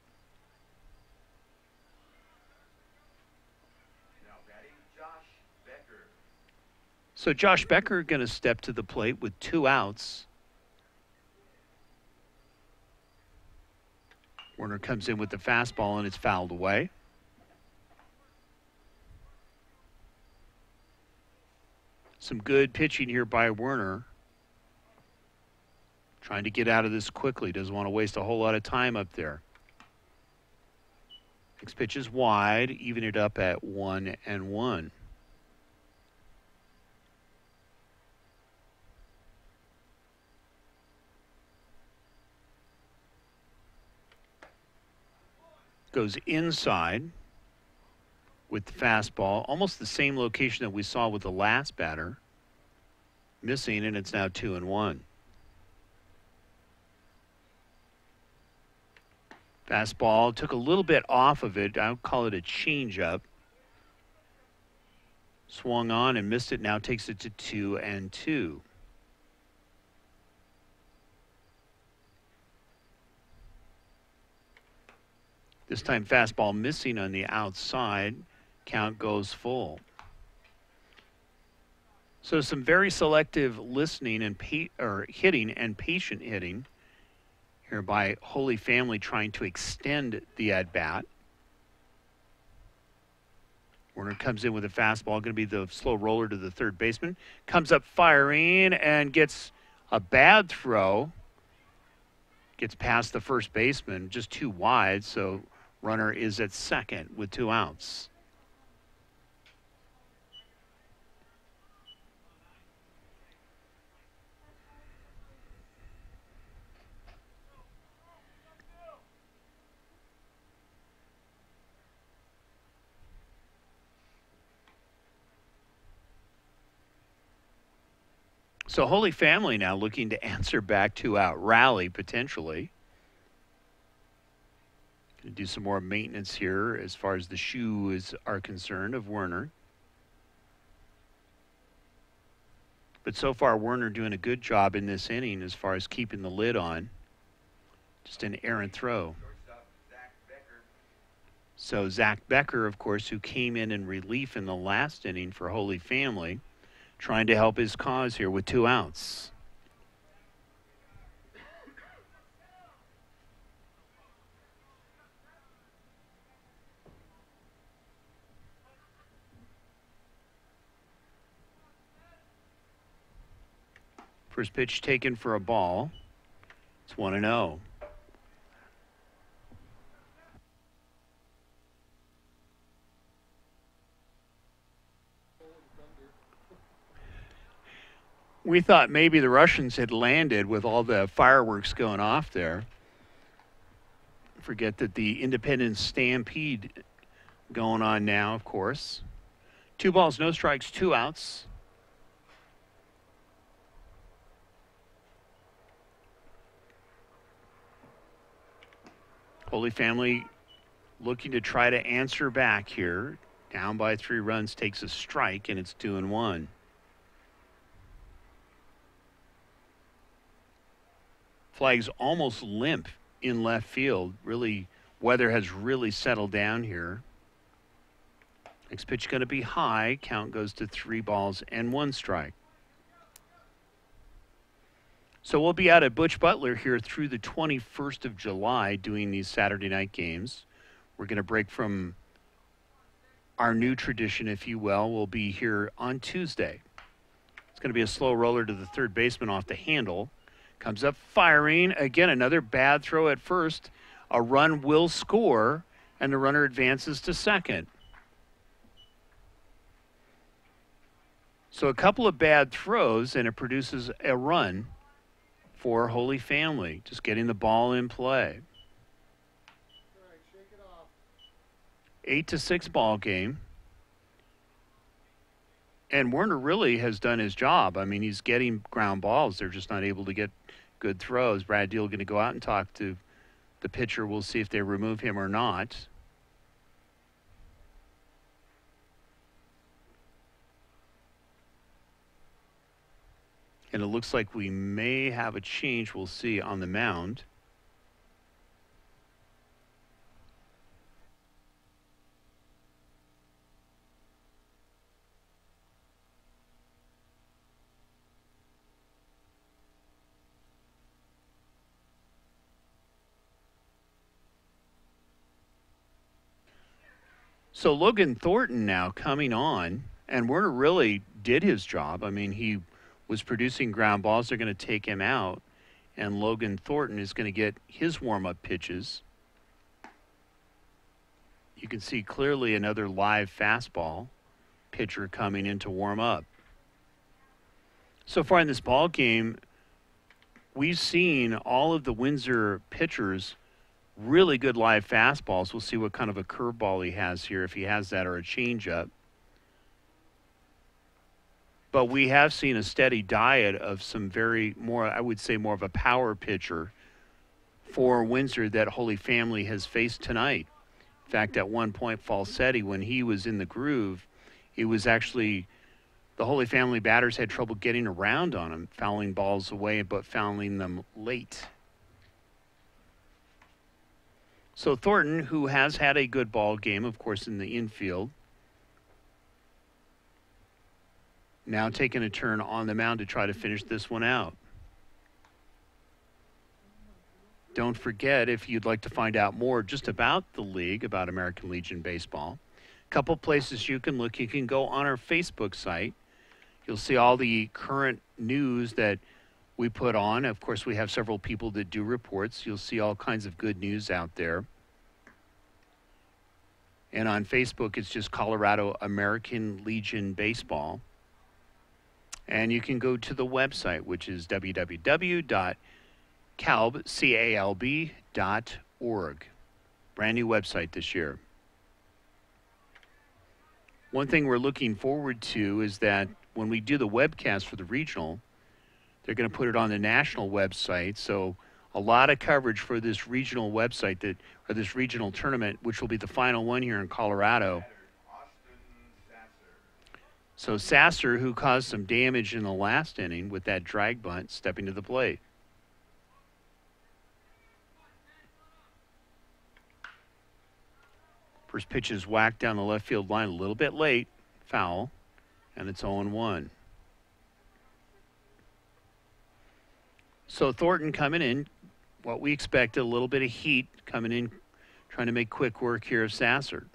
Now batting, Josh Becker. So Josh Becker going to step to the plate with 2 outs. Werner comes in with the fastball, and it's fouled away. Some good pitching here by Werner. Trying to get out of this quickly. Doesn't want to waste a whole lot of time up there. Next pitch is wide. Even it up at 1-1. Goes inside with the fastball. Almost the same location that we saw with the last batter. Missing, and it's now 2-1. Fastball took a little bit off of it. I would call it a changeup. Swung on and missed it. Now takes it to 2-2. This time fastball missing on the outside. Count goes full. So some very selective listening and hitting and patient hitting here by Holy Family, trying to extend the at-bat. Werner comes in with a fastball, going to be the slow roller to the third baseman. Comes up firing and gets a bad throw. Gets past the first baseman, just too wide, so runner is at second with 2 outs. So Holy Family now looking to answer back 2-out rally potentially. Going to do some more maintenance here as far as the shoes are concerned of Werner. But so far Werner doing a good job in this inning as far as keeping the lid on. Just an errant throw. So Zach Becker, of course, who came in relief in the last inning for Holy Family, trying to help his cause here with 2 outs. First pitch taken for a ball. It's 1-0. We thought maybe the Russians had landed with all the fireworks going off there. Forget that the Independence Stampede going on now, of course. 2 balls, no strikes, 2 outs. Holy Family looking to try to answer back here. Down by 3 runs, takes a strike, and it's 2-1. Flag's almost limp in left field. Really, weather has really settled down here. Next pitch going to be high. Count goes to 3 balls and 1 strike. So we'll be out at Butch Butler here through the 21st of July doing these Saturday night games. We're going to break from our new tradition, if you will. We'll be here on Tuesday. It's going to be a slow roller to the third baseman off the handle. Comes up firing. Again, another bad throw at first. A run will score, and the runner advances to second. So a couple of bad throws, and it produces a run for Holy Family. Just getting the ball in play. 8-6 ball game. And Werner really has done his job. I mean, he's getting ground balls. They're just not able to get good throws. Brad Deal going to go out and talk to the pitcher. We'll see if they remove him or not. And it looks like we may have a change. We'll see on the mound. So Logan Thornton now coming on, and Werner really did his job. I mean, he was producing ground balls. They're going to take him out, and Logan Thornton is going to get his warm-up pitches. You can see clearly another live fastball pitcher coming in to warm up. So far in this ball game, we've seen all of the Windsor pitchers really good live fastballs. We'll see what kind of a curveball he has here, if he has that, or a changeup. But we have seen a steady diet of some I would say more of a power pitcher for Windsor that Holy Family has faced tonight. In fact, at one point, Falsetti, when he was in the groove, it was actually the Holy Family batters had trouble getting around on him, fouling balls away, but fouling them late. So Thornton, who has had a good ball game, of course, in the infield, now taking a turn on the mound to try to finish this one out. Don't forget, if you'd like to find out more just about the league, about American Legion Baseball, a couple places you can look. You can go on our Facebook site. You'll see all the current news that we put on. Of course, we have several people that do reports. You'll see all kinds of good news out there. And on Facebook, it's just Colorado American Legion Baseball. And you can go to the website, which is www.calb.org. Brand new website this year. One thing we're looking forward to is that when we do the webcast for the regional, they're going to put it on the national website. So a lot of coverage for this regional website or this regional tournament, which will be the final one here in Colorado. So Sasser, who caused some damage in the last inning with that drag bunt, stepping to the plate. First pitch is whacked down the left field line a little bit late, foul, and it's 0-1. So Thornton coming in, what we expected, a little bit of heat coming in, trying to make quick work here of Sasser.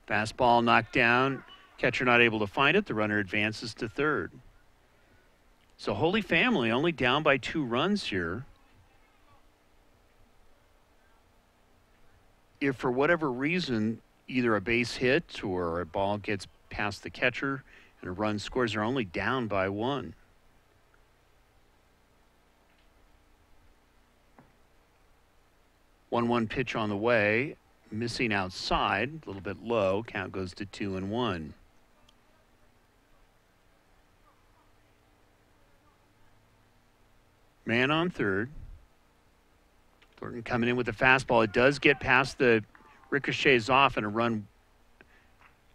Fastball knocked down, catcher not able to find it, the runner advances to third. So Holy Family only down by 2 runs here. If for whatever reason, either a base hit or a ball gets past the catcher and a run scores, they're only down by 1. 1-1 pitch on the way, missing outside, a little bit low. Count goes to 2-1. Man on third. Thornton coming in with the fastball. It does get past the ricochets off, and a run.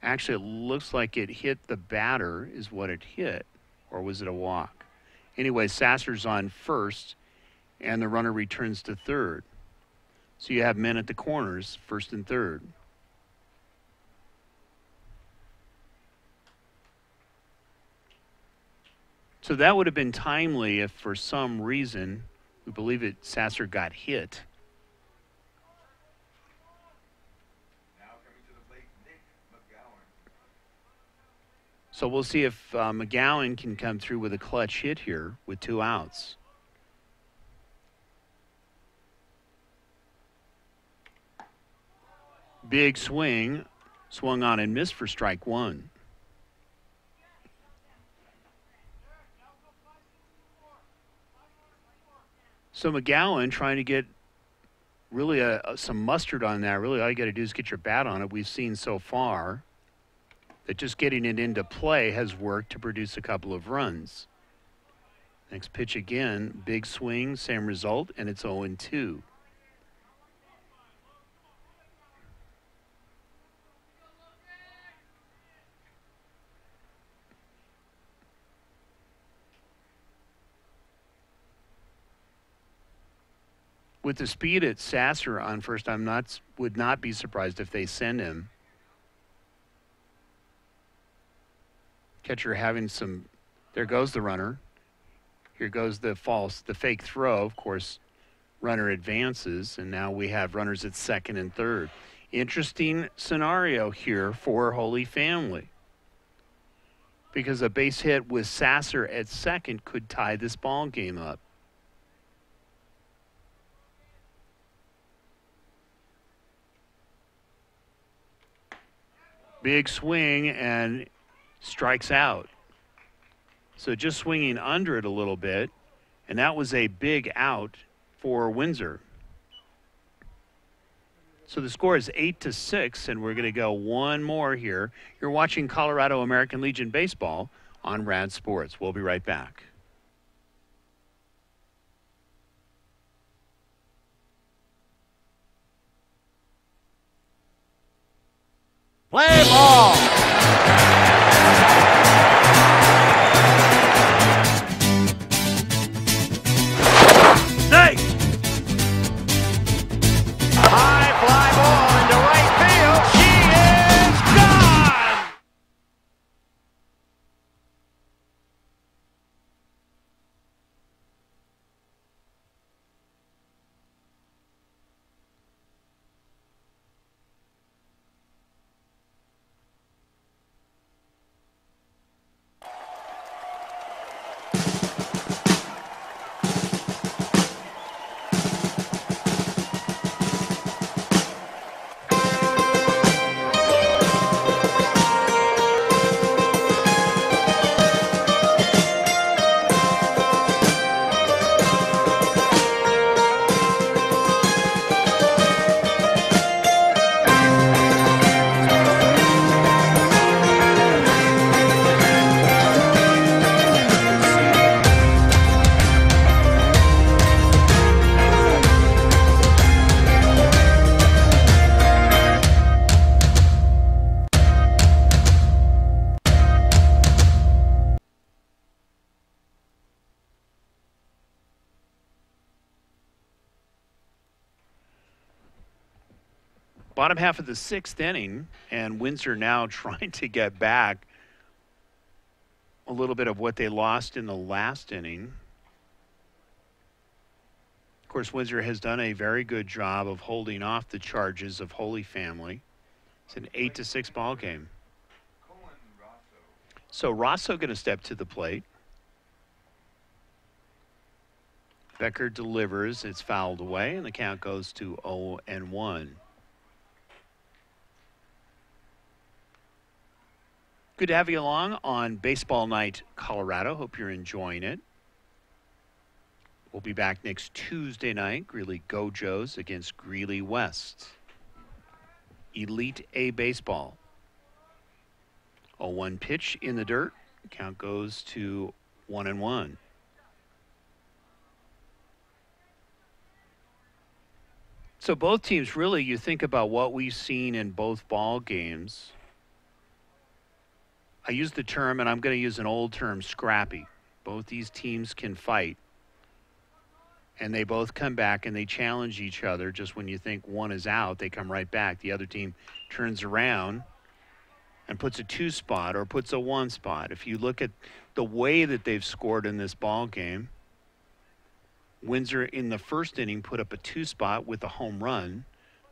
Actually, it looks like it hit the batter is what it hit. Or was it a walk? Anyway, Sasser's on first, and the runner returns to third. So you have men at the corners, first and third. So that would have been timely if for some reason, we believe it, Sasser got hit. Now coming to the plate, Nick McGowan. So we'll see if McGowan can come through with a clutch hit here with 2 outs. Big swing, swung on and missed for strike 1. So McGowan trying to get really some mustard on that. Really all you got to do is get your bat on it. We've seen so far that just getting it into play has worked to produce a couple of runs. Next pitch again, big swing, same result, and it's 0-2. With the speed at Sasser on first, would not be surprised if they send him. Catcher having some, there goes the runner. Here goes the fake throw. Of course, runner advances, and now we have runners at second and third. Interesting scenario here for Holy Family, because a base hit with Sasser at second could tie this ball game up. Big swing and strikes out. So just swinging under it a little bit, and that was a big out for Windsor. So the score is 8-6, and we're going to go one more here. You're watching Colorado American Legion Baseball on Rad Sports. We'll be right back. Play ball. Snake. High fly ball into right field. She is gone. Bottom half of the 6th inning, and Windsor now trying to get back a little bit of what they lost in the last inning. Of course, Windsor has done a very good job of holding off the charges of Holy Family. It's an 8-6 ball game. So Rosso going to step to the plate. Becker delivers. It's fouled away, and the count goes to 0-1. Good to have you along on Baseball Night Colorado. Hope you're enjoying it. We'll be back next Tuesday night. Greeley Gojos against Greeley West. Elite A baseball. 0-1 pitch in the dirt. Count goes to 1-1. So both teams, really, you think about what we've seen in both ball games. I use the term, and I'm going to use an old term, scrappy. Both these teams can fight. And they both come back and they challenge each other. Just when you think one is out, they come right back. The other team turns around and puts a 2 spot or puts a 1 spot. If you look at the way that they've scored in this ball game, Windsor in the first inning put up a 2 spot with a home run.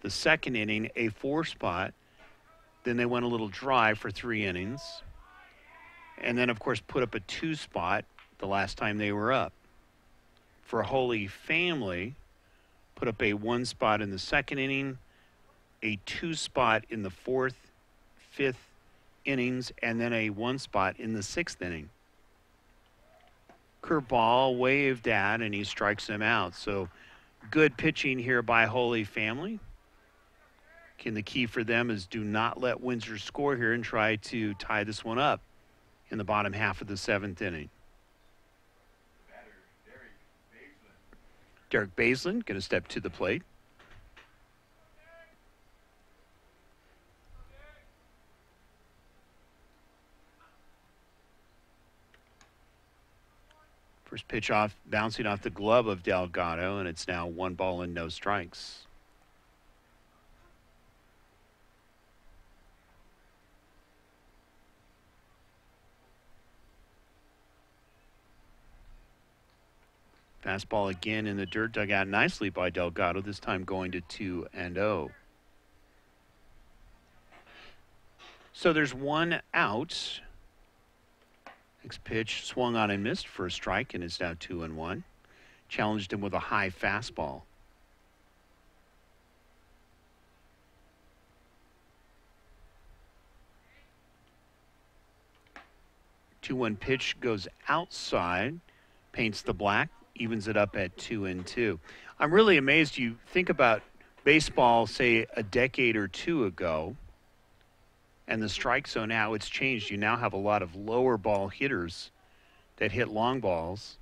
The second inning, a 4 spot. Then they went a little dry for 3 innings. And then, of course, put up a 2 spot the last time they were up. For Holy Family, put up a 1 spot in the second inning, a 2 spot in the 4th, 5th innings, and then a 1 spot in the 6th inning. Curveball waved at, and he strikes him out. So good pitching here by Holy Family. Again, the key for them is do not let Windsor score here and try to tie this one up in the bottom half of the 7th inning. Derek Baseland going to step to the plate. First pitch off, bouncing off the glove of Delgado, and it's now 1 ball and no strikes. Fastball again in the dirt, dug out nicely by Delgado, this time going to 2-0. So there's 1 out. Next pitch swung on and missed for a strike, and it's now 2-1. Challenged him with a high fastball. Two-one pitch goes outside, paints the black, evens it up at 2-2. I'm really amazed. You think about baseball, say, a decade or 2 ago, and the strike zone now, it's changed. You now have a lot of lower ball hitters that hit long balls.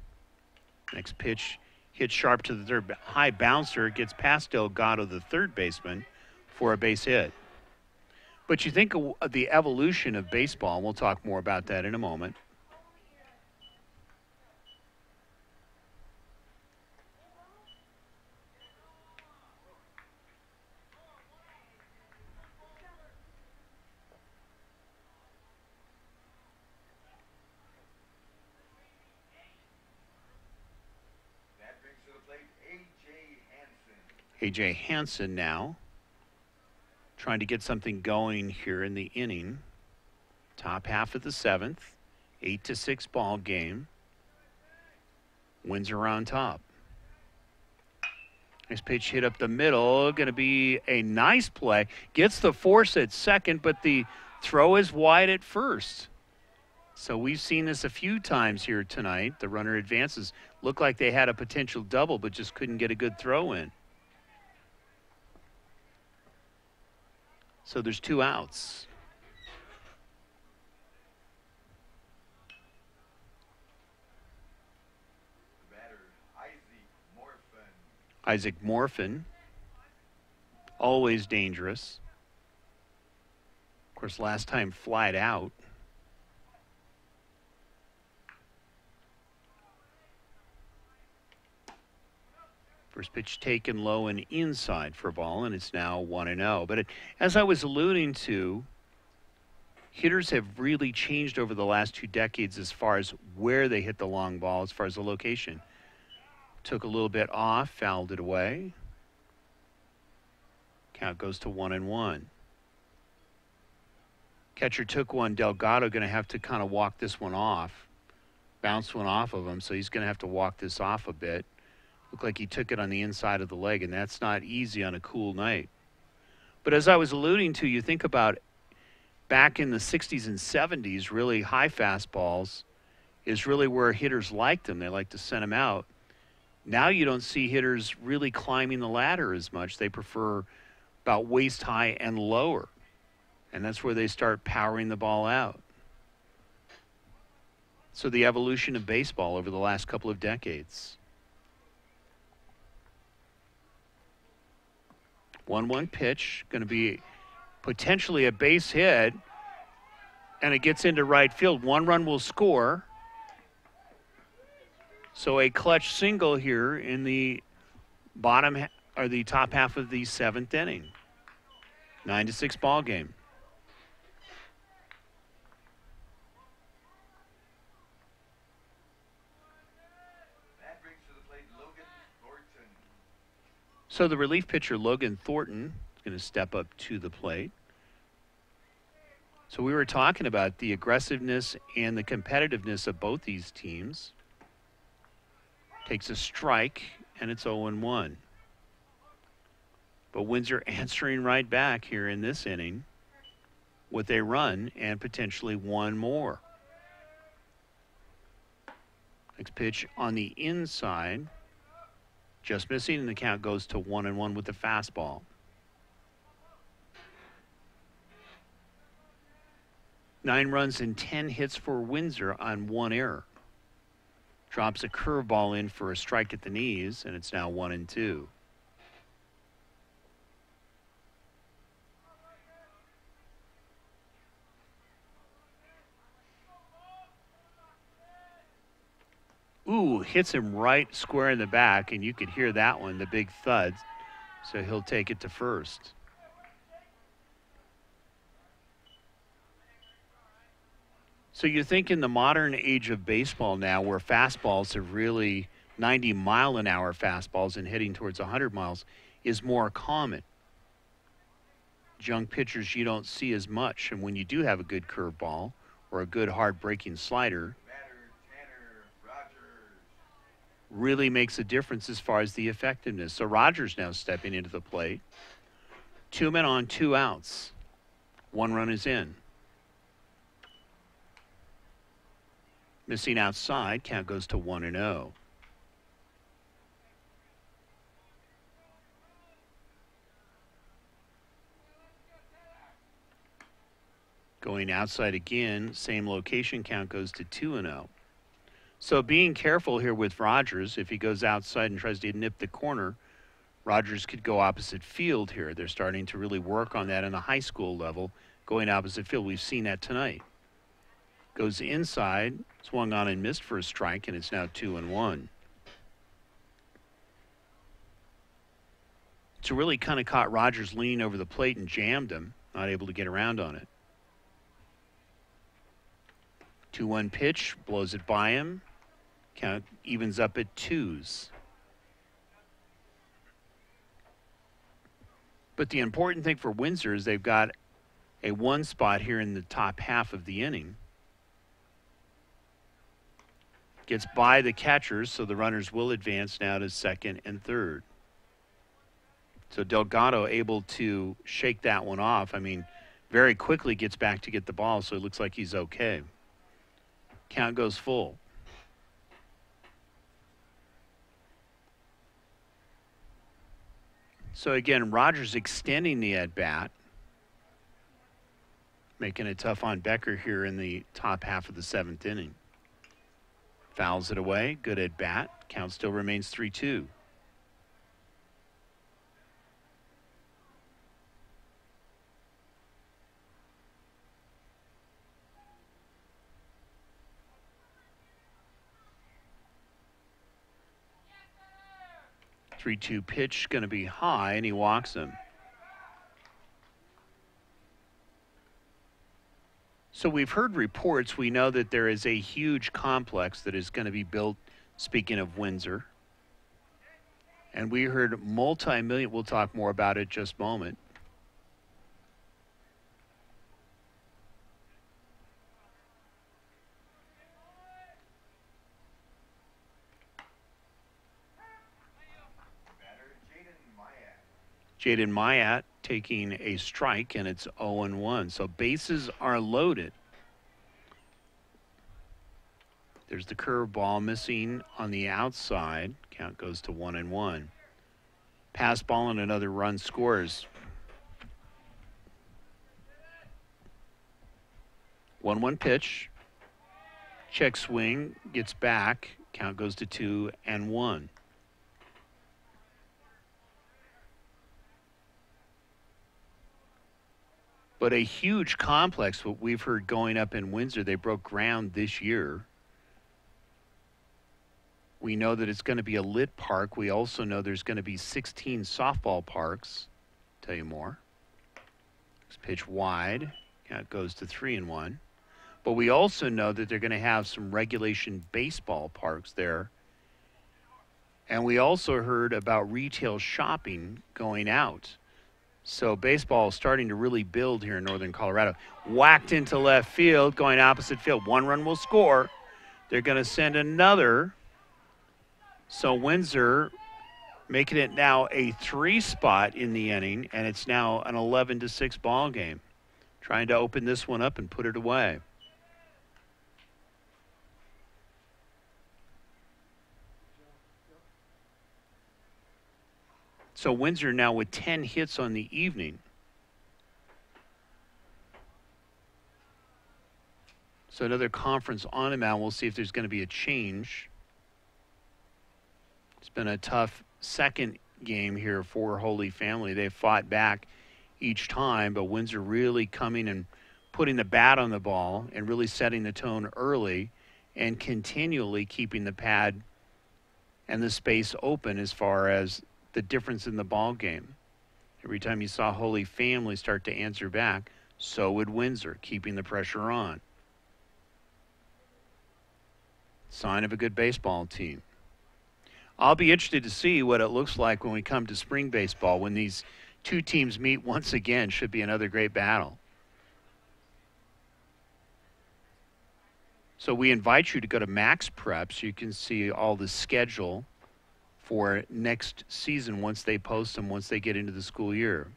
Next pitch hits sharp to the third. High bouncer gets past Delgado, the third baseman, for a base hit. But you think of the evolution of baseball, and we'll talk more about that in a moment. A.J. Hansen now trying to get something going here in the inning. Top half of the 7th, 8-6 ball game. Windsor on top. Nice pitch hit up the middle. Going to be a nice play. Gets the force at second, but the throw is wide at first. So we've seen this a few times here tonight. The runner advances. Looked like they had a potential double, but just couldn't get a good throw in. So there's 2 outs. Isaac Morphin, always dangerous. Of course, last time flied out. First pitch taken low and inside for a ball, and it's now 1-0. But as I was alluding to, hitters have really changed over the last 2 decades as far as where they hit the long ball, as far as the location. Took a little bit off, fouled it away. Count goes to 1-1. Catcher took one. Delgado going to have to kind of walk this one off. Bounced one off of him, so he's going to have to walk this off a bit. Looked like he took it on the inside of the leg, and that's not easy on a cool night. But as I was alluding to, you think about back in the 60s and 70s, really high fastballs is really where hitters liked them. They like to send them out. Now you don't see hitters really climbing the ladder as much. They prefer about waist high and lower. And that's where they start powering the ball out. So the evolution of baseball over the last couple of decades. 1-1 pitch, going to be potentially a base hit, and it gets into right field. 1 run will score. So a clutch single here in the bottom or the top half of the 7th inning. 9-6 ball game. That brings to the plate Logan Thornton. So the relief pitcher, Logan Thornton, is going to step up to the plate. So we were talking about the aggressiveness and the competitiveness of both these teams. Takes a strike, and it's 0-1. But Windsor answering right back here in this inning with a run and potentially one more. Next pitch on the inside. Just missing, and the count goes to 1-1 with the fastball. 9 runs and 10 hits for Windsor on 1 error. Drops a curveball in for a strike at the knees, and it's now 1-2. Ooh, hits him right square in the back, and you could hear that one, the big thud. So he'll take it to first. So you think in the modern age of baseball now, where fastballs have really 90-mile-an-hour fastballs and heading towards 100 miles is more common. Young pitchers you don't see as much, and when you do have a good curveball or a good hard-breaking slider, really makes a difference as far as the effectiveness. So Rogers now stepping into the plate. 2 men on, 2 outs. 1 run is in. Missing outside, count goes to 1-0. Going outside again, same location, count goes to 2-0. So being careful here with Rogers, if he goes outside and tries to nip the corner, Rogers could go opposite field here. They're starting to really work on that in the high school level, going opposite field. We've seen that tonight. Goes inside, swung on and missed for a strike, and it's now 2-1. So really kind of caught Rogers leaning over the plate and jammed him, not able to get around on it. 2-1 pitch, blows it by him. Count evens up at 2s. But the important thing for Windsor is they've got a 1 spot here in the top half of the inning. Gets by the catchers, so the runners will advance now to second and third. So Delgado able to shake that one off. I mean, very quickly gets back to get the ball, so it looks like he's okay. Count goes full. So again, Rogers extending the at-bat, making it tough on Becker here in the top half of the 7th inning. Fouls it away, good at-bat. Count still remains 3-2. Three-two pitch going to be high, and he walks him. So we've heard reports. We know that there is a huge complex that is going to be built, speaking of Windsor. And we heard multi-million. We'll talk more about it in just a moment. Jaden Mayat taking a strike, and it's 0-1. So bases are loaded. There's the curveball missing on the outside. Count goes to 1-1. Pass ball and another run scores. 1-1 pitch. Check swing, gets back. Count goes to 2-1. But a huge complex, what we've heard going up in Windsor. They broke ground this year. We know that it's going to be a lit park. We also know there's going to be 16 softball parks. Tell you more. This pitch wide. Count goes to 3-1. But we also know that they're going to have some regulation baseball parks there. And we also heard about retail shopping going out. So baseball is starting to really build here in northern Colorado. Whacked into left field, going opposite field. 1 run will score. They're going to send another. So Windsor making it now a 3 spot in the inning, and it's now an 11-6 ball game. Trying to open this one up and put it away. So Windsor now with 10 hits on the evening. So another conference on him out. We'll see if there's going to be a change. It's been a tough second game here for Holy Family. They've fought back each time, but Windsor really coming and putting the bat on the ball and really setting the tone early and continually keeping the pad and the space open as far as the difference in the ball game. Every time you saw Holy Family start to answer back, so would Windsor, keeping the pressure on. Sign of a good baseball team. I'll be interested to see what it looks like when we come to spring baseball, when these two teams meet once again. Should be another great battle. So we invite you to go to Max Prep so you can see all the schedule for next season once they post them, once they get into the school year.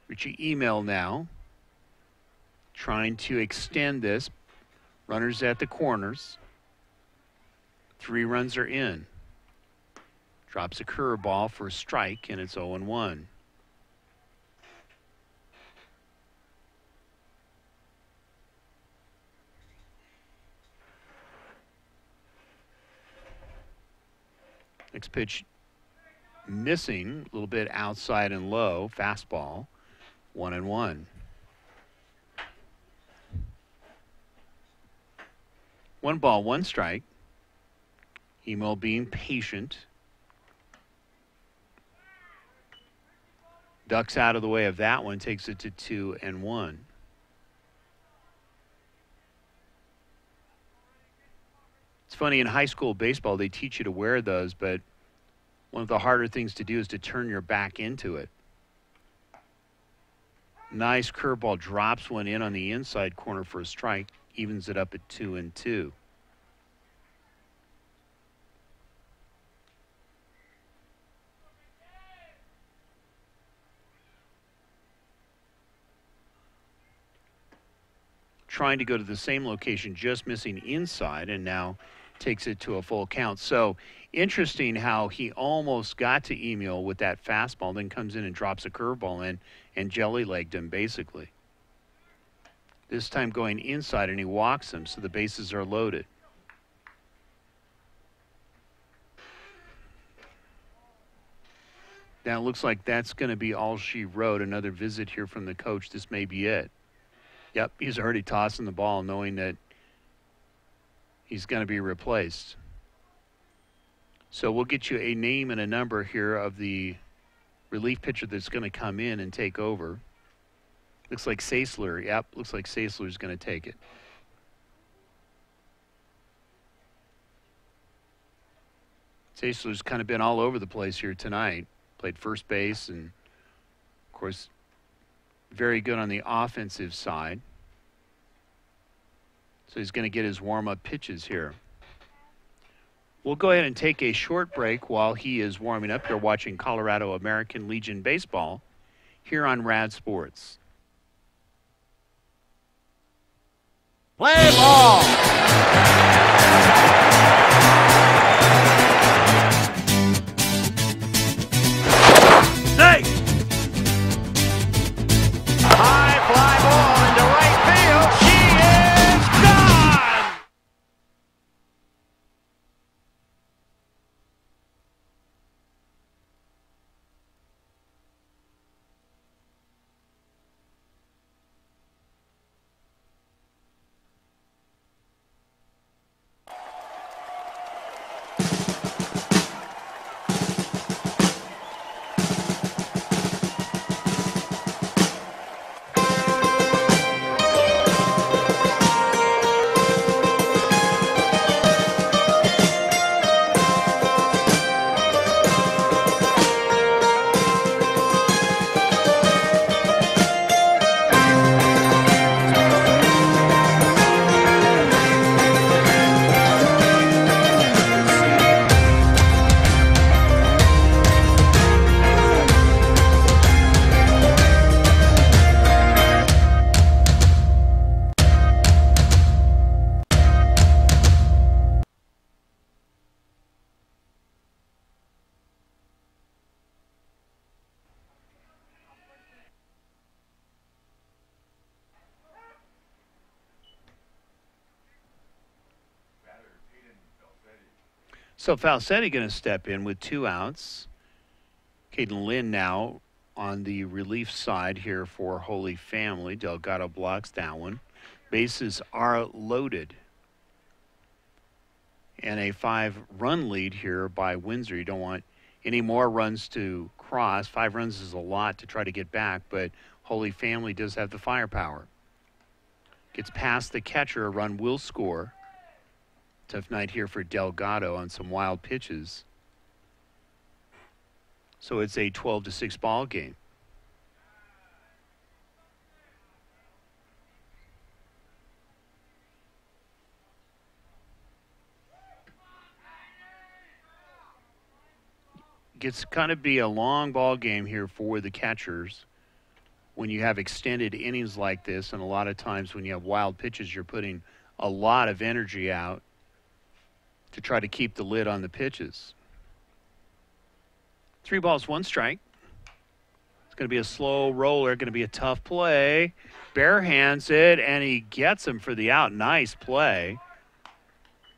Richie Email now. Trying to extend this. Runners at the corners. 3 runs are in. Drops a curveball for a strike, and it's 0-1. Next pitch missing, a little bit outside and low, fastball, 1-1. 1 ball, 1 strike. Emo being patient. Ducks out of the way of that one, takes it to 2-1. It's funny, in high school baseball, they teach you to wear those, but one of the harder things to do is to turn your back into it. Nice curveball, drops one in on the inside corner for a strike, evens it up at 2-2. Trying to go to the same location, just missing inside, and now takes it to a full count. So interesting how he almost got to Emil with that fastball, then comes in and drops a curveball in and jelly-legged him basically. This time going inside, and he walks him, so the bases are loaded. Now it looks like that's going to be all she wrote. Another visit here from the coach. This may be it. Yep, he's already tossing the ball knowing that he's going to be replaced. So we'll get you a name and a number here of the relief pitcher that's going to come in and take over. Looks like Saisler. Yep, looks like Saisler's going to take it. Saisler's kind of been all over the place here tonight. Played first base and, of course, very good on the offensive side. So he's going to get his warm-up pitches here. We'll go ahead and take a short break while he is warming up. You're watching Colorado American Legion Baseball here on Rad Sports. Play ball. Safe. High fly ball into right field. She is gone. So Falsetti going to step in with 2 outs. Caden Lynn now on the relief side here for Holy Family. Delgado blocks that one. Bases are loaded. And a 5-run lead here by Windsor. You don't want any more runs to cross. 5 runs is a lot to try to get back, but Holy Family does have the firepower. Gets past the catcher, a run will score. Tough night here for Delgado on some wild pitches. So it's a 12-6 ball game. Gets kind of be a long ball game here for the catchers when you have extended innings like this, and a lot of times when you have wild pitches, you're putting a lot of energy out to try to keep the lid on the pitches. 3 balls, 1 strike. It's going to be a slow roller, going to be a tough play. Bare hands it, and he gets him for the out. Nice play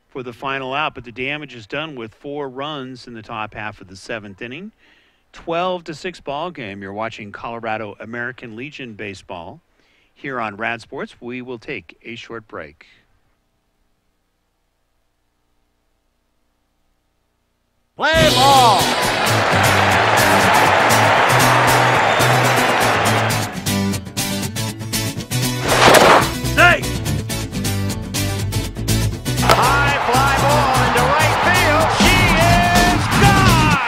for the final out, but the damage is done with 4 runs in the top half of the 7th inning. 12-6 ball game. You're watching Colorado American Legion baseball here on Rad Sports. We will take a short break. Play ball. Safe. High fly ball into right field. She is gone.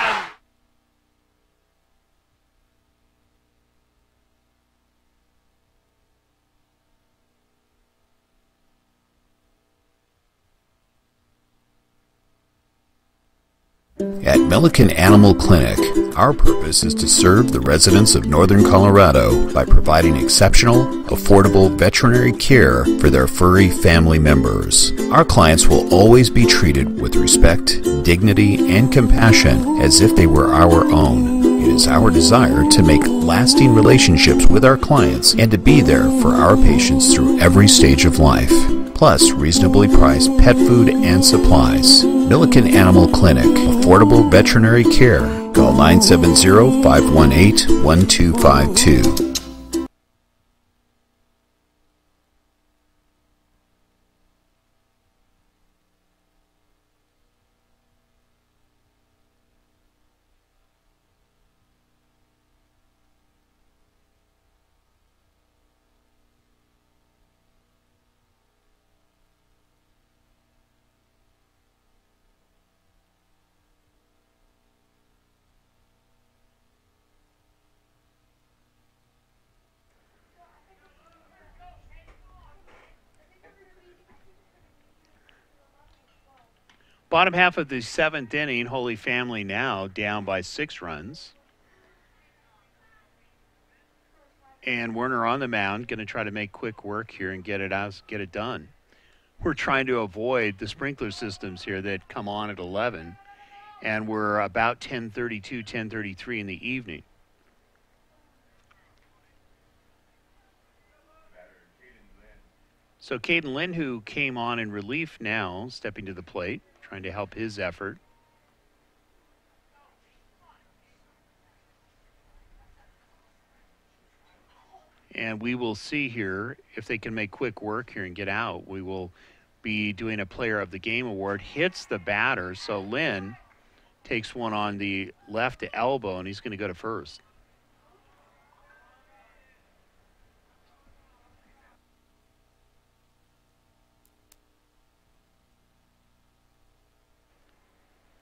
At Milliken Animal Clinic, our purpose is to serve the residents of Northern Colorado by providing exceptional, affordable veterinary care for their furry family members. Our clients will always be treated with respect, dignity, and compassion as if they were our own. It is our desire to make lasting relationships with our clients and to be there for our patients through every stage of life. Plus reasonably priced pet food and supplies. Milliken Animal Clinic, affordable veterinary care. Call 970-518-1252. Bottom half of the 7th inning, Holy Family now down by 6 runs. And Werner on the mound, going to try to make quick work here and get it out, get it done. we're trying to avoid the sprinkler systems here that come on at 11, and we're about 10:32, 10:33 in the evening. So Caden Lynn, who came on in relief now, stepping to the plate, trying to help his effort. And we will see here if they can make quick work here and get out. We will be doing a Player of the Game award. Hits the batter, so Lynn takes one on the left elbow, and he's going to go to first.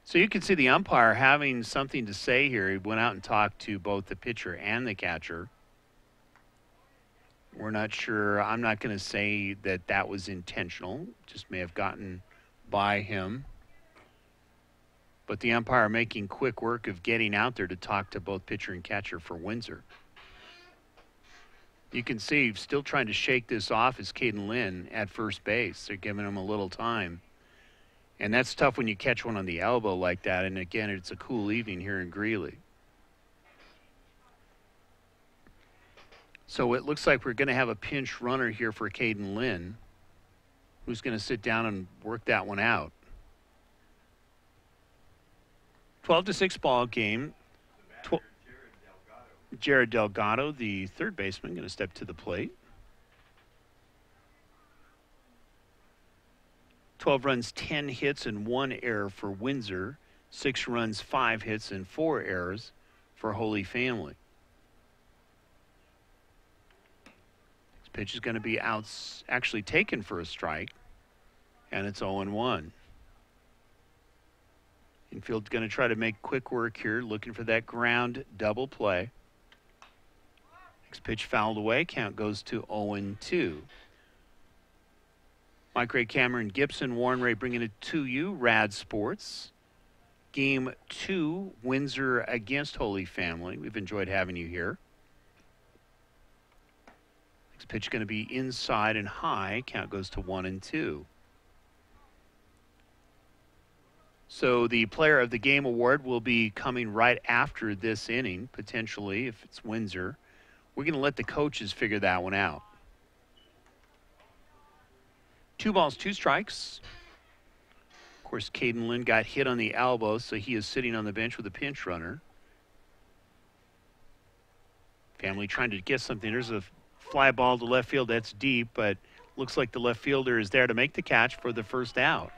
So you can see the umpire having something to say here. He went out and talked to both the pitcher and the catcher. We're not sure. I'm not going to say that that was intentional. Just may have gotten by him. But the umpire making quick work of getting out there to talk to both pitcher and catcher for Windsor. You can see still trying to shake this off is Caden Lynn at first base. They're giving him a little time. And that's tough when you catch one on the elbow like that. And again, it's a cool evening here in Greeley. So it looks like we're going to have a pinch runner here for Caden Lynn, who's going to sit down and work that one out. 12-6 ball game. Jared Delgado, the third baseman, going to step to the plate. 12 runs, 10 hits, and 1 error for Windsor. 6 runs, 5 hits, and 4 errors for Holy Family. This pitch is going to be actually taken for a strike, and it's 0-1. Infield's going to try to make quick work here, looking for that ground double play. Next pitch fouled away. Count goes to 0-2. Mike Ray, Cameron Gibson, Warren Ray bringing it to you. Rad Sports. Game 2, Windsor against Holy Family. We've enjoyed having you here. Next pitch going to be inside and high. Count goes to 1-2. So the Player of the Game award will be coming right after this inning, potentially, if it's Windsor. We're going to let the coaches figure that one out. 2 balls, 2 strikes. Of course, Caden Lynn got hit on the elbow, so he is sitting on the bench with a pinch runner. Family trying to get something. There's a fly ball to left field. That's deep, but looks like the left fielder is there to make the catch for the first out.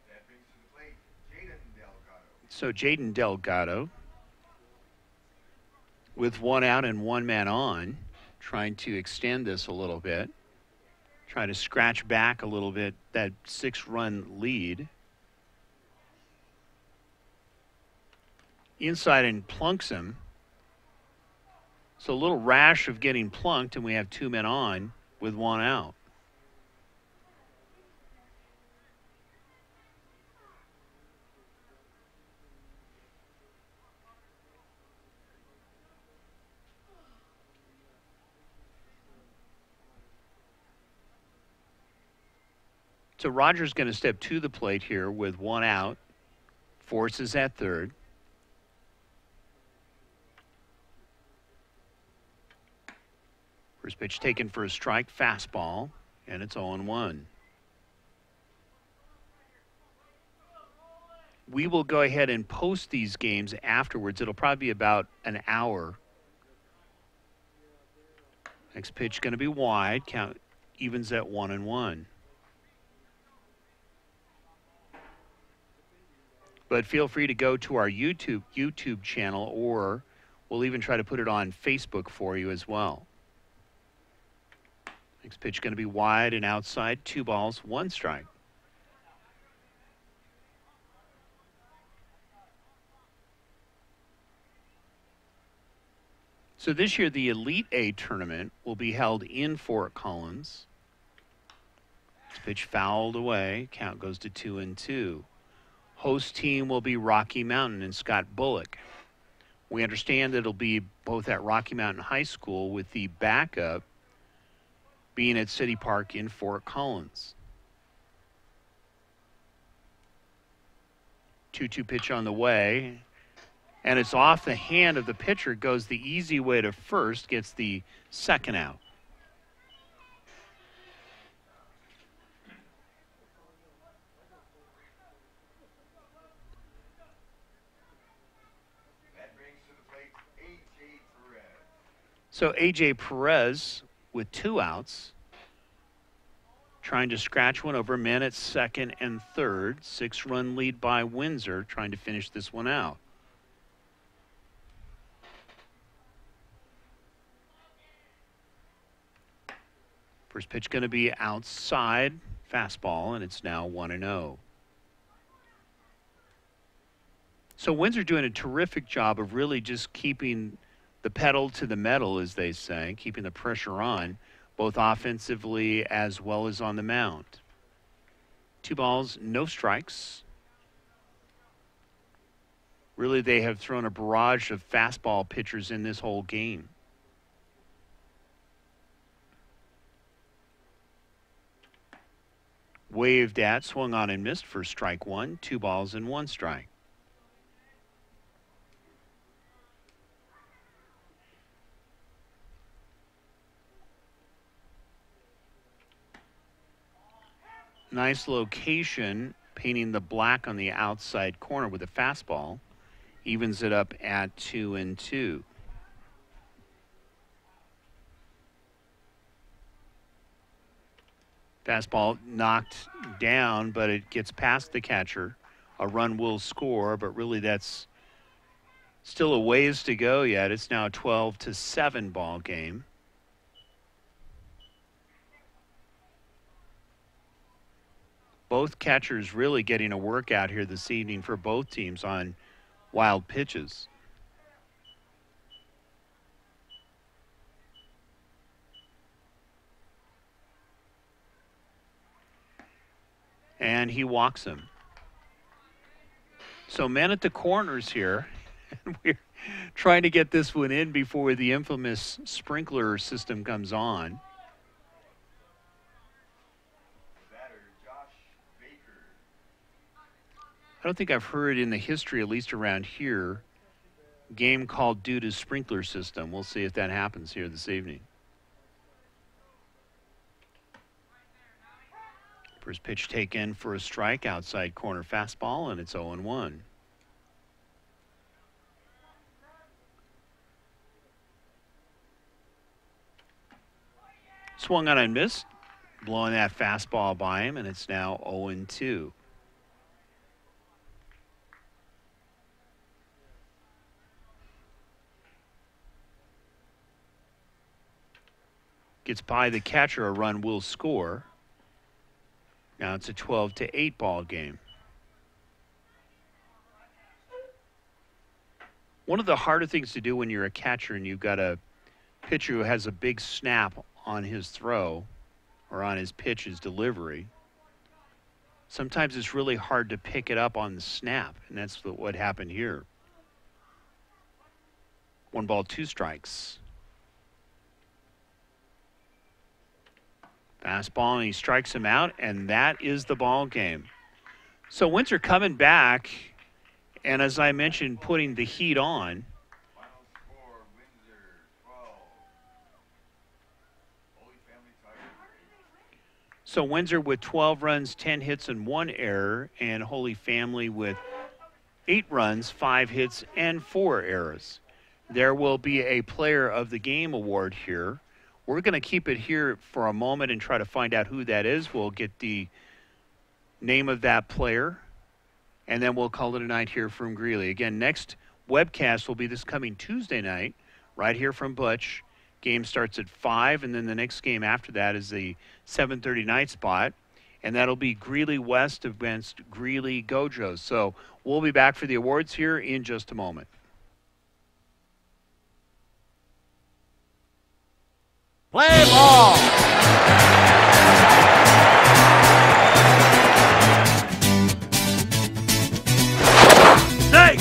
That brings to the plate Jaden Delgado. So Jaden Delgado, with 1 out and 1 man on, trying to extend this a little bit, trying to scratch back a little bit that 6-run lead. Inside and plunks him. So a little rash of getting plunked, and we have 2 men on with 1 out. So Rogers going to step to the plate here with 1 out. Forces at third. First pitch taken for a strike, fastball, and it's 0-1. We will go ahead and post these games afterwards. It'll probably be about an hour. Next pitch going to be wide. Count evens at 1-1. But feel free to go to our YouTube channel, or we'll even try to put it on Facebook for you as well. Next pitch going to be wide and outside. 2 balls, 1 strike. So this year, the Elite A tournament will be held in Fort Collins. Next pitch fouled away. Count goes to 2-2. Host team will be Rocky Mountain and Scott Bullock. We understand that it'll be both at Rocky Mountain High School with the backup being at City Park in Fort Collins. 2-2 pitch on the way, and it's off the hand of the pitcher. Goes the easy way to first, gets the second out. That brings to the plate A.J. Perez. So A.J. Perez with 2 outs, trying to scratch one over men at second and third. 6-run lead by Windsor, trying to finish this one out. First pitch going to be outside, fastball, and it's now 1-0. So Windsor doing a terrific job of really just keeping the pedal to the metal, as they say, keeping the pressure on, both offensively as well as on the mound. 2 balls, no strikes. Really, they have thrown a barrage of fastball pitchers in this whole game. Waved at, swung on and missed for strike 1. 2 balls and 1 strike. Nice location, painting the black on the outside corner with a fastball. Evens it up at 2-2. Fastball knocked down, but it gets past the catcher. A run will score, but really that's still a ways to go yet. It's now a 12-7 ball game. Both catchers really getting a workout here this evening for both teams on wild pitches. And he walks him. So men at the corners here. And we're trying to get this one in before the infamous sprinkler system comes on. I don't think I've heard in the history, at least around here, game called due to sprinkler system. We'll see if that happens here this evening. First pitch taken for a strike, outside corner fastball, and it's 0-1. Swung on and missed, blowing that fastball by him, and it's now 0-2. Gets by the catcher, a run will score. Now it's a 12-8 ball game. One of the harder things to do when you're a catcher and you've got a pitcher who has a big snap on his throw or on his pitch, his delivery, sometimes it's really hard to pick it up on the snap, and that's what happened here. 1 ball, 2 strikes. Fastball, and he strikes him out, and that is the ball game. So Windsor coming back, and as I mentioned, putting the heat on. Final score, Windsor 12. Holy Family Tigers. So Windsor with 12 runs, 10 hits, and 1 error, and Holy Family with 8 runs, 5 hits, and 4 errors. There will be a Player of the Game award here. We're going to keep it here for a moment and try to find out who that is. We'll get the name of that player, and then we'll call it a night here from Greeley. Again, next webcast will be this coming Tuesday night, right here from Butch. Game starts at 5, and then the next game after that is the 7:30 night spot, and that'll be Greeley West against Greeley Gojo. So we'll be back for the awards here in just a moment. Play ball. Say.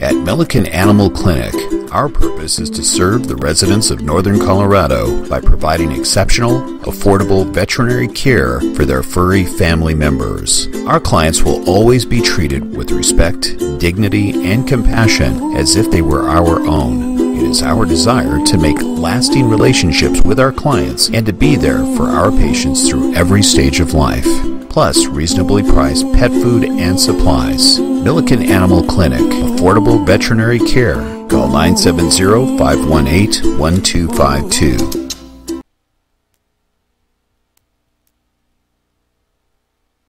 At Milliken Animal Clinic, our purpose is to serve the residents of Northern Colorado by providing exceptional, affordable veterinary care for their furry family members. Our clients will always be treated with respect, dignity, and compassion as if they were our own. It is our desire to make lasting relationships with our clients and to be there for our patients through every stage of life. Plus reasonably priced pet food and supplies. Milliken Animal Clinic, affordable veterinary care. Call 970-518-1252.